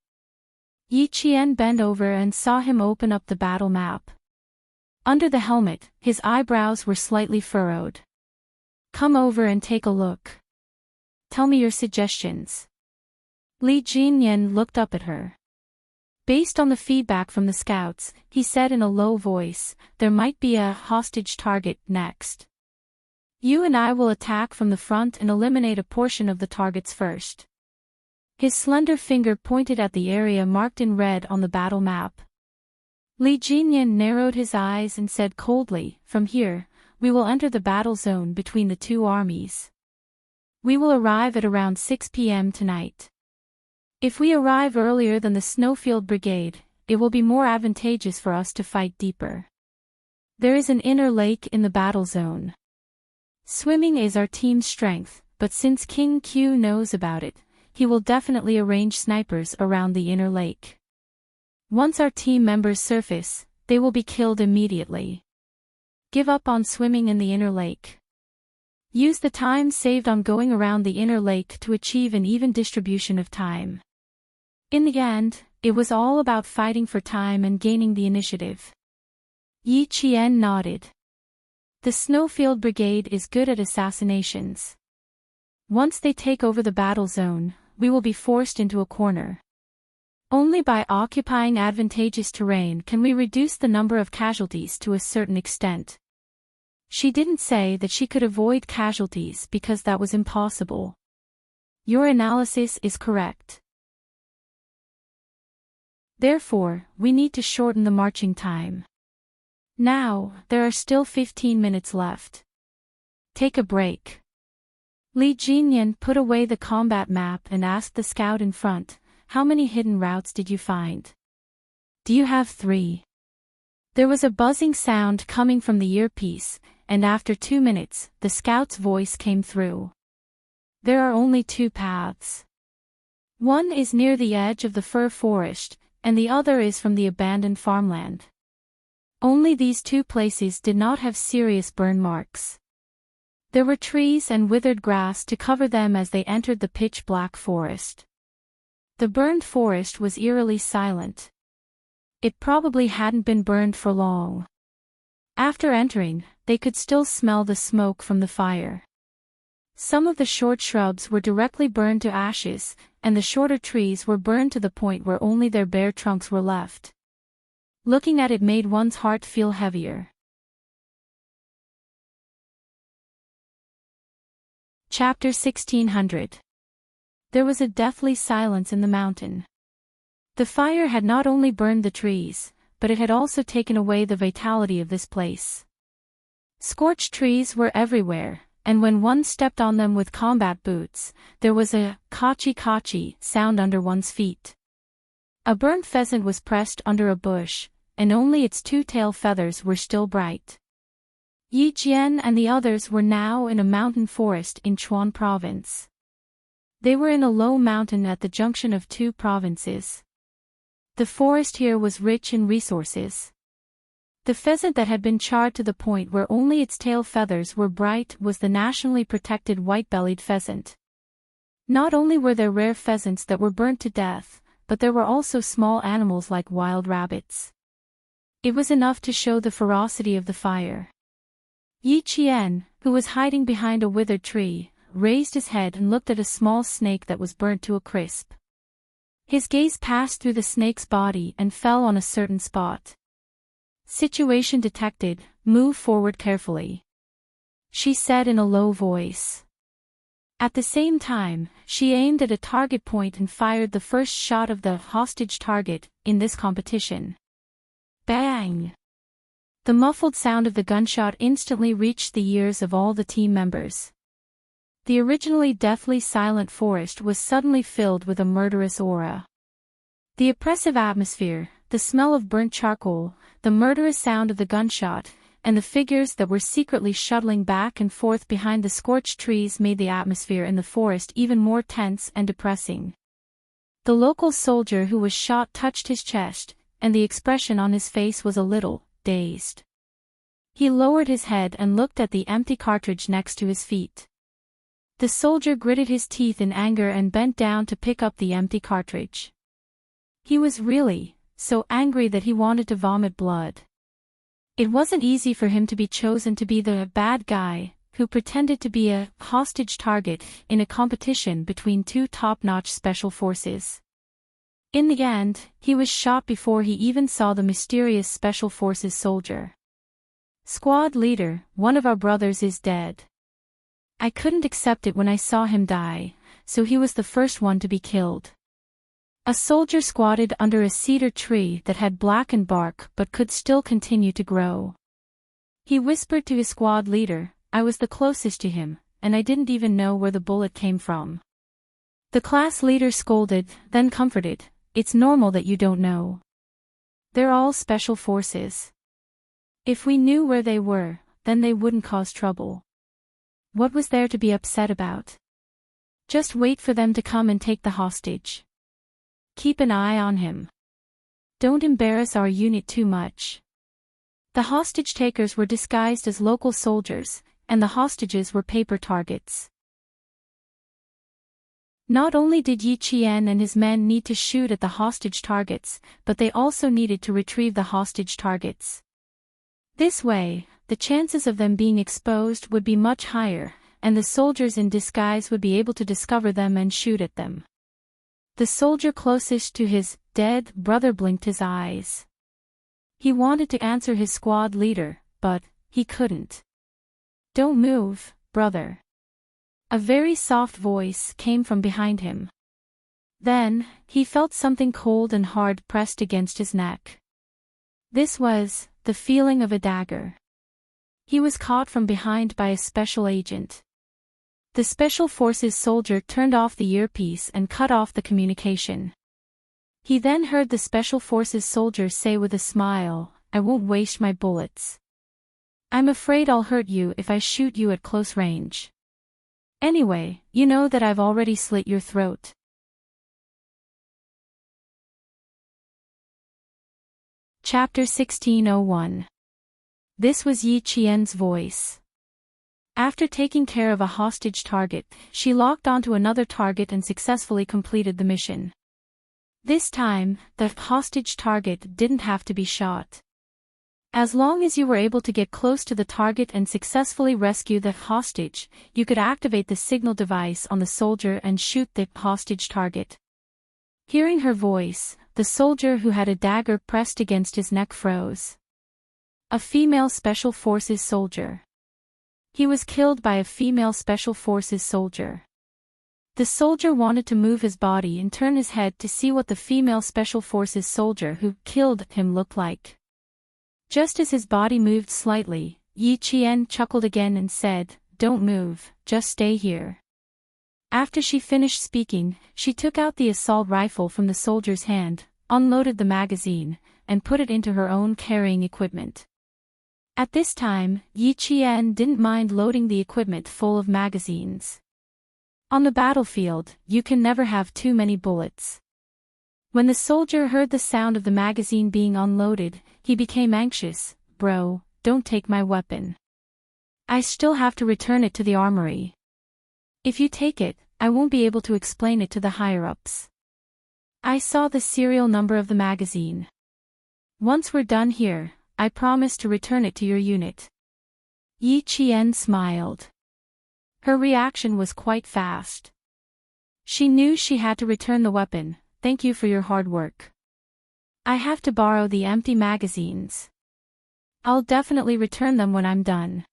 Yi Qian bent over and saw him open up the battle map. Under the helmet, his eyebrows were slightly furrowed. "Come over and take a look. Tell me your suggestions." Li Jinyan looked up at her. Based on the feedback from the scouts, he said in a low voice, "There might be a hostage target next. You and I will attack from the front and eliminate a portion of the targets first." His slender finger pointed at the area marked in red on the battle map. Li Jinyan narrowed his eyes and said coldly, "From here, we will enter the battle zone between the two armies. We will arrive at around 6 p.m. tonight. If we arrive earlier than the Snowfield Brigade, it will be more advantageous for us to fight deeper. There is an inner lake in the battle zone. Swimming is our team's strength, but since King Q knows about it, he will definitely arrange snipers around the inner lake. Once our team members surface, they will be killed immediately. Give up on swimming in the inner lake. Use the time saved on going around the inner lake to achieve an even distribution of time." In the end, it was all about fighting for time and gaining the initiative. Yi Qian nodded. The Snowfield Brigade is good at assassinations. Once they take over the battle zone, we will be forced into a corner. Only by occupying advantageous terrain can we reduce the number of casualties to a certain extent. She didn't say that she could avoid casualties because that was impossible. Your analysis is correct. Therefore, we need to shorten the marching time. Now, there are still 15 minutes left. Take a break. Li Jinyan put away the combat map and asked the scout in front, "How many hidden routes did you find?" "Do you have 3? There was a buzzing sound coming from the earpiece, and after 2 minutes, the scout's voice came through. There are only two paths. One is near the edge of the fir forest, and the other is from the abandoned farmland. Only these two places did not have serious burn marks. There were trees and withered grass to cover them as they entered the pitch-black forest. The burned forest was eerily silent. It probably hadn't been burned for long. After entering, they could still smell the smoke from the fire. Some of the short shrubs were directly burned to ashes, and the shorter trees were burned to the point where only their bare trunks were left. Looking at it made one's heart feel heavier. Chapter 1600. There was a deathly silence in the mountain. The fire had not only burned the trees, but it had also taken away the vitality of this place. Scorched trees were everywhere, and when one stepped on them with combat boots, there was a kachi-kachi sound under one's feet. A burnt pheasant was pressed under a bush, and only its two tail feathers were still bright. Yi Jian and the others were now in a mountain forest in Chuan province. They were in a low mountain at the junction of two provinces. The forest here was rich in resources. The pheasant that had been charred to the point where only its tail feathers were bright was the nationally protected white-bellied pheasant. Not only were there rare pheasants that were burnt to death, but there were also small animals like wild rabbits. It was enough to show the ferocity of the fire. Yi Qian, who was hiding behind a withered tree, raised his head and looked at a small snake that was burnt to a crisp. His gaze passed through the snake's body and fell on a certain spot. Situation detected, move forward carefully, she said in a low voice. At the same time, she aimed at a target point and fired the first shot of the hostage target in this competition. Bang! The muffled sound of the gunshot instantly reached the ears of all the team members. The originally deathly silent forest was suddenly filled with a murderous aura. The oppressive atmosphere, the smell of burnt charcoal, the murderous sound of the gunshot, and the figures that were secretly shuttling back and forth behind the scorched trees made the atmosphere in the forest even more tense and depressing. The local soldier who was shot touched his chest, and the expression on his face was a little dazed. He lowered his head and looked at the empty cartridge next to his feet. The soldier gritted his teeth in anger and bent down to pick up the empty cartridge. He was really so angry that he wanted to vomit blood. It wasn't easy for him to be chosen to be the bad guy who pretended to be a hostage target in a competition between two top-notch special forces. In the end, he was shot before he even saw the mysterious special forces soldier. Squad leader, one of our brothers is dead. I couldn't accept it when I saw him die, so he was the first one to be killed. A soldier squatted under a cedar tree that had blackened bark but could still continue to grow. He whispered to his squad leader, I was the closest to him, and I didn't even know where the bullet came from. The class leader scolded, then comforted, it's normal that you don't know. They're all special forces. If we knew where they were, then they wouldn't cause trouble. What was there to be upset about? Just wait for them to come and take the hostage. Keep an eye on him. Don't embarrass our unit too much. The hostage takers were disguised as local soldiers, and the hostages were paper targets. Not only did Yi Qian and his men need to shoot at the hostage targets, but they also needed to retrieve the hostage targets. This way, the chances of them being exposed would be much higher, and the soldiers in disguise would be able to discover them and shoot at them. The soldier closest to his dead brother blinked his eyes. He wanted to answer his squad leader, but he couldn't. Don't move, brother. A very soft voice came from behind him. Then, he felt something cold and hard pressed against his neck. This was the feeling of a dagger. He was caught from behind by a special agent. The Special Forces soldier turned off the earpiece and cut off the communication. He then heard the Special Forces soldier say with a smile, I won't waste my bullets. I'm afraid I'll hurt you if I shoot you at close range. Anyway, you know that I've already slit your throat. Chapter 1601. This was Yi Qian's voice. After taking care of a hostage target, she locked onto another target and successfully completed the mission. This time, the hostage target didn't have to be shot. As long as you were able to get close to the target and successfully rescue the hostage, you could activate the signal device on the soldier and shoot the hostage target. Hearing her voice, the soldier who had a dagger pressed against his neck froze. A female Special Forces soldier. He was killed by a female Special Forces soldier. The soldier wanted to move his body and turn his head to see what the female Special Forces soldier who killed him looked like. Just as his body moved slightly, Yi Qian chuckled again and said, "Don't move, just stay here." After she finished speaking, she took out the assault rifle from the soldier's hand, unloaded the magazine, and put it into her own carrying equipment. At this time, Yi Qian didn't mind loading the equipment full of magazines. On the battlefield, you can never have too many bullets. When the soldier heard the sound of the magazine being unloaded, he became anxious. "Bro, don't take my weapon. I still have to return it to the armory. If you take it, I won't be able to explain it to the higher-ups. I saw the serial number of the magazine. Once we're done here, I promise to return it to your unit." Yi Qian smiled. Her reaction was quite fast. She knew she had to return the weapon. "Thank you for your hard work. I have to borrow the empty magazines. I'll definitely return them when I'm done."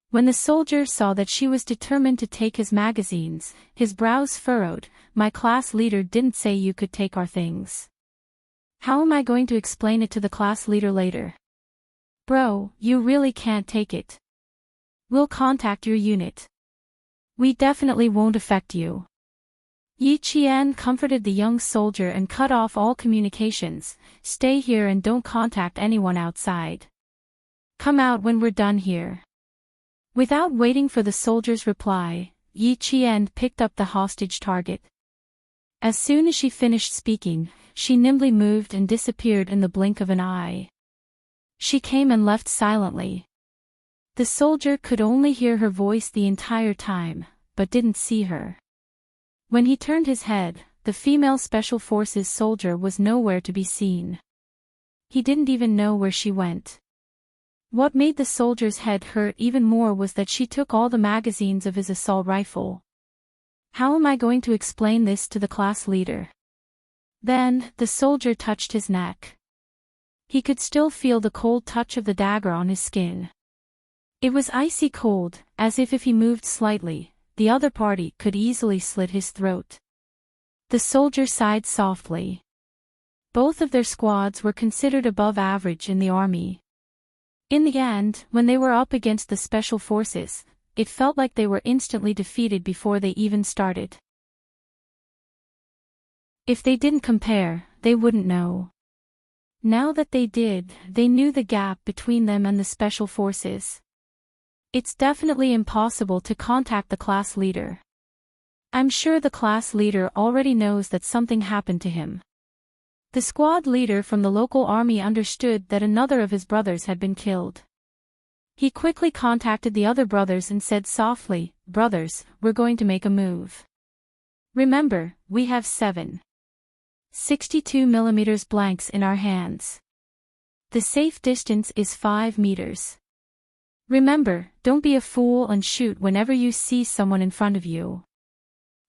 When the soldier saw that she was determined to take his magazines, his brows furrowed. "My class leader didn't say you could take our things. How am I going to explain it to the class leader later?" "Bro, you really can't take it. We'll contact your unit. We definitely won't affect you." Yi Qian comforted the young soldier and cut off all communications. "Stay here and don't contact anyone outside. Come out when we're done here." Without waiting for the soldier's reply, Yi Qian picked up the hostage target. As soon as she finished speaking, she nimbly moved and disappeared in the blink of an eye. She came and left silently. The soldier could only hear her voice the entire time, but didn't see her. When he turned his head, the female Special Forces soldier was nowhere to be seen. He didn't even know where she went. What made the soldier's head hurt even more was that she took all the magazines of his assault rifle. How am I going to explain this to the class leader? Then, the soldier touched his neck. He could still feel the cold touch of the dagger on his skin. It was icy cold, as if he moved slightly, the other party could easily slit his throat. The soldier sighed softly. Both of their squads were considered above average in the army. In the end, when they were up against the Special Forces, it felt like they were instantly defeated before they even started. If they didn't compare, they wouldn't know. Now that they did, they knew the gap between them and the Special Forces. It's definitely impossible to contact the class leader. I'm sure the class leader already knows that something happened to him. The squad leader from the local army understood that another of his brothers had been killed. He quickly contacted the other brothers and said softly, "Brothers, we're going to make a move. Remember, we have 7.62mm blanks in our hands. The safe distance is 5 meters. Remember, don't be a fool and shoot whenever you see someone in front of you.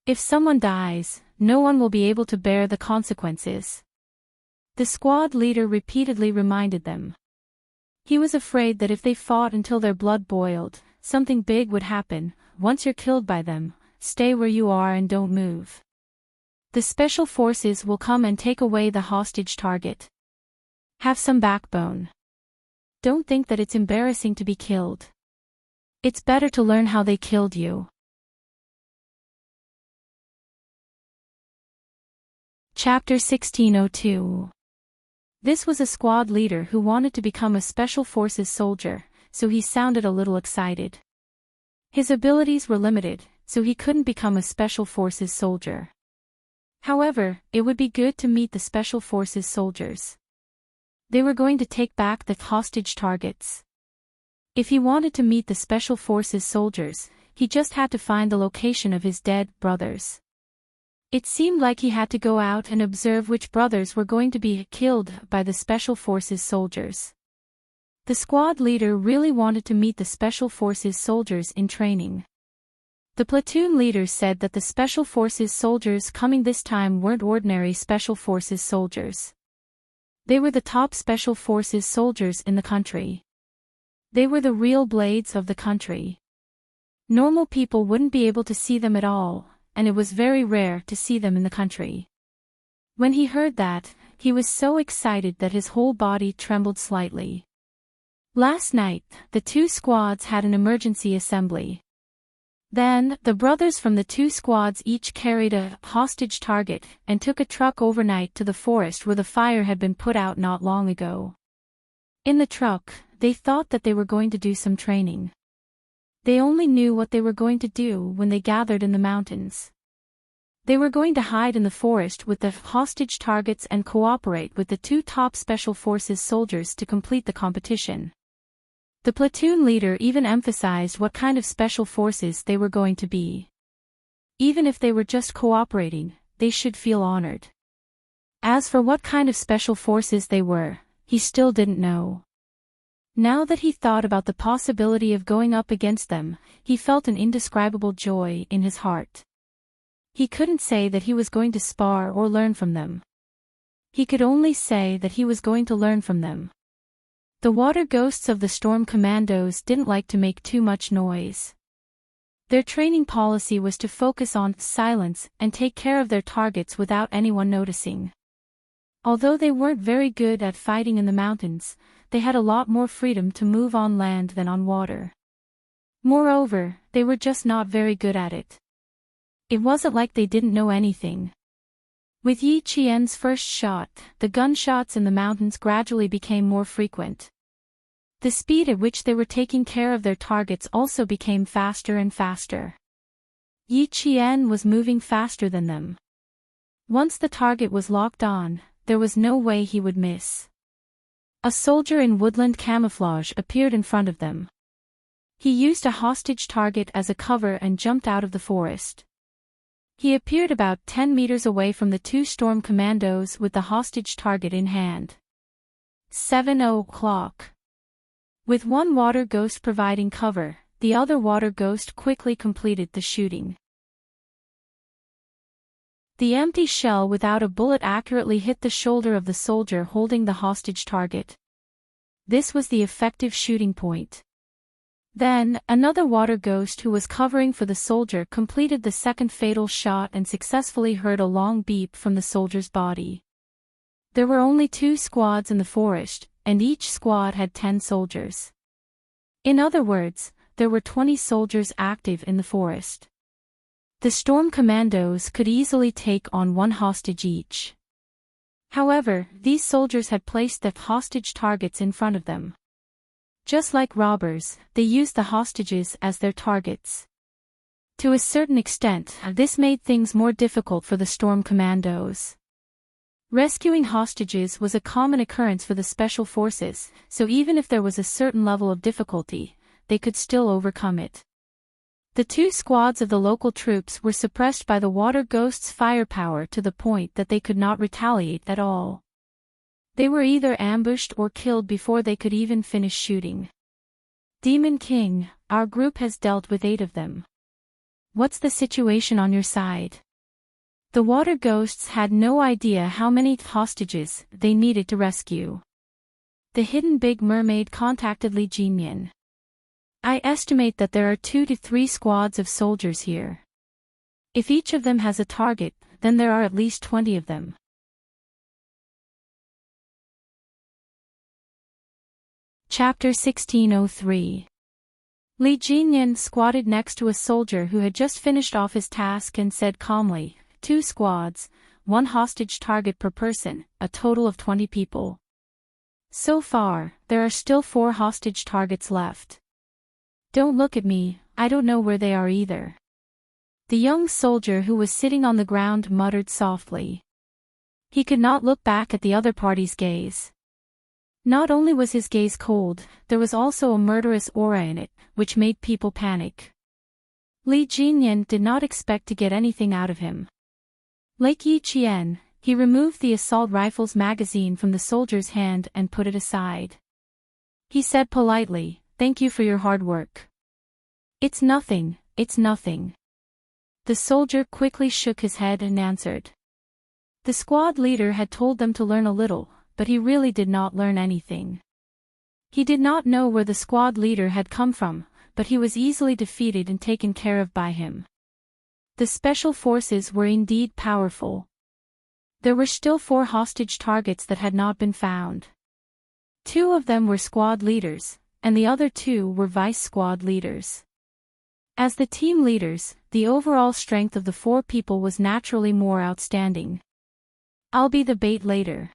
If someone dies, no one will be able to bear the consequences." The squad leader repeatedly reminded them. He was afraid that if they fought until their blood boiled, something big would happen. "Once you're killed by them, stay where you are and don't move. The Special Forces will come and take away the hostage target. Have some backbone. Don't think that it's embarrassing to be killed. It's better to learn how they killed you." Chapter 1602. This was a squad leader who wanted to become a Special Forces soldier, so he sounded a little excited. His abilities were limited, so he couldn't become a Special Forces soldier. However, it would be good to meet the Special Forces soldiers. They were going to take back the hostage targets. If he wanted to meet the Special Forces soldiers, he just had to find the location of his dead brothers. It seemed like he had to go out and observe which brothers were going to be killed by the Special Forces soldiers. The squad leader really wanted to meet the Special Forces soldiers in training. The platoon leader said that the Special Forces soldiers coming this time weren't ordinary Special Forces soldiers. They were the top Special Forces soldiers in the country. They were the real blades of the country. Normal people wouldn't be able to see them at all, and it was very rare to see them in the country. When he heard that, he was so excited that his whole body trembled slightly. Last night, the two squads had an emergency assembly. Then, the brothers from the two squads each carried a hostage target and took a truck overnight to the forest where the fire had been put out not long ago. In the truck, they thought that they were going to do some training. They only knew what they were going to do when they gathered in the mountains. They were going to hide in the forest with the hostage targets and cooperate with the two top Special Forces soldiers to complete the competition. The platoon leader even emphasized what kind of Special Forces they were going to be. Even if they were just cooperating, they should feel honored. As for what kind of Special Forces they were, he still didn't know. Now that he thought about the possibility of going up against them, he felt an indescribable joy in his heart. He couldn't say that he was going to spar or learn from them. He could only say that he was going to learn from them. The water ghosts of the Storm Commandos didn't like to make too much noise. Their training policy was to focus on silence and take care of their targets without anyone noticing. Although they weren't very good at fighting in the mountains, they had a lot more freedom to move on land than on water. Moreover, they were just not very good at it. It wasn't like they didn't know anything. With Yi Qian's first shot, the gunshots in the mountains gradually became more frequent. The speed at which they were taking care of their targets also became faster and faster. Yi Qian was moving faster than them. Once the target was locked on, there was no way he would miss. A soldier in woodland camouflage appeared in front of them. He used a hostage target as a cover and jumped out of the forest. He appeared about 10 meters away from the two Storm Commandos with the hostage target in hand. 7 o'clock. With one water ghost providing cover, the other water ghost quickly completed the shooting. The empty shell without a bullet accurately hit the shoulder of the soldier holding the hostage target. This was the effective shooting point. Then, another water ghost who was covering for the soldier completed the second fatal shot and successfully heard a long beep from the soldier's body. There were only 2 squads in the forest, and each squad had 10 soldiers. In other words, there were 20 soldiers active in the forest. The Storm Commandos could easily take on 1 hostage each. However, these soldiers had placed the hostage targets in front of them. Just like robbers, they used the hostages as their targets. To a certain extent, this made things more difficult for the Storm Commandos. Rescuing hostages was a common occurrence for the Special Forces, so even if there was a certain level of difficulty, they could still overcome it. The 2 squads of the local troops were suppressed by the Water Ghost's firepower to the point that they could not retaliate at all. They were either ambushed or killed before they could even finish shooting. Demon King, our group has dealt with 8 of them. What's the situation on your side? The Water Ghosts had no idea how many hostages they needed to rescue. The hidden Big Mermaid contacted Li Jinyan. I estimate that there are 2 to 3 squads of soldiers here. If each of them has a target, then there are at least 20 of them. Chapter 1603. Li Jinyan squatted next to a soldier who had just finished off his task and said calmly, 2 squads, 1 hostage target per person, a total of 20 people. So far, there are still 4 hostage targets left. Don't look at me, I don't know where they are either. The young soldier who was sitting on the ground muttered softly. He could not look back at the other party's gaze. Not only was his gaze cold, there was also a murderous aura in it, which made people panic. Li Jinyan did not expect to get anything out of him. Like Yi Qian, he removed the assault rifle's magazine from the soldier's hand and put it aside. He said politely, "Thank you for your hard work." It's nothing, it's nothing." The soldier quickly shook his head and answered. The squad leader had told them to learn a little, but he really did not learn anything. He did not know where the squad leader had come from, but he was easily defeated and taken care of by him. The special forces were indeed powerful. There were still 4 hostage targets that had not been found. 2 of them were squad leaders, and the other 2 were vice squad leaders. As the team leaders, the overall strength of the 4 people was naturally more outstanding. I'll be the bait later.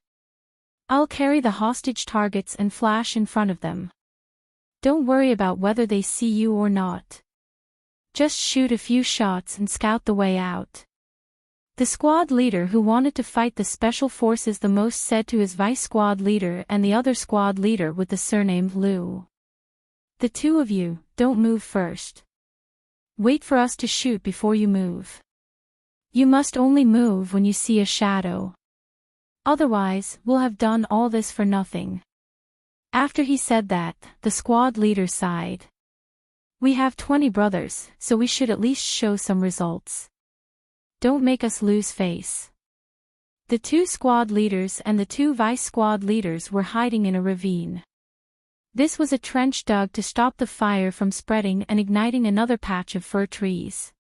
I'll carry the hostage targets and flash in front of them. Don't worry about whether they see you or not. Just shoot a few shots and scout the way out. The squad leader who wanted to fight the special forces the most said to his vice squad leader and the other squad leader with the surname Liu. The 2 of you, don't move first. Wait for us to shoot before you move. You must only move when you see a shadow. Otherwise, we'll have done all this for nothing. After he said that, the squad leader sighed. We have 20 brothers, so we should at least show some results. Don't make us lose face. The 2 squad leaders and the 2 vice squad leaders were hiding in a ravine. This was a trench dug to stop the fire from spreading and igniting another patch of fir trees.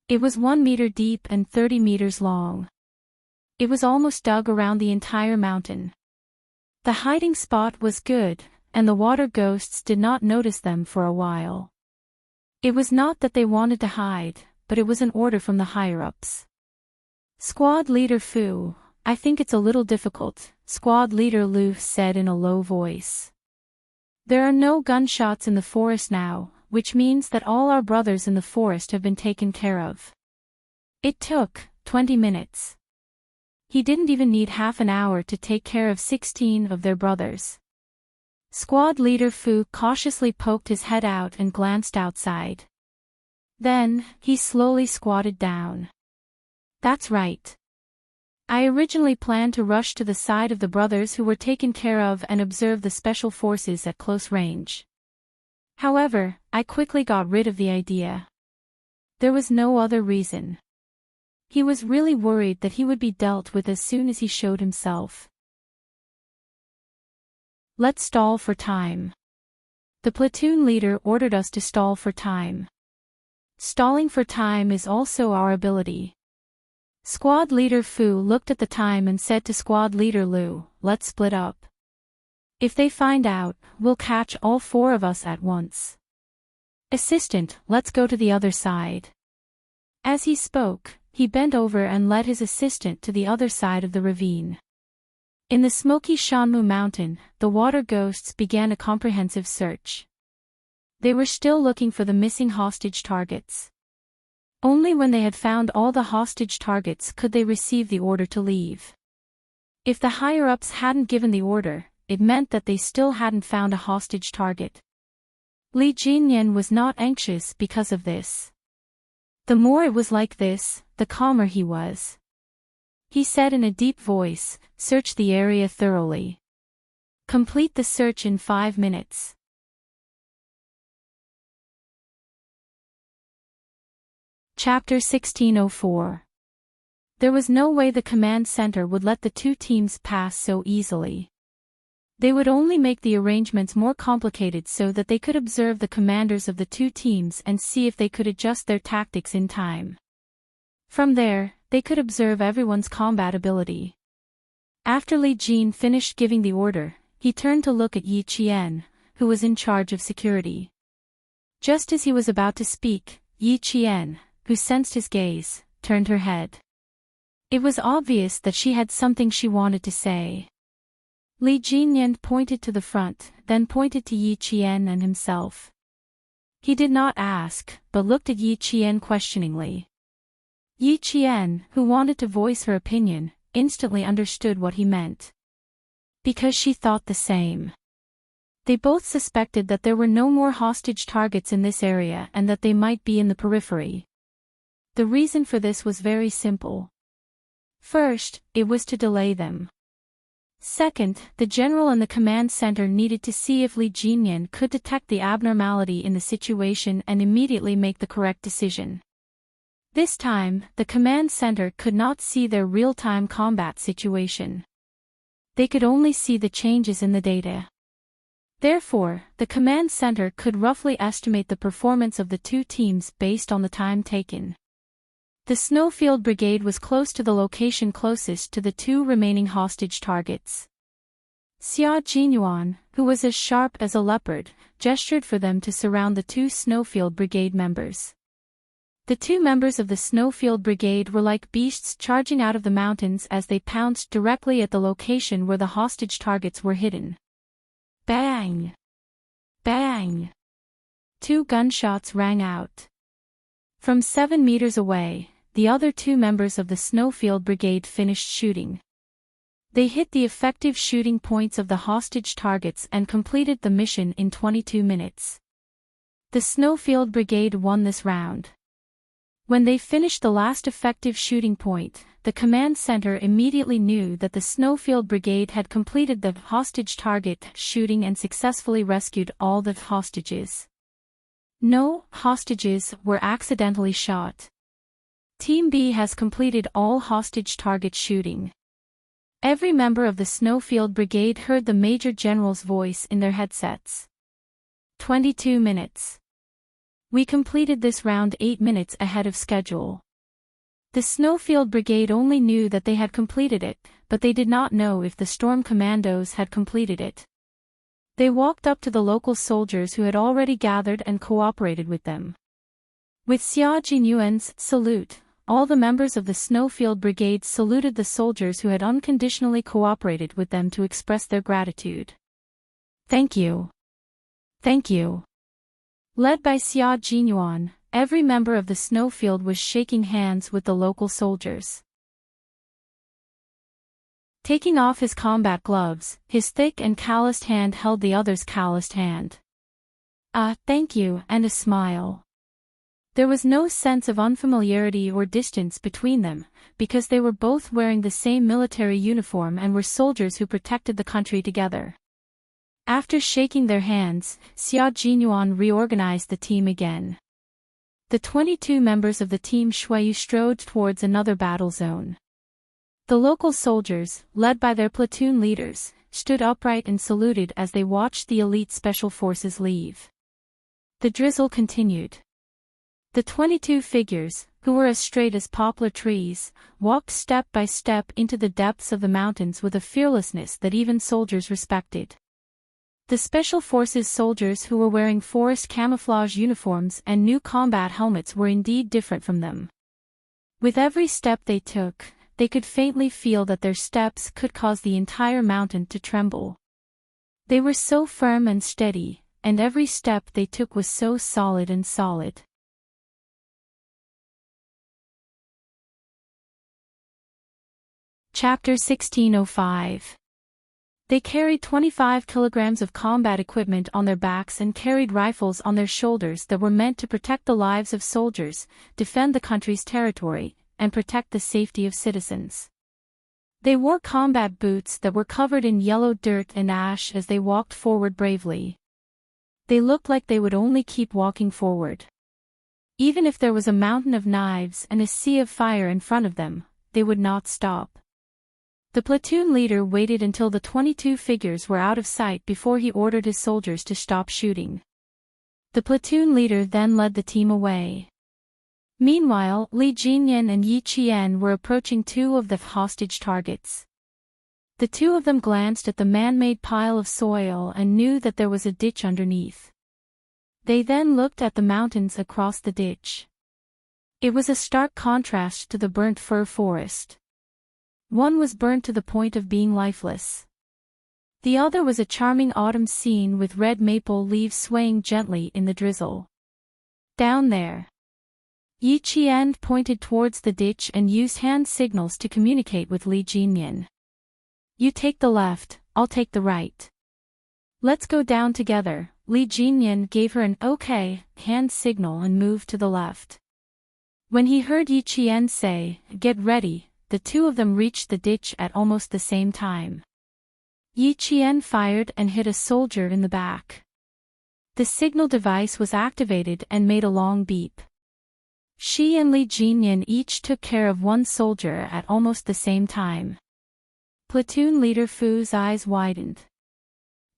It was 1 meter deep and 30 meters long. It was almost dug around the entire mountain. The hiding spot was good, and the water ghosts did not notice them for a while. It was not that they wanted to hide, but it was an order from the higher-ups. Squad leader Fu, I think it's a little difficult, squad leader Liu said in a low voice. There are no gunshots in the forest now, which means that all our brothers in the forest have been taken care of. It took 20 minutes. He didn't even need half an hour to take care of 16 of their brothers. Squad leader Fu cautiously poked his head out and glanced outside. Then, he slowly squatted down. That's right. I originally planned to rush to the side of the brothers who were taken care of and observe the special forces at close range. However, I quickly got rid of the idea. There was no other reason. He was really worried that he would be dealt with as soon as he showed himself. Let's stall for time. The platoon leader ordered us to stall for time. Stalling for time is also our ability. Squad leader Fu looked at the time and said to squad leader Liu, let's split up. If they find out, we'll catch all 4 of us at once. Assistant, let's go to the other side. As he spoke, he bent over and led his assistant to the other side of the ravine. In the smoky Shanmu mountain, the water ghosts began a comprehensive search. They were still looking for the missing hostage targets. Only when they had found all the hostage targets could they receive the order to leave. If the higher-ups hadn't given the order, it meant that they still hadn't found a hostage target. Li Jinyan was not anxious because of this. The more it was like this, the calmer he was. He said in a deep voice, search the area thoroughly. Complete the search in 5 minutes. Chapter 1604. There was no way the command center would let the 2 teams pass so easily. They would only make the arrangements more complicated so that they could observe the commanders of the 2 teams and see if they could adjust their tactics in time. From there, they could observe everyone's combat ability. After Li Jin finished giving the order, he turned to look at Yi Qian, who was in charge of security. Just as he was about to speak, Yi Qian, who sensed his gaze, turned her head. It was obvious that she had something she wanted to say. Li Jinyan pointed to the front, then pointed to Yi Qian and himself. He did not ask, but looked at Yi Qian questioningly. Yi Qian, who wanted to voice her opinion, instantly understood what he meant. Because she thought the same. They both suspected that there were no more hostage targets in this area and that they might be in the periphery. The reason for this was very simple. First, it was to delay them. Second, the general and the command center needed to see if Li Jinyan could detect the abnormality in the situation and immediately make the correct decision. This time, the command center could not see their real-time combat situation. They could only see the changes in the data. Therefore, the command center could roughly estimate the performance of the two teams based on the time taken. The Snowfield Brigade was close to the location closest to the two remaining hostage targets. Xia Jinyuan, who was as sharp as a leopard, gestured for them to surround the two Snowfield Brigade members. The two members of the Snowfield Brigade were like beasts charging out of the mountains as they pounced directly at the location where the hostage targets were hidden. Bang! Bang! 2 gunshots rang out. From 7 meters away, the other two members of the Snowfield Brigade finished shooting. They hit the effective shooting points of the hostage targets and completed the mission in 22 minutes. The Snowfield Brigade won this round. When they finished the last effective shooting point, the command center immediately knew that the Snowfield Brigade had completed the hostage target shooting and successfully rescued all the hostages. No hostages were accidentally shot. Team B has completed all hostage target shooting. Every member of the Snowfield Brigade heard the Major General's voice in their headsets. 22 minutes. We completed this round 8 minutes ahead of schedule. The Snowfield Brigade only knew that they had completed it, but they did not know if the Storm Commandos had completed it. They walked up to the local soldiers who had already gathered and cooperated with them. With Xia Jinyuan's salute, all the members of the Snowfield Brigade saluted the soldiers who had unconditionally cooperated with them to express their gratitude. Thank you. Thank you. Led by Xia Jinyuan, every member of the Snowfield was shaking hands with the local soldiers. Taking off his combat gloves, his thick and calloused hand held the other's calloused hand. Thank you, and a smile. There was no sense of unfamiliarity or distance between them, because they were both wearing the same military uniform and were soldiers who protected the country together. After shaking their hands, Xia Jinyuan reorganized the team again. The 22 members of the team Shuiyu strode towards another battle zone. The local soldiers, led by their platoon leaders, stood upright and saluted as they watched the elite special forces leave. The drizzle continued. The 22 figures, who were as straight as poplar trees, walked step by step into the depths of the mountains with a fearlessness that even soldiers respected. The Special Forces soldiers who were wearing forest camouflage uniforms and new combat helmets were indeed different from them. With every step they took, they could faintly feel that their steps could cause the entire mountain to tremble. They were so firm and steady, and every step they took was so solid and solid. Chapter 1605. They carried 25 kilograms of combat equipment on their backs and carried rifles on their shoulders that were meant to protect the lives of soldiers, defend the country's territory, and protect the safety of citizens. They wore combat boots that were covered in yellow dirt and ash as they walked forward bravely. They looked like they would only keep walking forward. Even if there was a mountain of knives and a sea of fire in front of them, they would not stop. The platoon leader waited until the 22 figures were out of sight before he ordered his soldiers to stop shooting. The platoon leader then led the team away. Meanwhile, Li Jinyan and Yi Qian were approaching 2 of the hostage targets. The 2 of them glanced at the man-made pile of soil and knew that there was a ditch underneath. They then looked at the mountains across the ditch. It was a stark contrast to the burnt fir forest. One was burnt to the point of being lifeless. The other was a charming autumn scene with red maple leaves swaying gently in the drizzle. Down there. Yi Qian pointed towards the ditch and used hand signals to communicate with Li Jinyan. You take the left, I'll take the right. Let's go down together. Li Jinyan gave her an okay hand signal and moved to the left. When he heard Yi Qian say, get ready, the two of them reached the ditch at almost the same time. Yi Qian fired and hit a soldier in the back. The signal device was activated and made a long beep. She and Li Jinyan each took care of one soldier at almost the same time. Platoon leader Fu's eyes widened.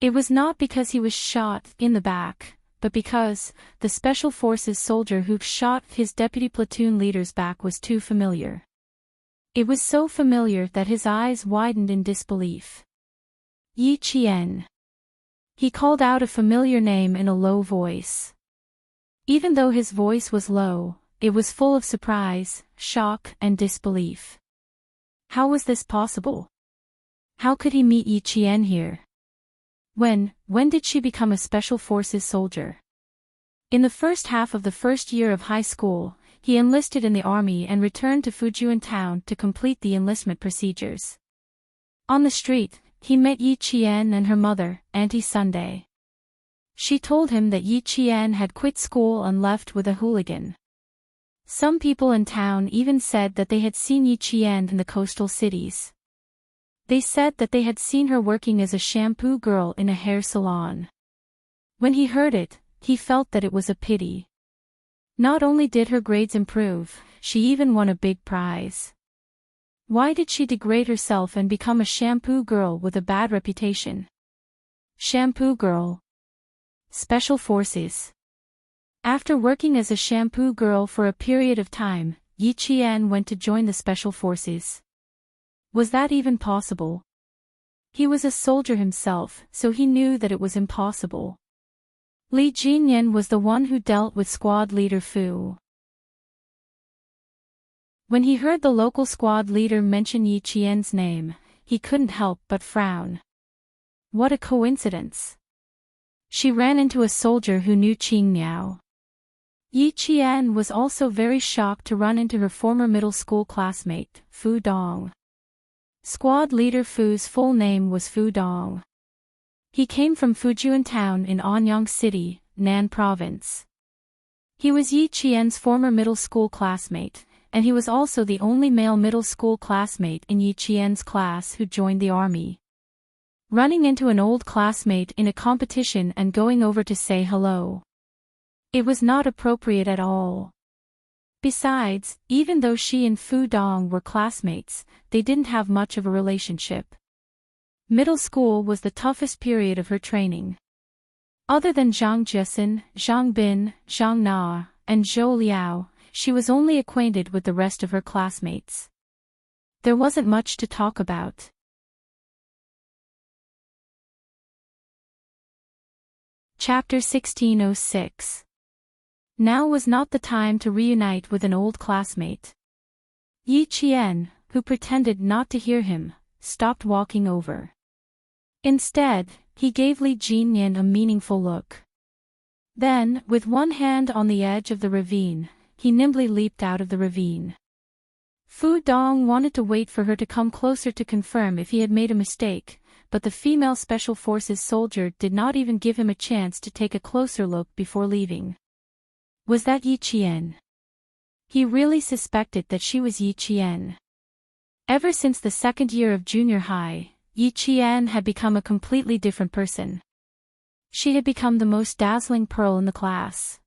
It was not because he was shot in the back, but because the Special Forces soldier who shot his deputy platoon leader's back was too familiar. It was so familiar that his eyes widened in disbelief. Yi Qian. He called out a familiar name in a low voice. Even though his voice was low, it was full of surprise, shock, and disbelief. How was this possible? How could he meet Yi Qian here? When did she become a Special Forces soldier? In the first half of the first year of high school, he enlisted in the army and returned to Fujian town to complete the enlistment procedures. On the street, he met Yi Qian and her mother, Auntie Sunday. She told him that Yi Qian had quit school and left with a hooligan. Some people in town even said that they had seen Yi Qian in the coastal cities. They said that they had seen her working as a shampoo girl in a hair salon. When he heard it, he felt that it was a pity. Not only did her grades improve, she even won a big prize. Why did she degrade herself and become a shampoo girl with a bad reputation? Shampoo girl. Special Forces. After working as a shampoo girl for a period of time, Yi Qian went to join the Special Forces. Was that even possible? He was a soldier himself, so he knew that it was impossible. Li Jinyan was the one who dealt with squad leader Fu. When he heard the local squad leader mention Yi Qian's name, he couldn't help but frown. What a coincidence. She ran into a soldier who knew Qing Niao. Yi Qian was also very shocked to run into her former middle school classmate, Fu Dong. Squad leader Fu's full name was Fu Dong. He came from Fujian town in Anyang City, Nan Province. He was Yi Qian's former middle school classmate, and he was also the only male middle school classmate in Yi Qian's class who joined the army. Running into an old classmate in a competition and going over to say hello. It was not appropriate at all. Besides, even though she and Fu Dong were classmates, they didn't have much of a relationship. Middle school was the toughest period of her training. Other than Zhang Jiesin, Zhang Bin, Zhang Na, and Zhou Liao, she was only acquainted with the rest of her classmates. There wasn't much to talk about. Chapter 1606. Now was not the time to reunite with an old classmate. Yi Qian, who pretended not to hear him, stopped walking over. Instead, he gave Li Jinyan a meaningful look. Then, with one hand on the edge of the ravine, he nimbly leaped out of the ravine. Fu Dong wanted to wait for her to come closer to confirm if he had made a mistake, but the female Special Forces soldier did not even give him a chance to take a closer look before leaving. Was that Yi Qian? He really suspected that she was Yi Qian. Ever since the second year of junior high, Yi Qian had become a completely different person. She had become the most dazzling pearl in the class.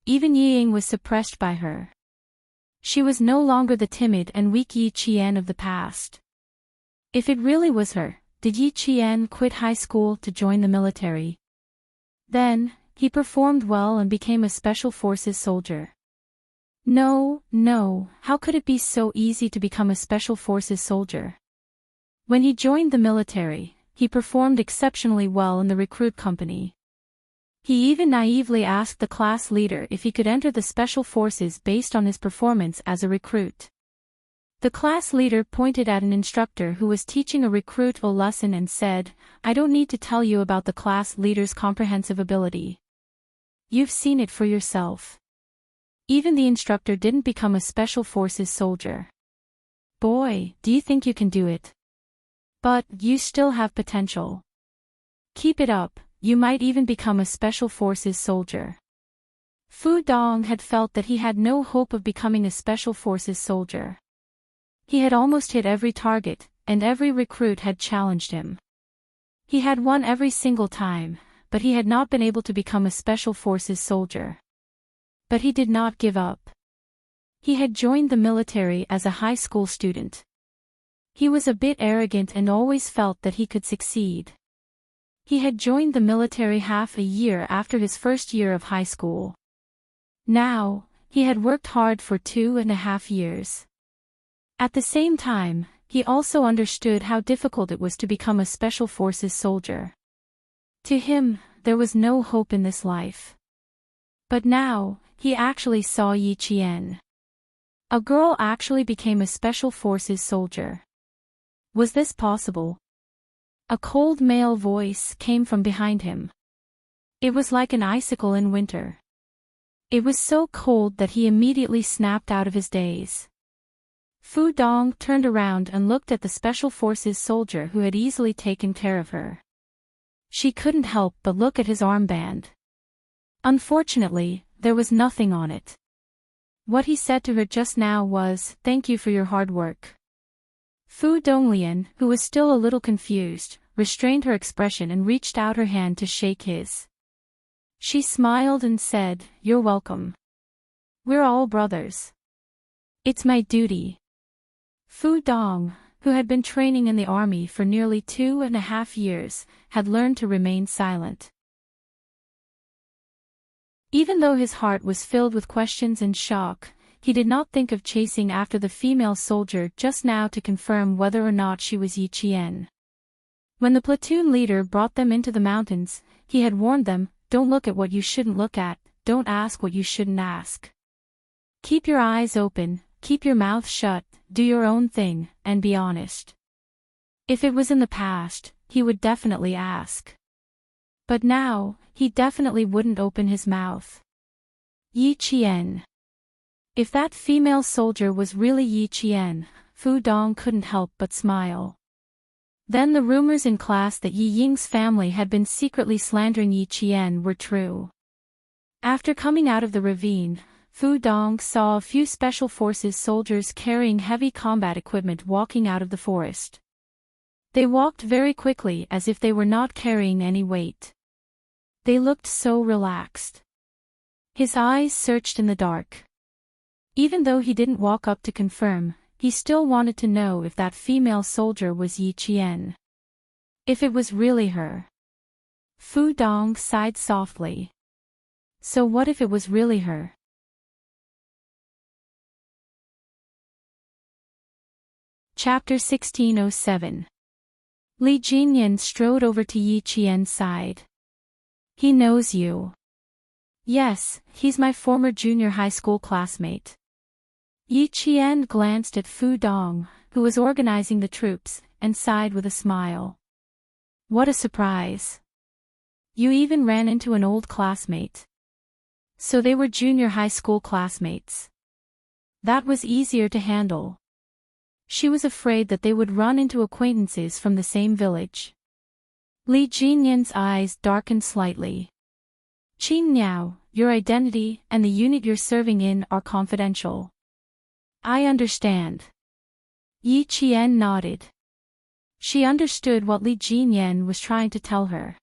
Even Yi Ying was suppressed by her. She was no longer the timid and weak Yi Qian of the past. If it really was her, did Yi Qian quit high school to join the military? Then, he performed well and became a Special Forces soldier. No, how could it be so easy to become a Special Forces soldier? When he joined the military, he performed exceptionally well in the recruit company. He even naively asked the class leader if he could enter the Special Forces based on his performance as a recruit. The class leader pointed at an instructor who was teaching a recruit a lesson and said, "I don't need to tell you about the class leader's comprehensive ability. You've seen it for yourself. Even the instructor didn't become a Special Forces soldier. Boy, do you think you can do it? But, you still have potential. Keep it up, you might even become a Special Forces soldier. Fu Dong had felt that he had no hope of becoming a Special Forces soldier. He had almost hit every target, and every recruit had challenged him. He had won every single time, but he had not been able to become a Special Forces soldier. But he did not give up. He had joined the military as a high school student. He was a bit arrogant and always felt that he could succeed. He had joined the military half a year after his first year of high school. Now, he had worked hard for 2.5 years. At the same time, he also understood how difficult it was to become a Special Forces soldier. To him, there was no hope in this life. But now, he actually saw Yi Qian. A girl actually became a Special Forces soldier. Was this possible? A cold male voice came from behind him. It was like an icicle in winter. It was so cold that he immediately snapped out of his daze. Fu Dong turned around and looked at the Special Forces soldier who had easily taken care of her. She couldn't help but look at his armband. Unfortunately, there was nothing on it. What he said to her just now was, "Thank you for your hard work." Fu Donglian, who was still a little confused, restrained her expression and reached out her hand to shake his. She smiled and said, "You're welcome. We're all brothers. It's my duty." Fu Dong, who had been training in the army for nearly 2.5 years, had learned to remain silent. Even though his heart was filled with questions and shock, he did not think of chasing after the female soldier just now to confirm whether or not she was Yi Qian. When the platoon leader brought them into the mountains, he had warned them, "Don't look at what you shouldn't look at, don't ask what you shouldn't ask. Keep your eyes open, keep your mouth shut, do your own thing, and be honest." If it was in the past, he would definitely ask. But now, he definitely wouldn't open his mouth. Yi Qian. If that female soldier was really Yi Qian, Fu Dong couldn't help but smile. Then the rumors in class that Yi Ying's family had been secretly slandering Yi Qian were true. After coming out of the ravine, Fu Dong saw a few Special Forces soldiers carrying heavy combat equipment walking out of the forest. They walked very quickly as if they were not carrying any weight. They looked so relaxed. His eyes searched in the dark. Even though he didn't walk up to confirm, he still wanted to know if that female soldier was Yi Qian. If it was really her. Fu Dong sighed softly. So what if it was really her? Chapter 1607. Li Jinyan strode over to Yi Qian's side. "He knows you." "Yes, he's my former junior high school classmate." Yi Qian glanced at Fu Dong, who was organizing the troops, and sighed with a smile. "What a surprise. You even ran into an old classmate." So they were junior high school classmates. That was easier to handle. She was afraid that they would run into acquaintances from the same village. Li Jinyan's eyes darkened slightly. "Qin Niao, your identity and the unit you're serving in are confidential." "I understand." Yi Qian nodded. She understood what Li Jinyan was trying to tell her.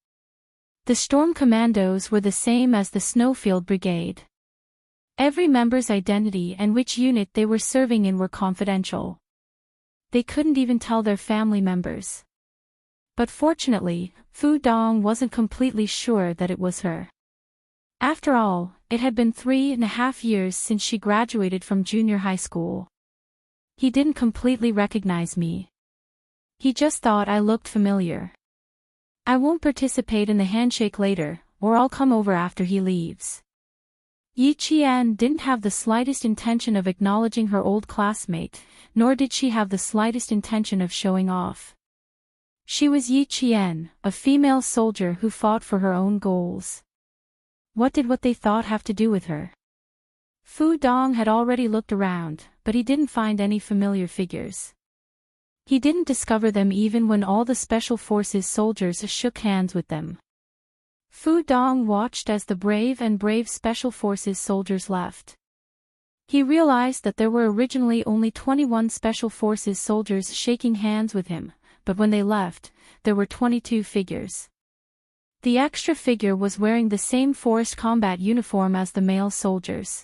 The Storm Commandos were the same as the Snowfield Brigade. Every member's identity and which unit they were serving in were confidential. They couldn't even tell their family members. But fortunately, Fu Dong wasn't completely sure that it was her. After all, it had been 3.5 years since she graduated from junior high school. "He didn't completely recognize me. He just thought I looked familiar. I won't participate in the handshake later, or I'll come over after he leaves." Yi Qian didn't have the slightest intention of acknowledging her old classmate, nor did she have the slightest intention of showing off. She was Yi Qian, a female soldier who fought for her own goals. What did what they thought have to do with her? Fu Dong had already looked around, but he didn't find any familiar figures. He didn't discover them even when all the Special Forces soldiers shook hands with them. Fu Dong watched as the brave Special Forces soldiers left. He realized that there were originally only 21 Special Forces soldiers shaking hands with him, but when they left, there were 22 figures. The extra figure was wearing the same forest combat uniform as the male soldiers.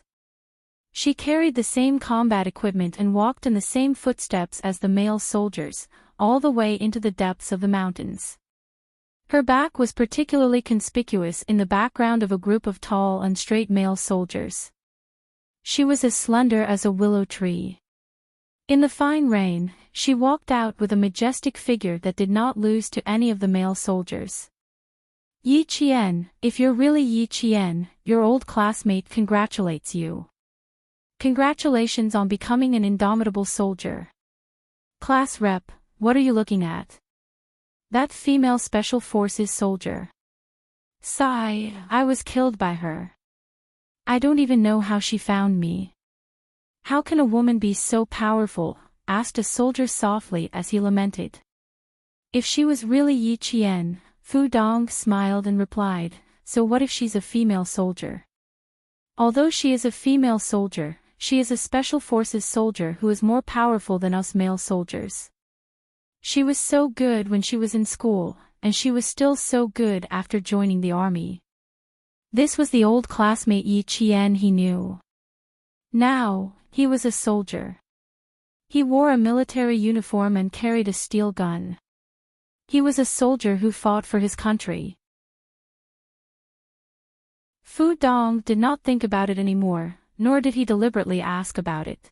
She carried the same combat equipment and walked in the same footsteps as the male soldiers, all the way into the depths of the mountains. Her back was particularly conspicuous in the background of a group of tall and straight male soldiers. She was as slender as a willow tree. In the fine rain, she walked out with a majestic figure that did not lose to any of the male soldiers. Yi Qian, if you're really Yi Qian, your old classmate congratulates you. Congratulations on becoming an indomitable soldier. Class rep, what are you looking at? That female Special Forces soldier. Sigh, I was killed by her. I don't even know how she found me. How can a woman be so powerful? Asked a soldier softly as he lamented. If she was really Yi Qian, Fu Dong smiled and replied, so what if she's a female soldier? Although she is a female soldier, she is a Special Forces soldier who is more powerful than us male soldiers. She was so good when she was in school, and she was still so good after joining the army. This was the old classmate Yi Qian he knew. Now, he was a soldier. He wore a military uniform and carried a steel gun. He was a soldier who fought for his country. Fu Dong did not think about it anymore, nor did he deliberately ask about it.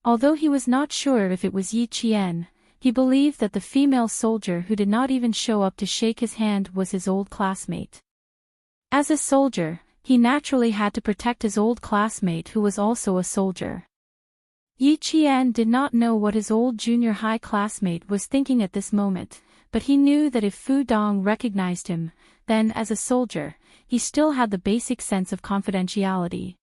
Although he was not sure if it was Yi Qian, he believed that the female soldier who did not even show up to shake his hand was his old classmate. As a soldier, he naturally had to protect his old classmate who was also a soldier. Yi Qian did not know what his old junior high classmate was thinking at this moment, but he knew that if Fu Dong recognized him, then as a soldier, he still had the basic sense of confidentiality.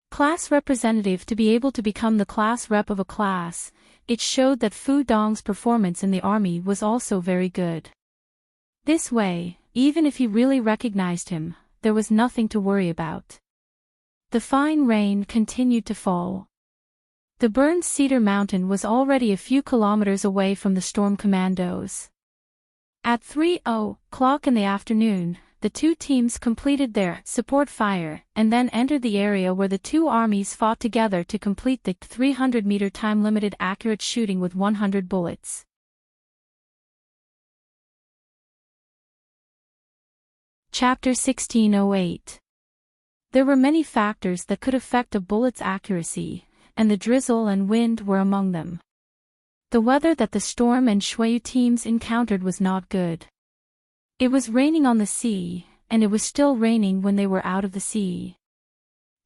Class representative to be able to become the class rep of a class, it showed that Fu Dong's performance in the army was also very good. This way, even if he really recognized him, there was nothing to worry about. The fine rain continued to fall. The burned cedar mountain was already a few kilometers away from the storm commandos. At 3:00 in the afternoon, the two teams completed their support fire and then entered the area where the two armies fought together to complete the 300-meter time-limited accurate shooting with 100 bullets. Chapter 1608. There were many factors that could affect a bullet's accuracy, and the drizzle and wind were among them. The weather that the Storm and Shuyu teams encountered was not good. It was raining on the sea, and it was still raining when they were out of the sea.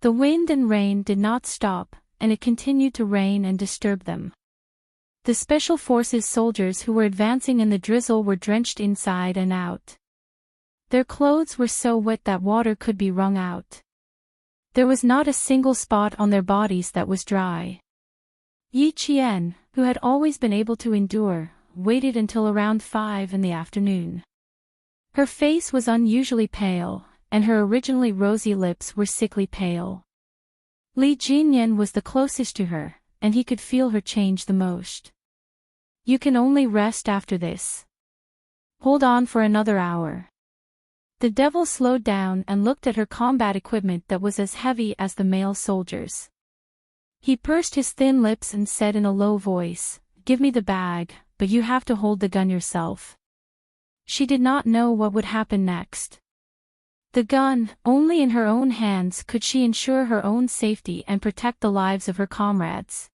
The wind and rain did not stop, and it continued to rain and disturb them. The Special Forces soldiers who were advancing in the drizzle were drenched inside and out. Their clothes were so wet that water could be wrung out. There was not a single spot on their bodies that was dry. Yi Qian, who had always been able to endure, waited until around 5 in the afternoon. Her face was unusually pale, and her originally rosy lips were sickly pale. Li Jinyan was the closest to her, and he could feel her change the most. You can only rest after this. Hold on for another hour. The devil slowed down and looked at her combat equipment that was as heavy as the male soldiers. He pursed his thin lips and said in a low voice, "Give me the bag, but you have to hold the gun yourself." She did not know what would happen next. The gun, only in her own hands could she ensure her own safety and protect the lives of her comrades.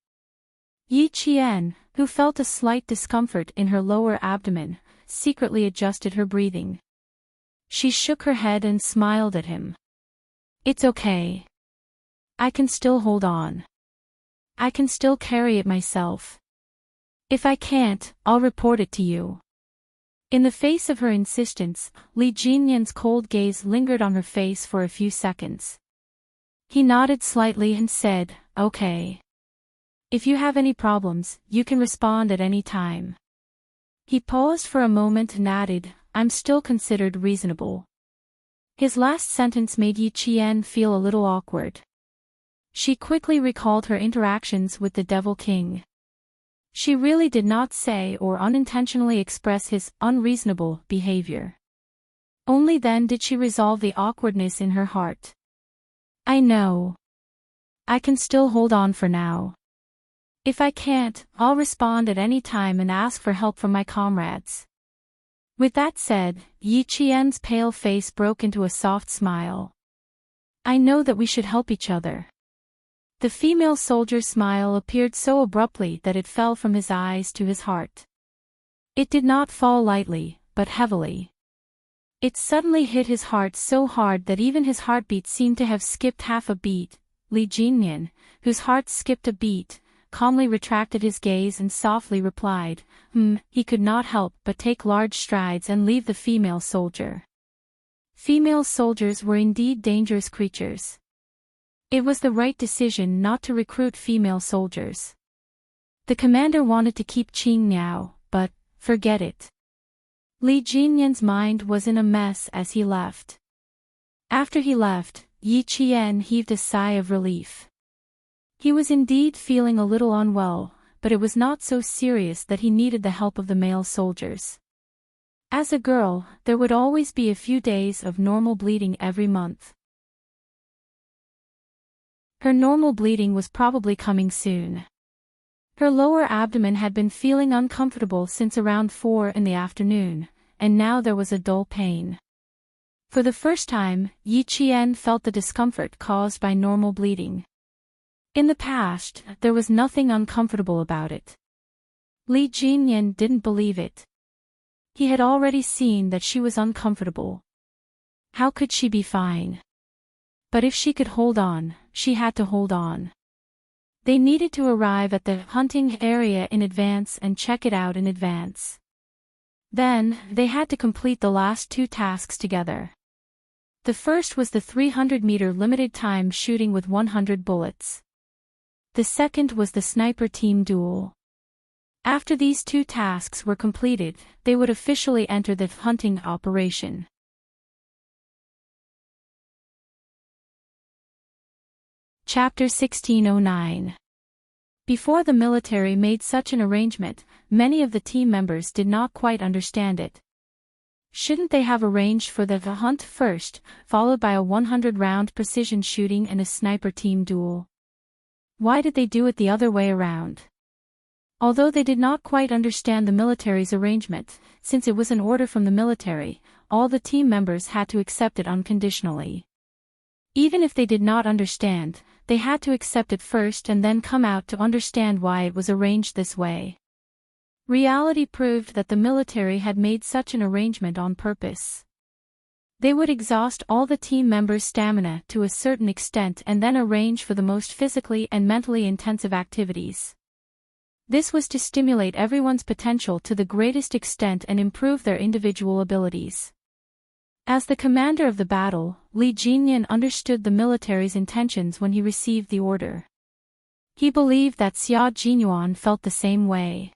Yi Qian, who felt a slight discomfort in her lower abdomen, secretly adjusted her breathing. She shook her head and smiled at him. "It's okay. I can still hold on. I can still carry it myself. If I can't, I'll report it to you." In the face of her insistence, Li Jinyan's cold gaze lingered on her face for a few seconds. He nodded slightly and said, "Okay. If you have any problems, you can respond at any time." He paused for a moment and added, "I'm still considered reasonable." His last sentence made Yi Qian feel a little awkward. She quickly recalled her interactions with the Devil King. She really did not say or unintentionally express his unreasonable behavior. Only then did she resolve the awkwardness in her heart. "I know. I can still hold on for now. If I can't, I'll respond at any time and ask for help from my comrades." With that said, Yi Qian's pale face broke into a soft smile. "I know that we should help each other." The female soldier's smile appeared so abruptly that it fell from his eyes to his heart. It did not fall lightly, but heavily. It suddenly hit his heart so hard that even his heartbeat seemed to have skipped half a beat. Li Jinyan, whose heart skipped a beat, calmly retracted his gaze and softly replied, He could not help but take large strides and leave the female soldier. Female soldiers were indeed dangerous creatures. It was the right decision not to recruit female soldiers. The commander wanted to keep Qing Niao, but, forget it. Li Jinyan's mind was in a mess as he left. After he left, Yi Qian heaved a sigh of relief. He was indeed feeling a little unwell, but it was not so serious that he needed the help of the male soldiers. As a girl, there would always be a few days of normal bleeding every month. Her normal bleeding was probably coming soon. Her lower abdomen had been feeling uncomfortable since around 4 in the afternoon, and now there was a dull pain. For the first time, Yi Qian felt the discomfort caused by normal bleeding. In the past, there was nothing uncomfortable about it. Li Jinyan didn't believe it. He had already seen that she was uncomfortable. How could she be fine? But if she could hold on, she had to hold on. They needed to arrive at the hunting area in advance and check it out in advance. Then, they had to complete the last 2 tasks together. The first was the 300-meter limited time shooting with 100 bullets. The second was the sniper team duel. After these 2 tasks were completed, they would officially enter the hunting operation. Chapter 1609. Before the military made such an arrangement, many of the team members did not quite understand it. Shouldn't they have arranged for the hunt first, followed by a 100-round precision shooting and a sniper team duel? Why did they do it the other way around? Although they did not quite understand the military's arrangement, since it was an order from the military, all the team members had to accept it unconditionally. Even if they did not understand, they had to accept it first and then come out to understand why it was arranged this way. Reality proved that the military had made such an arrangement on purpose. They would exhaust all the team members' stamina to a certain extent and then arrange for the most physically and mentally intensive activities. This was to stimulate everyone's potential to the greatest extent and improve their individual abilities. As the commander of the battle, Li Jinyan understood the military's intentions when he received the order. He believed that Xia Jinyuan felt the same way.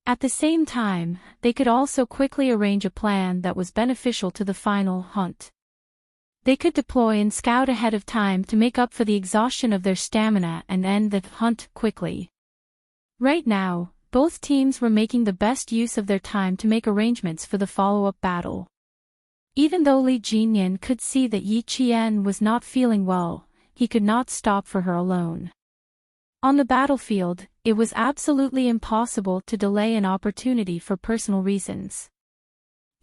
At the same time, they could also quickly arrange a plan that was beneficial to the final hunt. They could deploy and scout ahead of time to make up for the exhaustion of their stamina and end the hunt quickly. Right now, both teams were making the best use of their time to make arrangements for the follow-up battle. Even though Li Jinyan could see that Yi Qian was not feeling well, he could not stop for her alone. On the battlefield, it was absolutely impossible to delay an opportunity for personal reasons.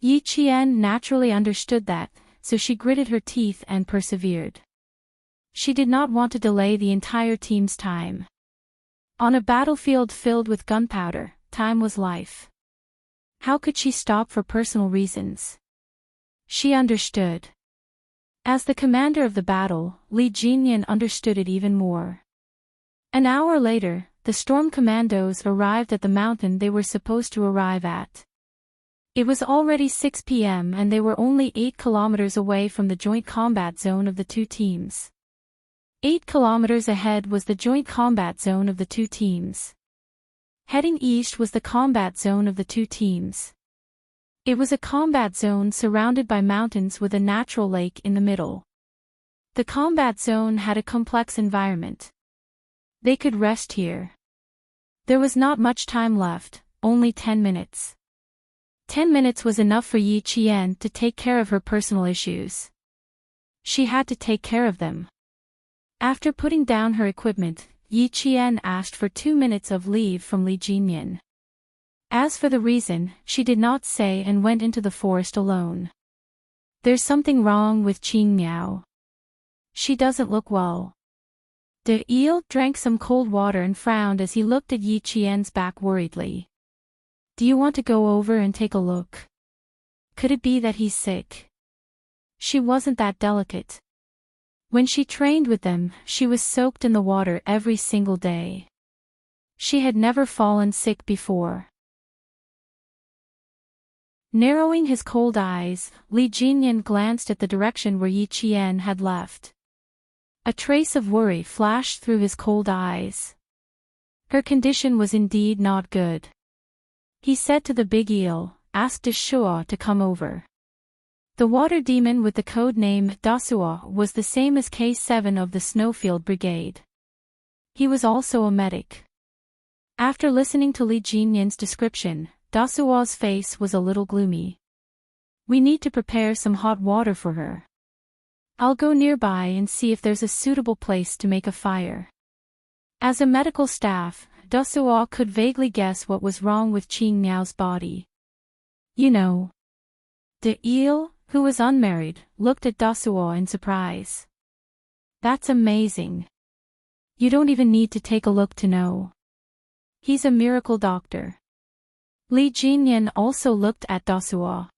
Yi Qian naturally understood that, so she gritted her teeth and persevered. She did not want to delay the entire team's time. On a battlefield filled with gunpowder, time was life. How could she stop for personal reasons? She understood. As the commander of the battle, Li Jinyan understood it even more. An hour later, the storm commandos arrived at the mountain they were supposed to arrive at. It was already 6 p.m. and they were only 8 kilometers away from the joint combat zone of the two teams. 8 kilometers ahead was the joint combat zone of the two teams. Heading east was the combat zone of the two teams. It was a combat zone surrounded by mountains with a natural lake in the middle. The combat zone had a complex environment. They could rest here. There was not much time left, only 10 minutes. 10 minutes was enough for Yi Qian to take care of her personal issues. She had to take care of them. After putting down her equipment, Yi Qian asked for 2 minutes of leave from Li Jinyan. As for the reason, she did not say and went into the forest alone. There's something wrong with Qing Miao. She doesn't look well. De Il drank some cold water and frowned as he looked at Yi Qian's back worriedly. Do you want to go over and take a look? Could it be that he's sick? She wasn't that delicate. When she trained with them, she was soaked in the water every single day. She had never fallen sick before. Narrowing his cold eyes, Li Jinyan glanced at the direction where Yi Qian had left. A trace of worry flashed through his cold eyes. Her condition was indeed not good. He said to the big eel, "Ask Dasuo to come over." The water demon with the code name Dasuo was the same as K7 of the Snowfield Brigade. He was also a medic. After listening to Li Jinyan's description, Dasuo's face was a little gloomy. We need to prepare some hot water for her. I'll go nearby and see if there's a suitable place to make a fire. As a medical staff, Dasuo could vaguely guess what was wrong with Qing Miao's body. You know. De Il, who was unmarried, looked at Dasuo in surprise. That's amazing. You don't even need to take a look to know. He's a miracle doctor. Li Jinyan also looked at Dasuo.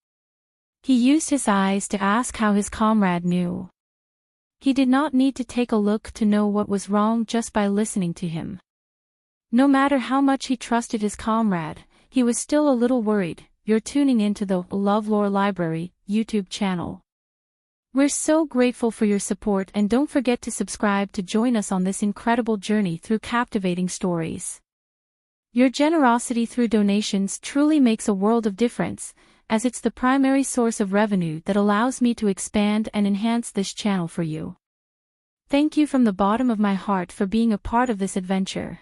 He used his eyes to ask how his comrade knew. He did not need to take a look to know what was wrong just by listening to him. No matter how much he trusted his comrade, he was still a little worried. You're tuning into the LoveLore Library YouTube channel. We're so grateful for your support and don't forget to subscribe to join us on this incredible journey through captivating stories. Your generosity through donations truly makes a world of difference, as it's the primary source of revenue that allows me to expand and enhance this channel for you. Thank you from the bottom of my heart for being a part of this adventure.